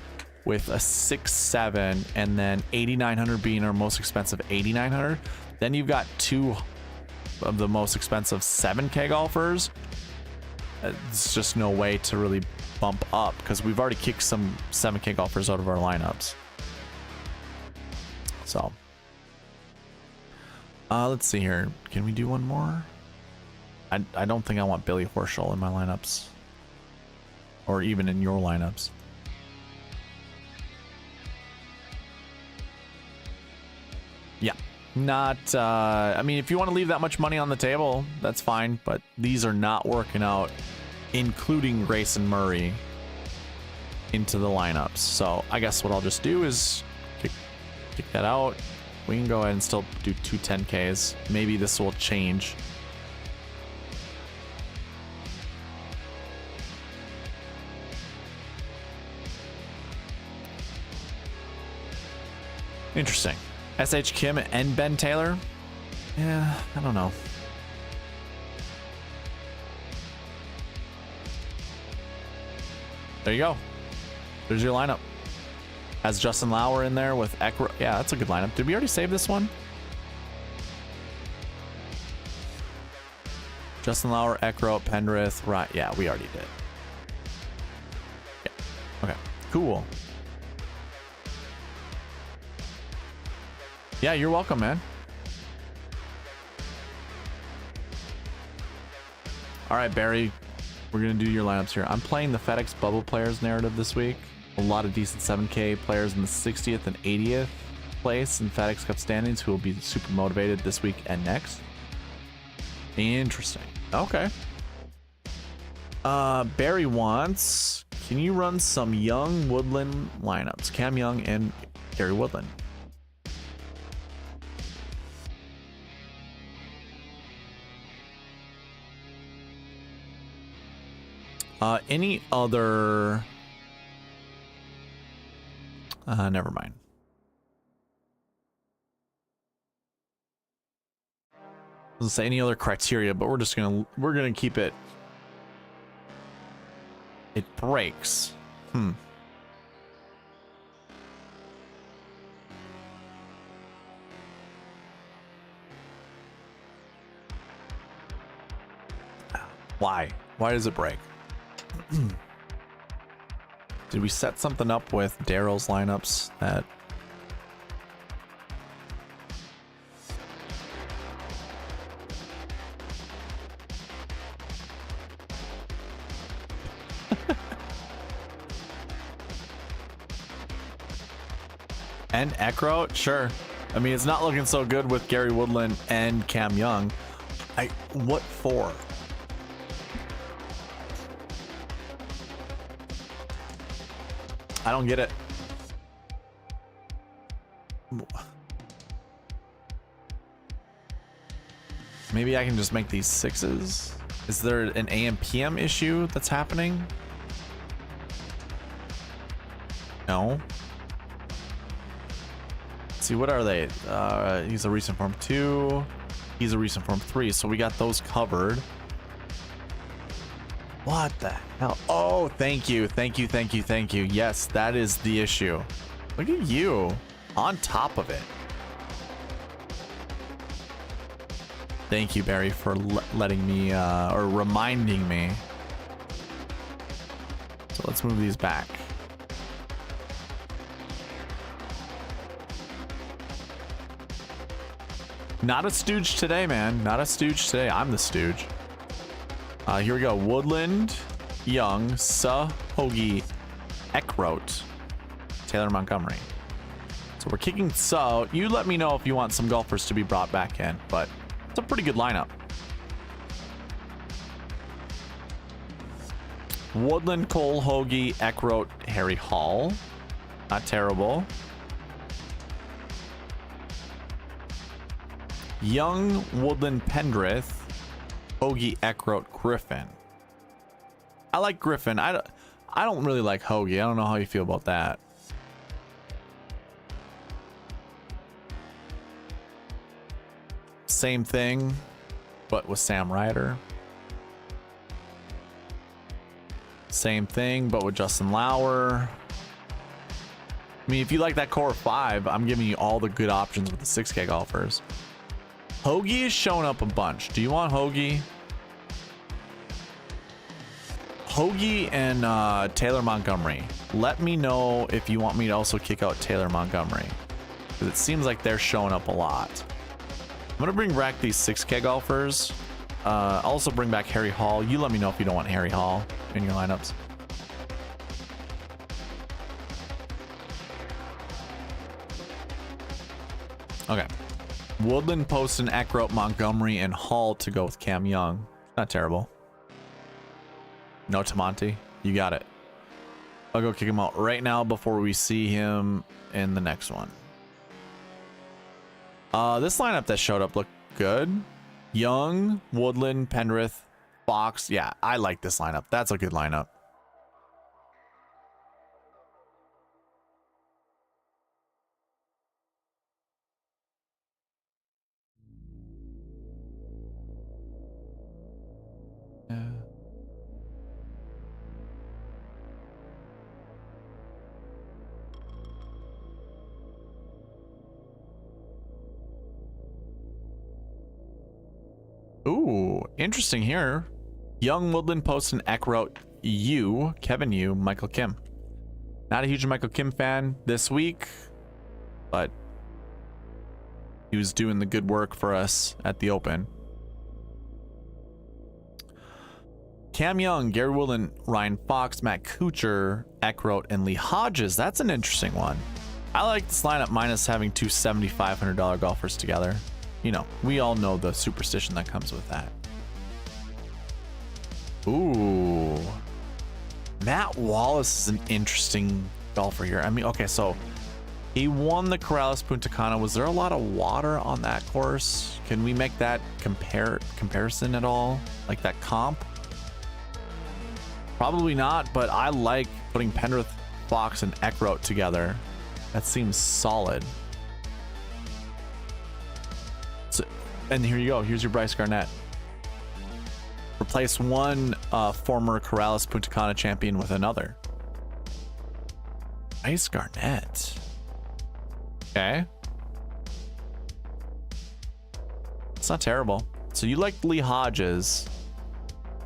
with a 6.7, and then 8,900 being our most expensive 8,900. Then you've got two of the most expensive 7K golfers. It's just no way to really bump up because we've already kicked some 7K golfers out of our lineups. So let's see here. Can we do one more? I don't think I want Billy Horschel in my lineups or even in your lineups. Yeah, not I mean, if you want to leave that much money on the table, that's fine, but these are not working out, including Grayson Murray into the lineups. So I guess what I'll just do is kick that out. We can go ahead and still do two 10Ks. Maybe this will change. Interesting. SH Kim and Ben Taylor? Yeah, I don't know. There you go. There's your lineup. Has Justin Lauer in there with Ekra. Yeah, that's a good lineup. Did we already save this one? Justin Lauer, Ekra, Pendrith, right? Yeah, we already did. Cool. Yeah, you're welcome, man. All right, Barry, we're going to do your lineups here. I'm playing the FedEx Bubble Players narrative this week. A lot of decent 7K players in the 60th and 80th place in FedEx Cup standings who will be super motivated this week and next. Interesting. Okay. Barry wants, can you run some Young Woodland lineups? Cam Young and Gary Woodland. Any other... never mind. Doesn't say any other criteria, but we're gonna keep it. It breaks. Why? Why does it break? Did we set something up with Daryl's lineups that... And Eckroat? Sure. I mean, it's not looking so good with Gary Woodland and Cam Young. What for? I don't get it. Maybe I can just make these 6s. Is there an AM PM issue that's happening? No. Let's see, what are they? He's a recent form 2. He's a recent form 3. So we got those covered. What the hell? Oh, thank you. Thank you. Thank you. Thank you. Yes, that is the issue. Look at you on top of it. Thank you, Barry, for letting me or reminding me. So let's move these back. Not a stooge today, man. Not a stooge today. I'm the stooge. Here we go. Woodland, Young, Hoagie, Eckroat, Taylor Montgomery. So we're kicking you let me know if you want some golfers to be brought back in, but it's a pretty good lineup. Woodland, Cole, Hoagie, Eckroat, Harry Hall. Not terrible. Young, Woodland, Pendrith, Hoagie, Eckroat, Griffin. I like Griffin. I don't really like Hoagie. I don't know how you feel about that. Same thing, but with Sam Ryder. Same thing, but with Justin Lauer. I mean, if you like that core 5, I'm giving you all the good options with the 6K golfers. Hoagie is showing up a bunch. Do you want Hoagie? Hoagie and Taylor Montgomery. Let me know if you want me to also kick out Taylor Montgomery, because it seems like they're showing up a lot. I'm gonna bring back these 6K golfers. I'll also bring back Harry Hall. You let me know if you don't want Harry Hall in your lineups. Okay. Woodland, Poston, Eckroat, Montgomery, and Hall to go with Cam Young. Not terrible. No Tamonte. You got it. I'll go kick him out right now before we see him in the next one. This lineup that showed up looked good. Young, Woodland, Pendrith, Fox. Yeah, I like this lineup. That's a good lineup. Yeah. Ooh, interesting here. Young, Woodland, Poston, Eckroat, Kevin Yu, Michael Kim. Not a huge Michael Kim fan this week, but he was doing the good work for us at the Open. Cam Young, Gary Woodland, Ryan Fox, Matt Kuchar, Eckroat, and Lee Hodges. That's an interesting one. I like this lineup minus having two $7,500 golfers together. You know, we all know the superstition that comes with that. Ooh. Matt Wallace is an interesting golfer here. I mean, okay, so he won the Corrales Punta Cana. Was there a lot of water on that course? Can we make that comparison at all? Like that comp? Probably not, but I like putting Pendrith, Fox, and Eckroat together. That seems solid. So, and here you go. Here's your Bryce Garnett. Replace one former Corrales Punta Cana champion with another. Bryce Garnett. Okay. It's not terrible. So you like Lee Hodges.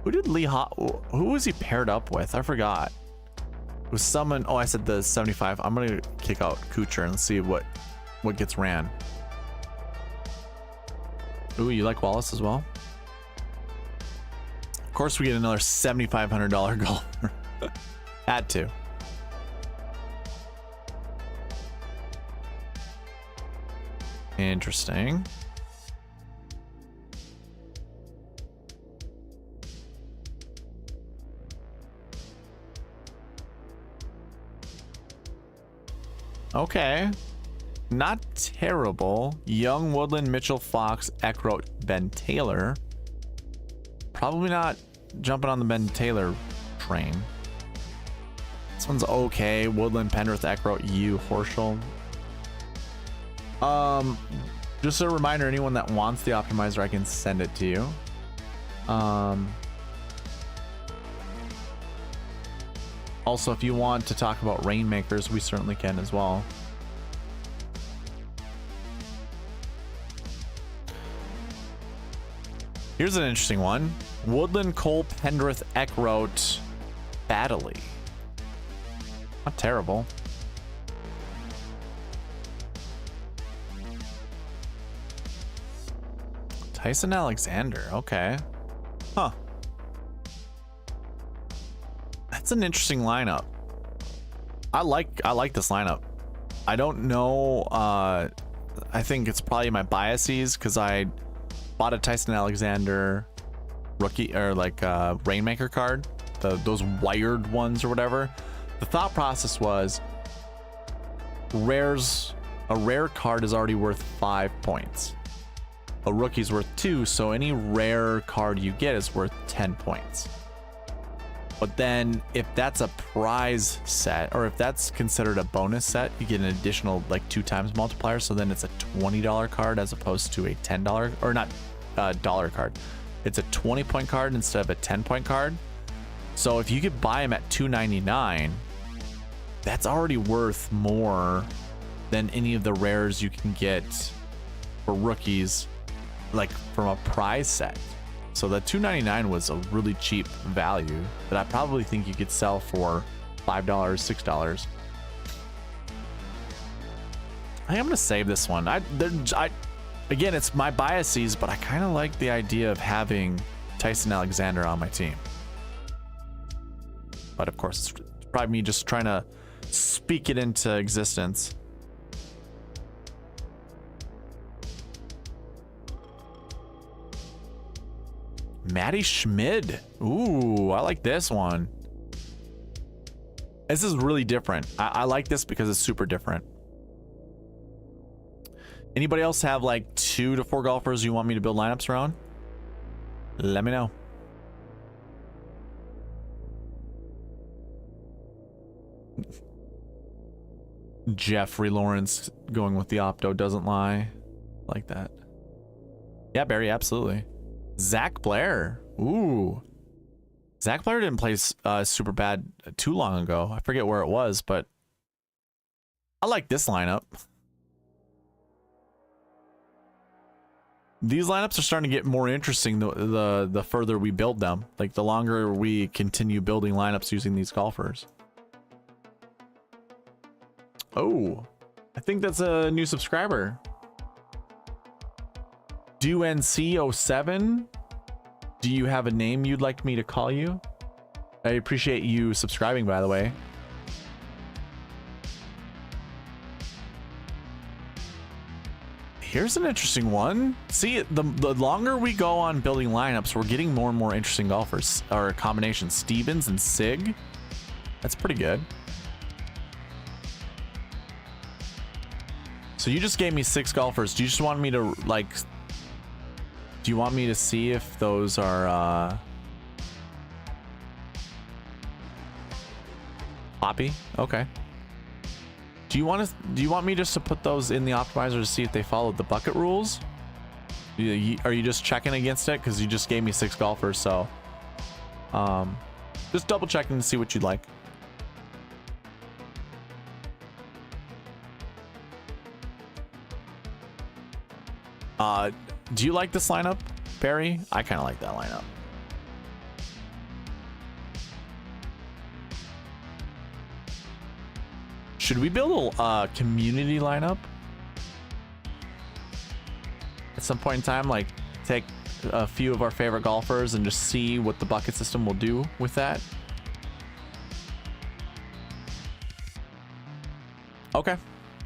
Who was he paired up with? I forgot. It was someone. Oh, I said the 75. I'm gonna kick out Kuchar and see what gets ran. Ooh, you like Wallace as well? Of course, we get another $7,500 golfer. Had to. Interesting. Okay. Not terrible. Young, Woodland, Mitchell, Fox, Eckroat, Ben Taylor. Probably not jumping on the Ben Taylor train. This one's okay. Woodland, Pendrith, Eckroat, Horschel. Just a reminder, anyone that wants the optimizer, I can send it to you. Also, if you want to talk about rainmakers, we certainly can as well. Here's an interesting one. Woodland, Cole, Pendrith, Eckroat, Baddeley. Not terrible. Tyson Alexander, okay. Huh. That's an interesting lineup. I like this lineup. I don't know, I think it's probably my biases because I bought a Tyson Alexander rookie or like Rainmaker card, those wired ones or whatever. The thought process was a rare card is already worth 5 points. A rookie's worth 2, so any rare card you get is worth 10 points. But then if that's a prize set, or if that's considered a bonus set, you get an additional like 2 times multiplier. So then it's a $20 card as opposed to a $10 or not dollar card. It's a 20-point card instead of a 10-point card. So if you could buy them at $2.99, that's already worth more than any of the rares you can get for rookies, like from a prize set. So the $2.99 was a really cheap value that I probably think you could sell for $5, $6. I think I'm gonna save this one. Again, it's my biases, but I kind of like the idea of having Tyson Alexander on my team. But of course, it's probably me just trying to speak it into existence. Matty Schmid. Ooh, I like this one. This is really different. I like this because it's super different. Anybody else have like 2 to 4 golfers you want me to build lineups around? Let me know. Jeffrey Lawrence going with the Opto doesn't lie. Like that. Yeah, Barry, absolutely. Zach Blair. Ooh. Zach Blair didn't play super bad too long ago. I forget where it was, but I like this lineup. These lineups are starting to get more interesting the further we build them. Like the longer we continue building lineups using these golfers. Oh, I think that's a new subscriber. DoNC07. Do you have a name you'd like me to call you? I appreciate you subscribing, by the way. Here's an interesting one. See, the longer we go on building lineups, we're getting more and more interesting golfers, or combinations. Stevens and Sig. That's pretty good. So you just gave me 6 golfers. Do you just want me to, like, do you want me to see if those are Poppy? Okay. Do you want me just to put those in the optimizer to see if they followed the bucket rules? Are you just checking against it? Because you just gave me 6 golfers, so just double checking to see what you'd like. Do you like this lineup, Barry? I kind of like that lineup. Should we build a community lineup at some point in time? Like, take a few of our favorite golfers and just see what the bucket system will do with that? Okay,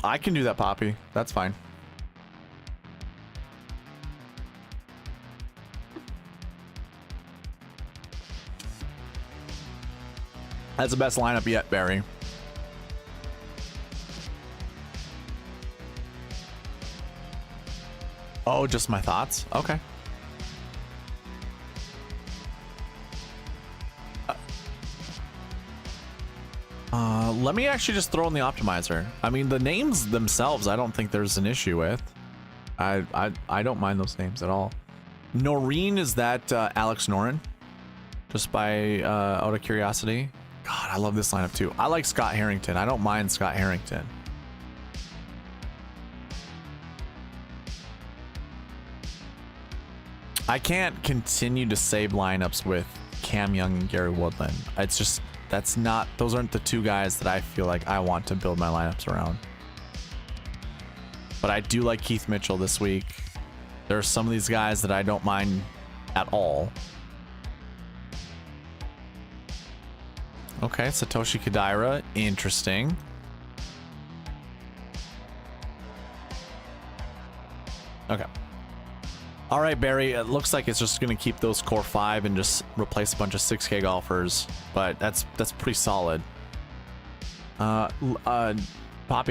I can do that, Poppy. That's fine. That's the best lineup yet, Barry. Oh, just my thoughts? Okay. Let me actually just throw in the optimizer. I mean, the names themselves, I don't think there's an issue with. I don't mind those names at all. Noreen, is that Alex Noren? Just by out of curiosity. God, I love this lineup too. I like Scott Harrington. I don't mind Scott Harrington. I can't continue to save lineups with Cam Young and Gary Woodland. It's just, those aren't the 2 guys that I feel like I want to build my lineups around. But I do like Keith Mitchell this week. There are some of these guys that I don't mind at all. Okay, Satoshi Kodaira, interesting. Okay. All right, Barry, it looks like it's just going to keep those core 5 and just replace a bunch of 6K golfers, but that's pretty solid. Poppy,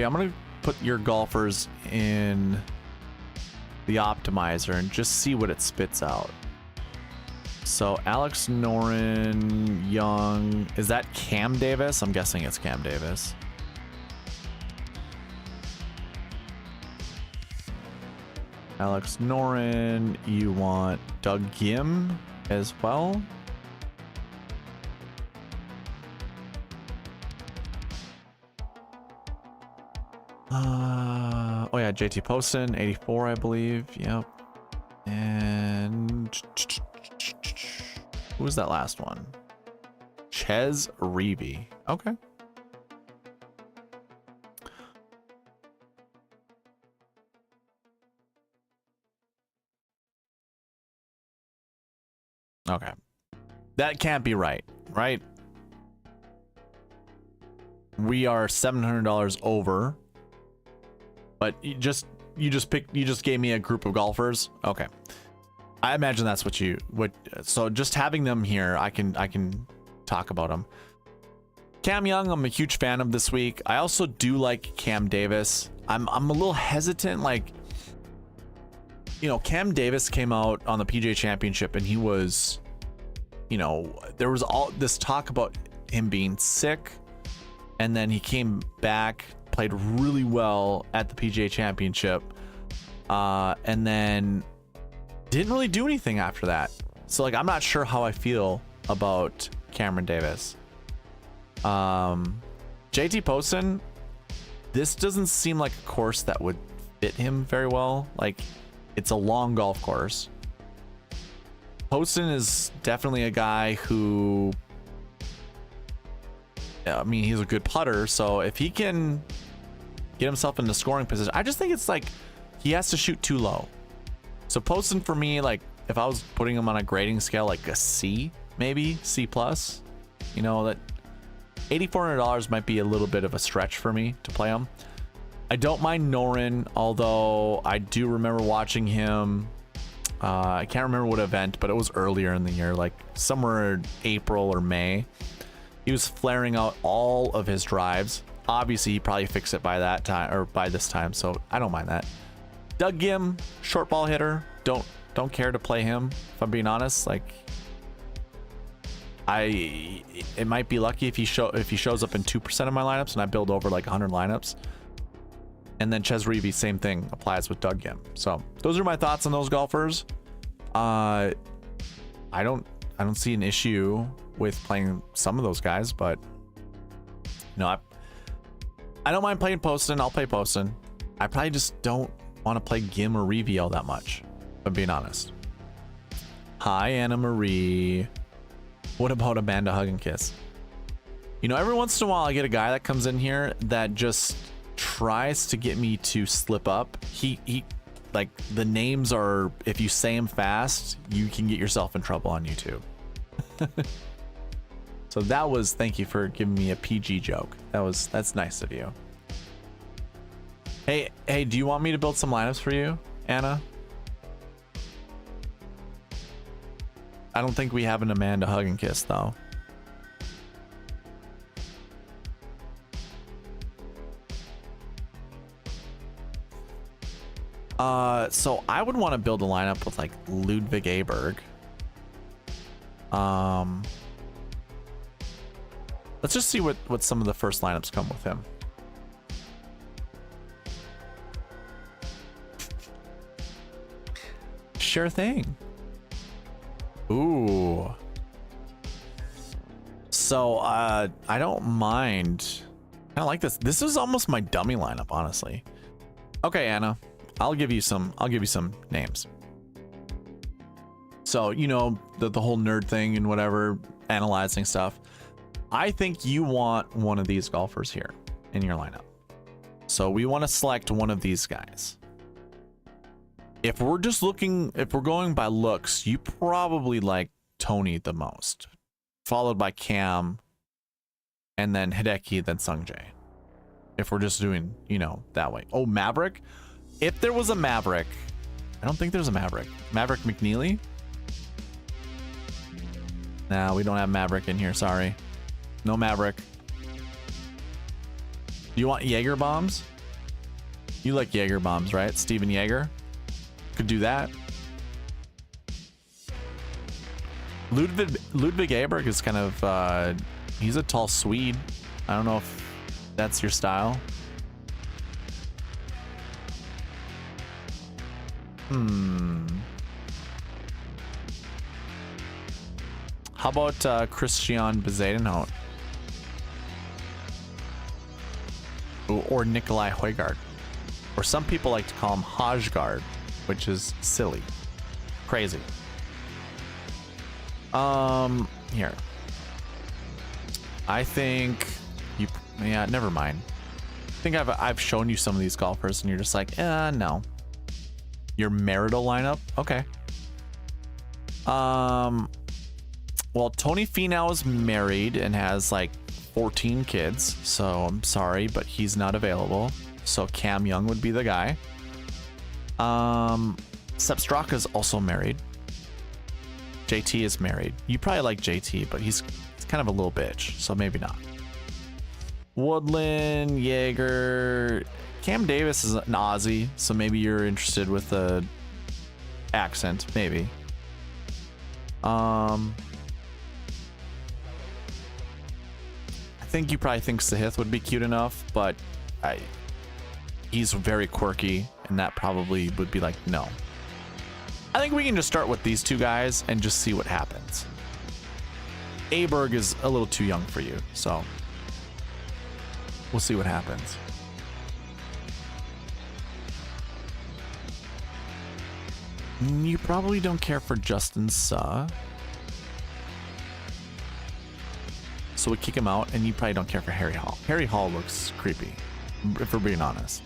I'm going to put your golfers in the optimizer and just see what it spits out. So Alex Noren, Young, is that Cam Davis? I'm guessing it's Cam Davis. Alex Noren, you want Doug Gim as well? Oh yeah, JT Poston, 84, I believe. Yep. And who was that last one? Ches Reavy. Okay. Okay. That can't be right, right? We are $700 over. But you just gave me a group of golfers. Okay. I imagine that's so just having them here, I can talk about them. Cam Young, I'm a huge fan of this week. I also do like Cam Davis. I'm a little hesitant, like, you know, Cam Davis came out on the PGA Championship and he was, you know, there was all this talk about him being sick, and then he came back, played really well at the PGA Championship, and then didn't really do anything after that. So, like, I'm not sure how I feel about Cameron Davis. JT Poston, this doesn't seem like a course that would fit him very well. Like, it's a long golf course. Poston is definitely a guy who, I mean, he's a good putter, so if he can get himself into scoring position. I just think it's like he has to shoot too low. So Poston for me, like if I was putting him on a grading scale, like a C, maybe C plus, you know, that $8,400 might be a little bit of a stretch for me to play him. I don't mind Norin, although I do remember watching him. I can't remember what event, but it was earlier in the year, like somewhere in April or May. He was flaring out all of his drives. Obviously, he probably fixed it by that time or by this time, so I don't mind that. Doug Gim, short ball hitter. Don't care to play him, if I'm being honest. Like, it might be lucky if he shows up in 2% of my lineups and I build over like 100 lineups. And then Ches Reavie, same thing applies with Doug Gim. So those are my thoughts on those golfers. I don't see an issue with playing some of those guys, but no, I don't mind playing Poston. I'll play Poston. I probably just don't want to play Gim or Reavie all that much, if I'm being honest. Hi, Anna Marie. What about Amanda Hug and Kiss? You know, every once in a while I get a guy that comes in here that just tries to get me to slip up. He like, the names are, if you say them fast, you can get yourself in trouble on YouTube. So that was, thank you for giving me a PG joke. That's nice of you. Hey, do you want me to build some lineups for you, Anna? I don't think we have an Amanda Hug and Kiss though. So I would want to build a lineup with like Ludwig Aberg. Let's just see what some of the first lineups come with him. Sure thing. Ooh. So I don't mind. I like this. This is almost my dummy lineup, honestly. Okay, Anna. I'll give you some names. So, you know, the whole nerd thing and whatever, analyzing stuff. I think you want one of these golfers here in your lineup. So we want to select one of these guys. If we're going by looks, you probably like Tony the most, followed by Cam, and then Hideki, then Sungjae. If we're just doing, you know, that way. Oh, Maverick. If there was a Maverick, I don't think there's a Maverick. Maverick McNeely? Nah, we don't have Maverick in here. Sorry. No Maverick. You want Jaeger bombs? You like Jaeger bombs, right? Steven Jaeger? Could do that. Ludwig Aberg is kind of, he's a tall Swede. I don't know if that's your style. How about Christian Bezuidenhout? Or Nikolai Højgaard. Or some people like to call him Hojgaard, which is silly. Crazy. Here. I think you, yeah, never mind. I think I've shown you some of these golfers and you're just like, no. Your marital lineup? Okay. Well, Tony Finau is married and has like 14 kids, so I'm sorry, but he's not available. So Cam Young would be the guy. Sepp Straka is also married. JT is married. You probably like JT, but he's kind of a little bitch, so maybe not. Woodland, Jaeger, Cam Davis is an Aussie, so maybe you're interested with the accent, maybe. I think you probably think Sahith would be cute enough, but he's very quirky, and that probably would be like, no. I think we can just start with these two guys and just see what happens. Aberg is a little too young for you, so we'll see what happens. You probably don't care for Justin Suh, so we kick him out, and you probably don't care for Harry Hall. Harry Hall looks creepy. if we're being honest.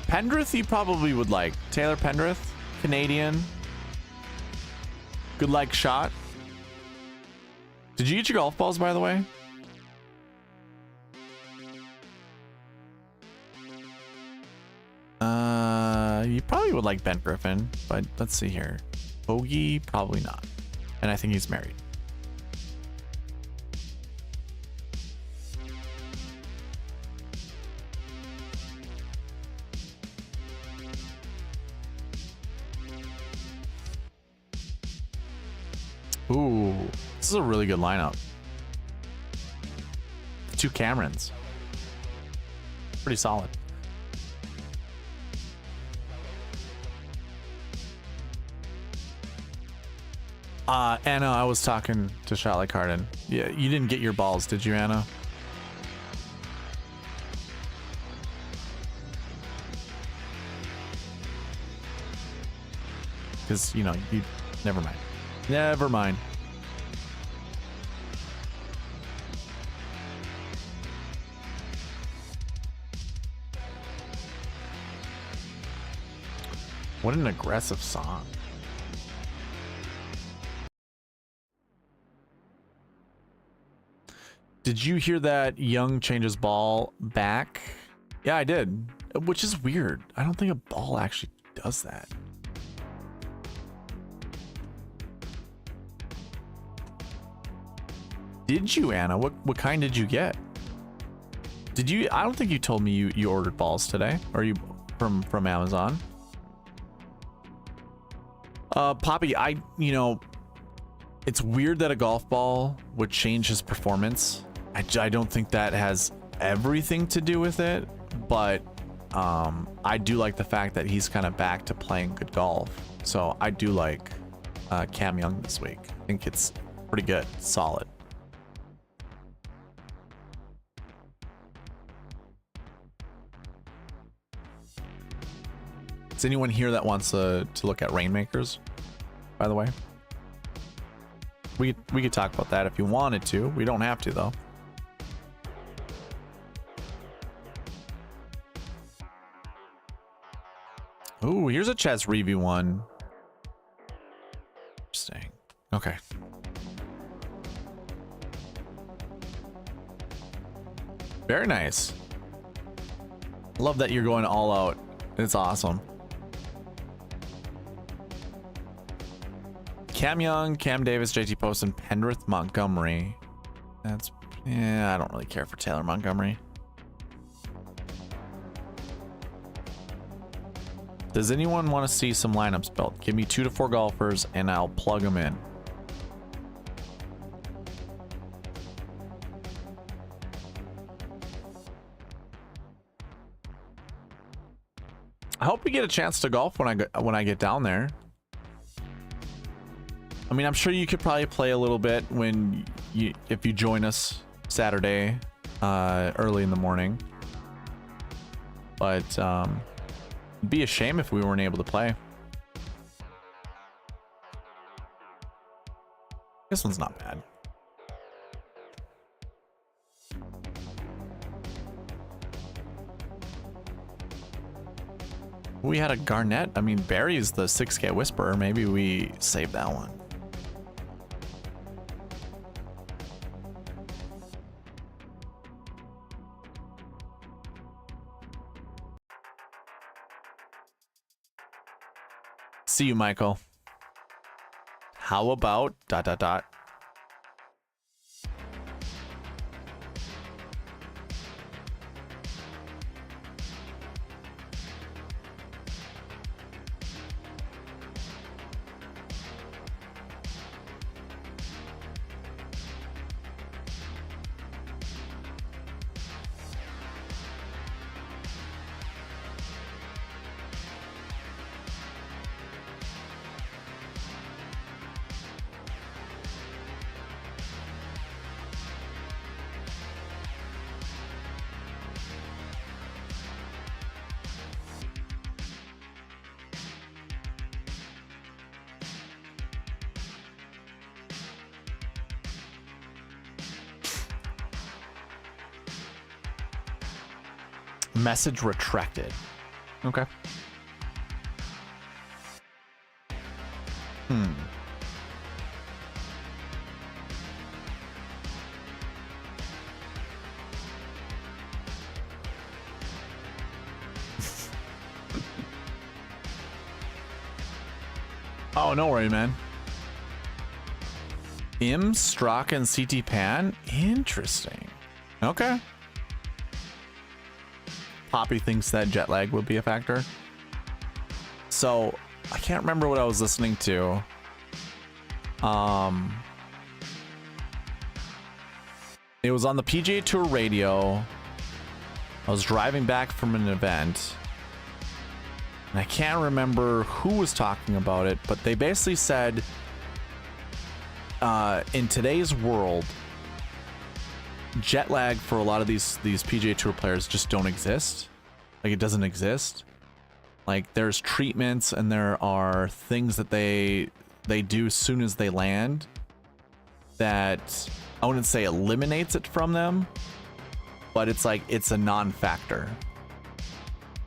Pendrith, you probably would like. Taylor Pendrith, Canadian. Good like shot. Did you eat your golf balls, by the way? You probably would like Ben Griffin, but let's see here. Bogey, probably not. And I think he's married. Ooh, this is a really good lineup. The two Camerons. Pretty solid. Anna, I was talking to Charlotte Cardin. Yeah, you didn't get your balls, did you, Anna? Because, you know, you... Never mind. Never mind. What an aggressive song. Did you hear that Young changes ball back? Yeah, I did. Which is weird. I don't think a ball actually does that. Did you, Anna? What kind did you get? Did you? I don't think you told me you ordered balls today. Or you from Amazon? Poppy, you know, it's weird that a golf ball would change his performance. I don't think that has everything to do with it, but I do like the fact that he's kind of back to playing good golf. So I do like Cam Young this week. I think it's pretty good, solid. Is anyone here that wants to look at Rainmakers, by the way? We could talk about that if you wanted to. We don't have to, though. Ooh, here's a Chess review one. Interesting. Okay. Very nice. Love that you're going all out. It's awesome. Cam Young, Cam Davis, JT Post, and Pendrith Montgomery. That's... yeah, I don't really care for Taylor Montgomery. Does anyone want to see some lineups built? Give me 2 to 4 golfers and I'll plug them in. I hope we get a chance to golf when I get down there. I mean, I'm sure you could probably play a little bit if you join us Saturday early in the morning. But it'd be a shame if we weren't able to play. This one's not bad. We had a Garnett. I mean, Barry's the 6K Whisperer. Maybe we save that one. See you, Michael. How about ... Message retracted. Okay. Oh, no worry, man. Straka, and CT Pan? Interesting. Okay. Poppy thinks that jet lag would be a factor. So, I can't remember what I was listening to. It was on the PGA Tour radio. I was driving back from an event. And I can't remember who was talking about it, but they basically said, in today's world, jet lag for a lot of these PGA Tour players just don't exist. Like, it doesn't exist. Like, there's treatments and there are things that they do as soon as they land that I wouldn't say eliminates it from them, but it's like it's a non-factor.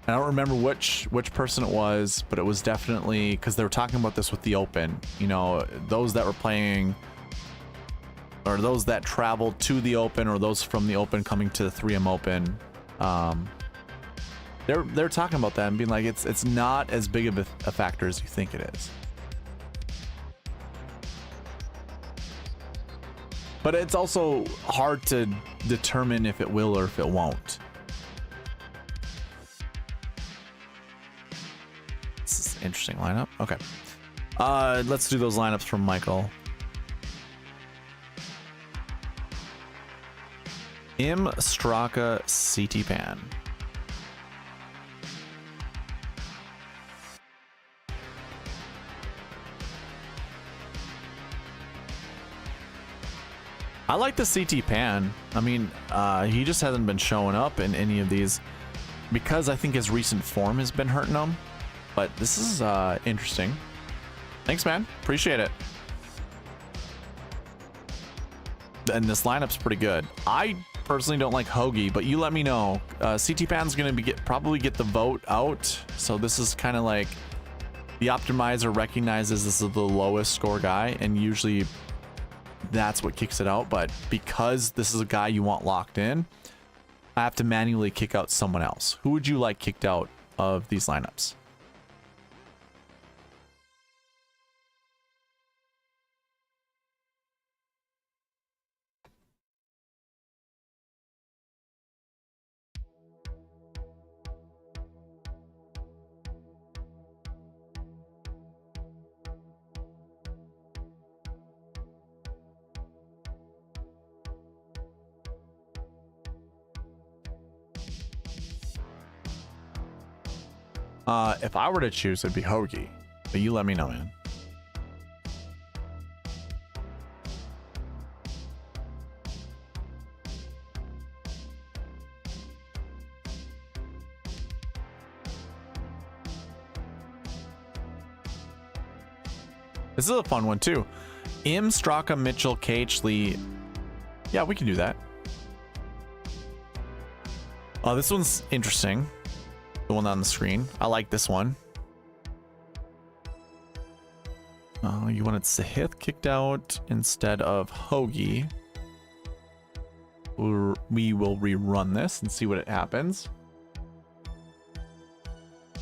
I don't remember which person it was, but it was definitely because they were talking about this with the Open. You know, those that were playing, or those that traveled to the Open, or those from the Open coming to the 3M Open. They're talking about that and being like, it's not as big of a factor as you think it is. But it's also hard to determine if it will or if it won't. This is an interesting lineup. Okay. Let's do those lineups from Michael. Straka, CT Pan. I like the CT Pan. I mean, he just hasn't been showing up in any of these because I think his recent form has been hurting him. But this is interesting. Thanks, man. Appreciate it. And this lineup's pretty good. I personally don't like Hoagie, but you let me know. CT Pan's gonna probably get the vote out. So this is kind of like the optimizer recognizes this is the lowest score guy, and usually that's what kicks it out. But because this is a guy you want locked in, I have to manually kick out someone else. Who would you like kicked out of these lineups? If I were to choose, it'd be Hoagie, but you let me know, man. This is a fun one too. Straka, Mitchell, KH Lee. Yeah, we can do that. This one's interesting. The one on the screen. I like this one. You wanted Sahith kicked out instead of Hoagie. We will rerun this and see what happens.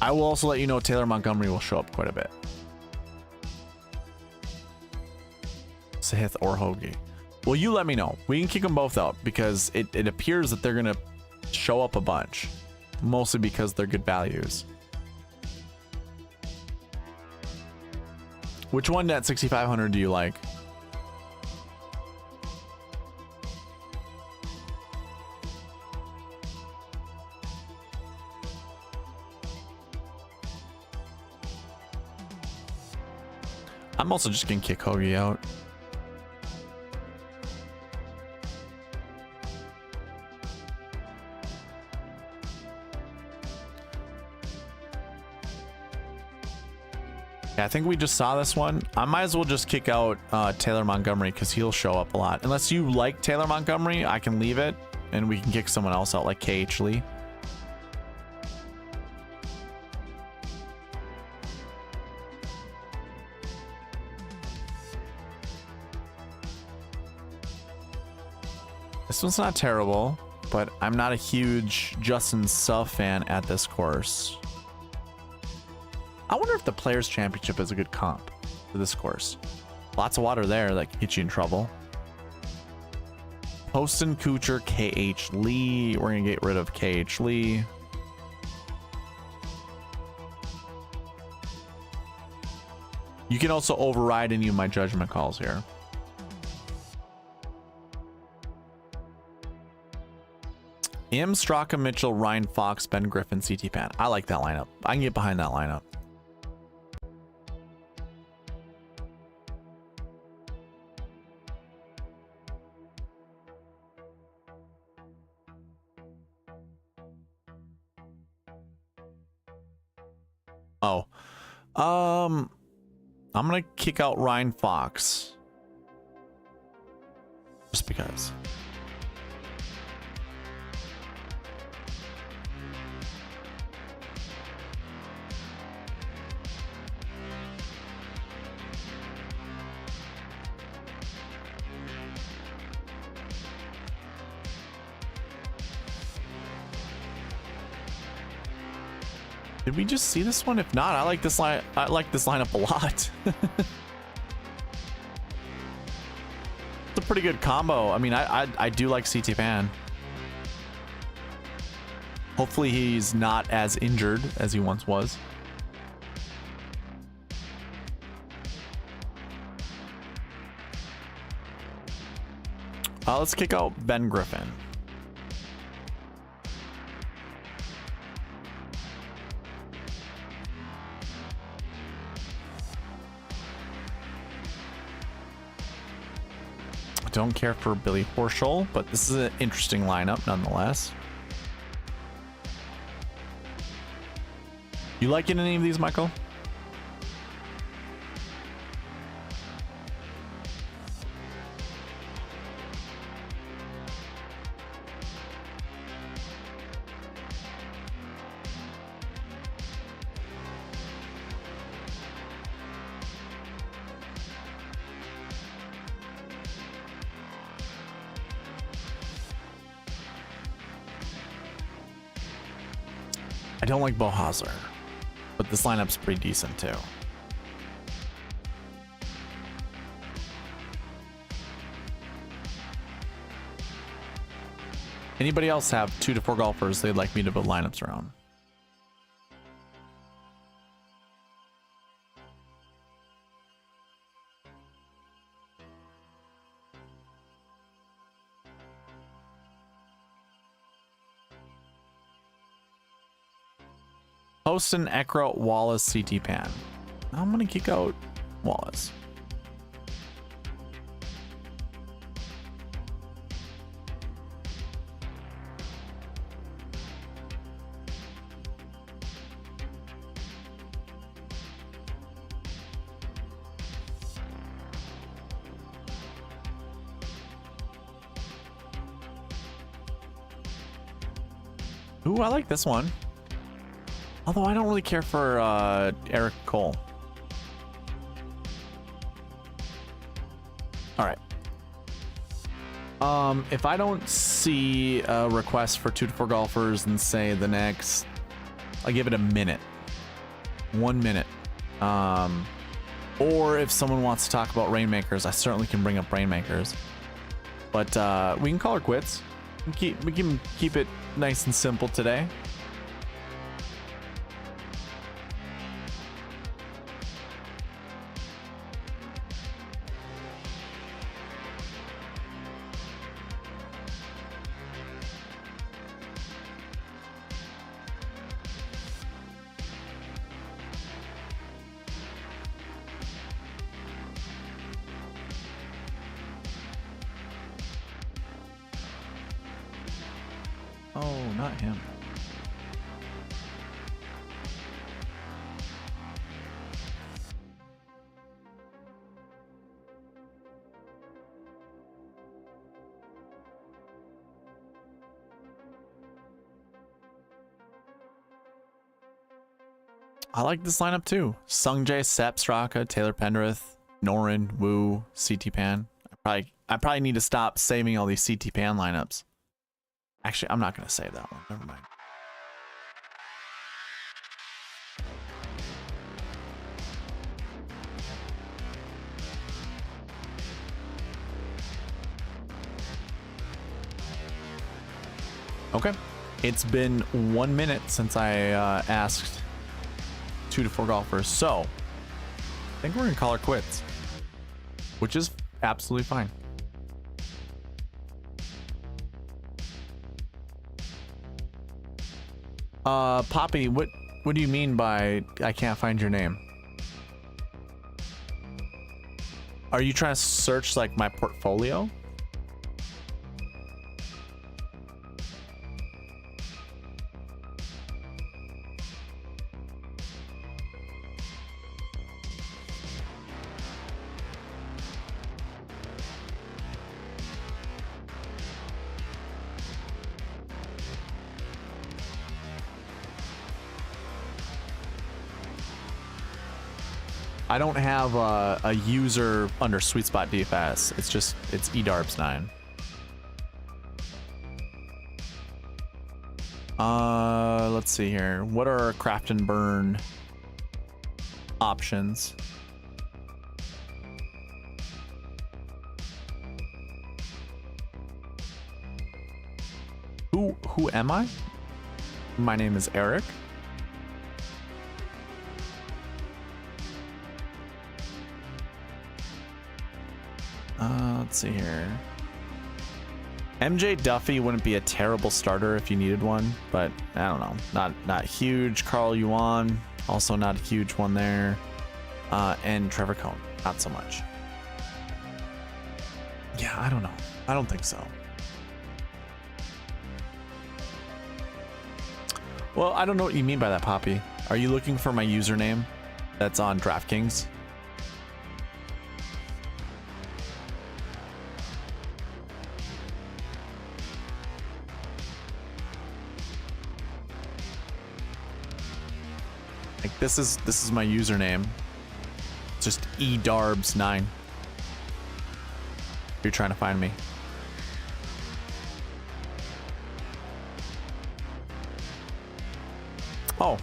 I will also let you know Taylor Montgomery will show up quite a bit. Sahith or Hoagie. Well, you let me know. We can kick them both out because it appears that they're going to show up a bunch. Mostly because they're good values. Which one at 6,500 do you like? I'm also just gonna kick Hoagie out. I think we just saw this one. I might as well just kick out Taylor Montgomery because he'll show up a lot. Unless you like Taylor Montgomery, I can leave it and we can kick someone else out like KH Lee. This one's not terrible, but I'm not a huge Justin Suh fan at this course. I wonder if the Players Championship is a good comp for this course. Lots of water there that could get you in trouble. Poston, Kuchar, KH Lee. We're going to get rid of KH Lee. You can also override any of my judgment calls here. M, Straka, Mitchell, Ryan Fox, Ben Griffin, CT Pan. I like that lineup. I can get behind that lineup. Oh, I'm gonna kick out Ryan Fox just because. Did we just see this one? If not, I like this line. I like this lineup a lot. It's a pretty good combo. I mean, I do like CT Pan. Hopefully he's not as injured as he once was. Let's kick out Ben Griffin. Don't care for Billy Horschel, but this is an interesting lineup nonetheless. You liking any of these, Michael? I don't like Bo Hauser, but this lineup's pretty decent too. Anybody else have 2 to 4 golfers they'd like me to build lineups around? Poston, Eckroat, Wallace, CT Pan. I'm gonna kick out Wallace. Ooh, I like this one. Although I don't really care for Eric Cole. All right. If I don't see a request for 2 to 4 golfers in say the next, I'll give it a minute. 1 minute. Or if someone wants to talk about Rainmakers, I certainly can bring up Rainmakers. But we can call her quits. We can keep it nice and simple today. Oh, not him. I like this lineup too. Sungjae, Sepp, Straka, Taylor Pendrith, Norin, Wu, CT Pan. I I probably need to stop saving all these CT pan lineups. Actually, I'm not going to save that one. Never mind. Okay. It's been 1 minute since I asked 2 to 4 golfers. So I think we're going to call her quits, which is absolutely fine. Poppy, what do you mean by I can't find your name? Are you trying to search like my portfolio? I don't have a user under SweetSpotDFS. It's eDarbs9. Let's see here. What are our craft and burn options? Who am I? My name is Eric. Let's see here. MJ Duffy wouldn't be a terrible starter if you needed one, but I don't know. Not huge. Carl Yuan, also not a huge one there. And Trevor Cohn, not so much. Yeah, I don't know. I don't think so. Well, I don't know what you mean by that, Poppy. Are you looking for my username that's on DraftKings? Like this is my username. It's just eDarbs9. You're trying to find me. Oh,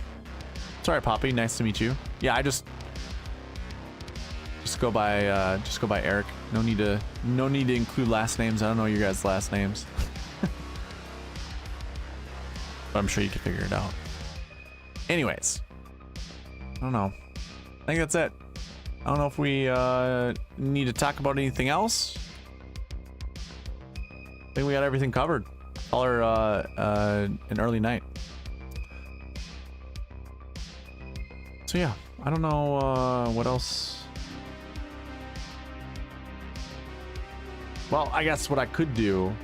sorry, Poppy. Nice to meet you. Yeah, I just go by Eric. No need to include last names. I don't know your guys' last names, but I'm sure you can figure it out. Anyways, I don't know. I think that's it. I don't know if we need to talk about anything else. I think we got everything covered. Call her an early night. So yeah, I don't know what else. Well, I guess what I could do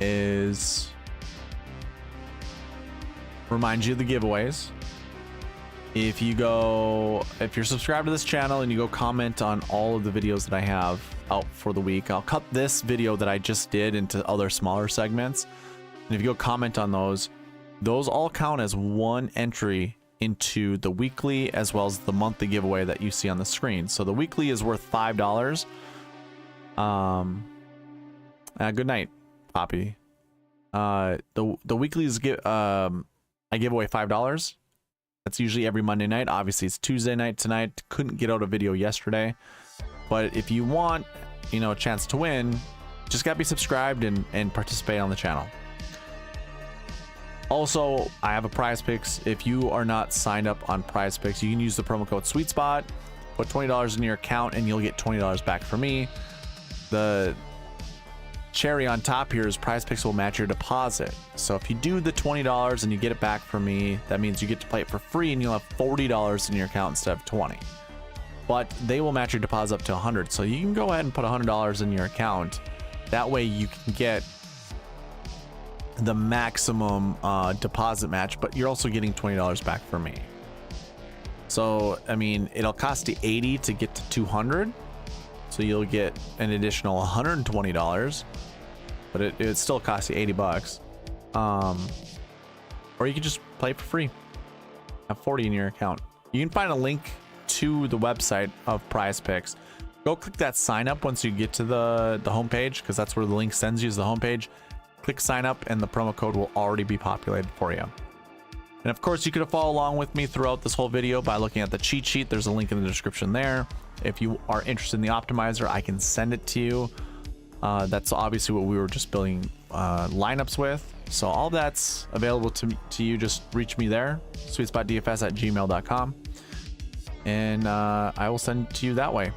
is remind you of the giveaways. If you're subscribed to this channel and you go comment on all of the videos that I have out for the week, I'll cut this video that I just did into other smaller segments. And if you go comment on those all count as one entry into the weekly as well as the monthly giveaway that you see on the screen. So the weekly is worth $5. Good night, Poppy. The weekly is I give away $5. That's usually every Monday night. Obviously it's Tuesday night tonight. Couldn't get out a video yesterday, but if you want, a chance to win, just gotta be subscribed and participate on the channel. Also, I have a Prize Picks. If you are not signed up on Prize Picks, you can use the promo code SweetSpot, put $20 in your account, and you'll get $20 back from me. The cherry on top here is Prize Picks will match your deposit. So if you do the $20 and you get it back from me, that means you get to play it for free and you'll have $40 in your account instead of $20. But they will match your deposit up to $100. So you can go ahead and put $100 in your account. That way you can get the maximum deposit match, but you're also getting $20 back from me. So I mean, it'll cost you $80 to get to 200, so you'll get an additional $120, but it still costs you $80. Or you can just play for free, have 40 in your account. You can find a link to the website of Prize Picks go click that sign up once you get to the homepage, because that's where the link sends you, is the homepage. Click sign up and the promo code will already be populated for you. And of course, you could follow along with me throughout this whole video by looking at the cheat sheet. There's a link in the description there. If you are interested in the optimizer, I can send it to you. That's obviously what we were just building lineups with. So all that's available to you. Just reach me there, SweetSpotDFS@gmail.com, and I will send it to you that way.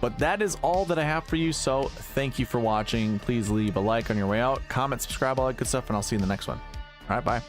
But that is all that I have for you. So thank you for watching. Please leave a like on your way out, comment, subscribe, all that good stuff, and I'll see you in the next one. All right, bye.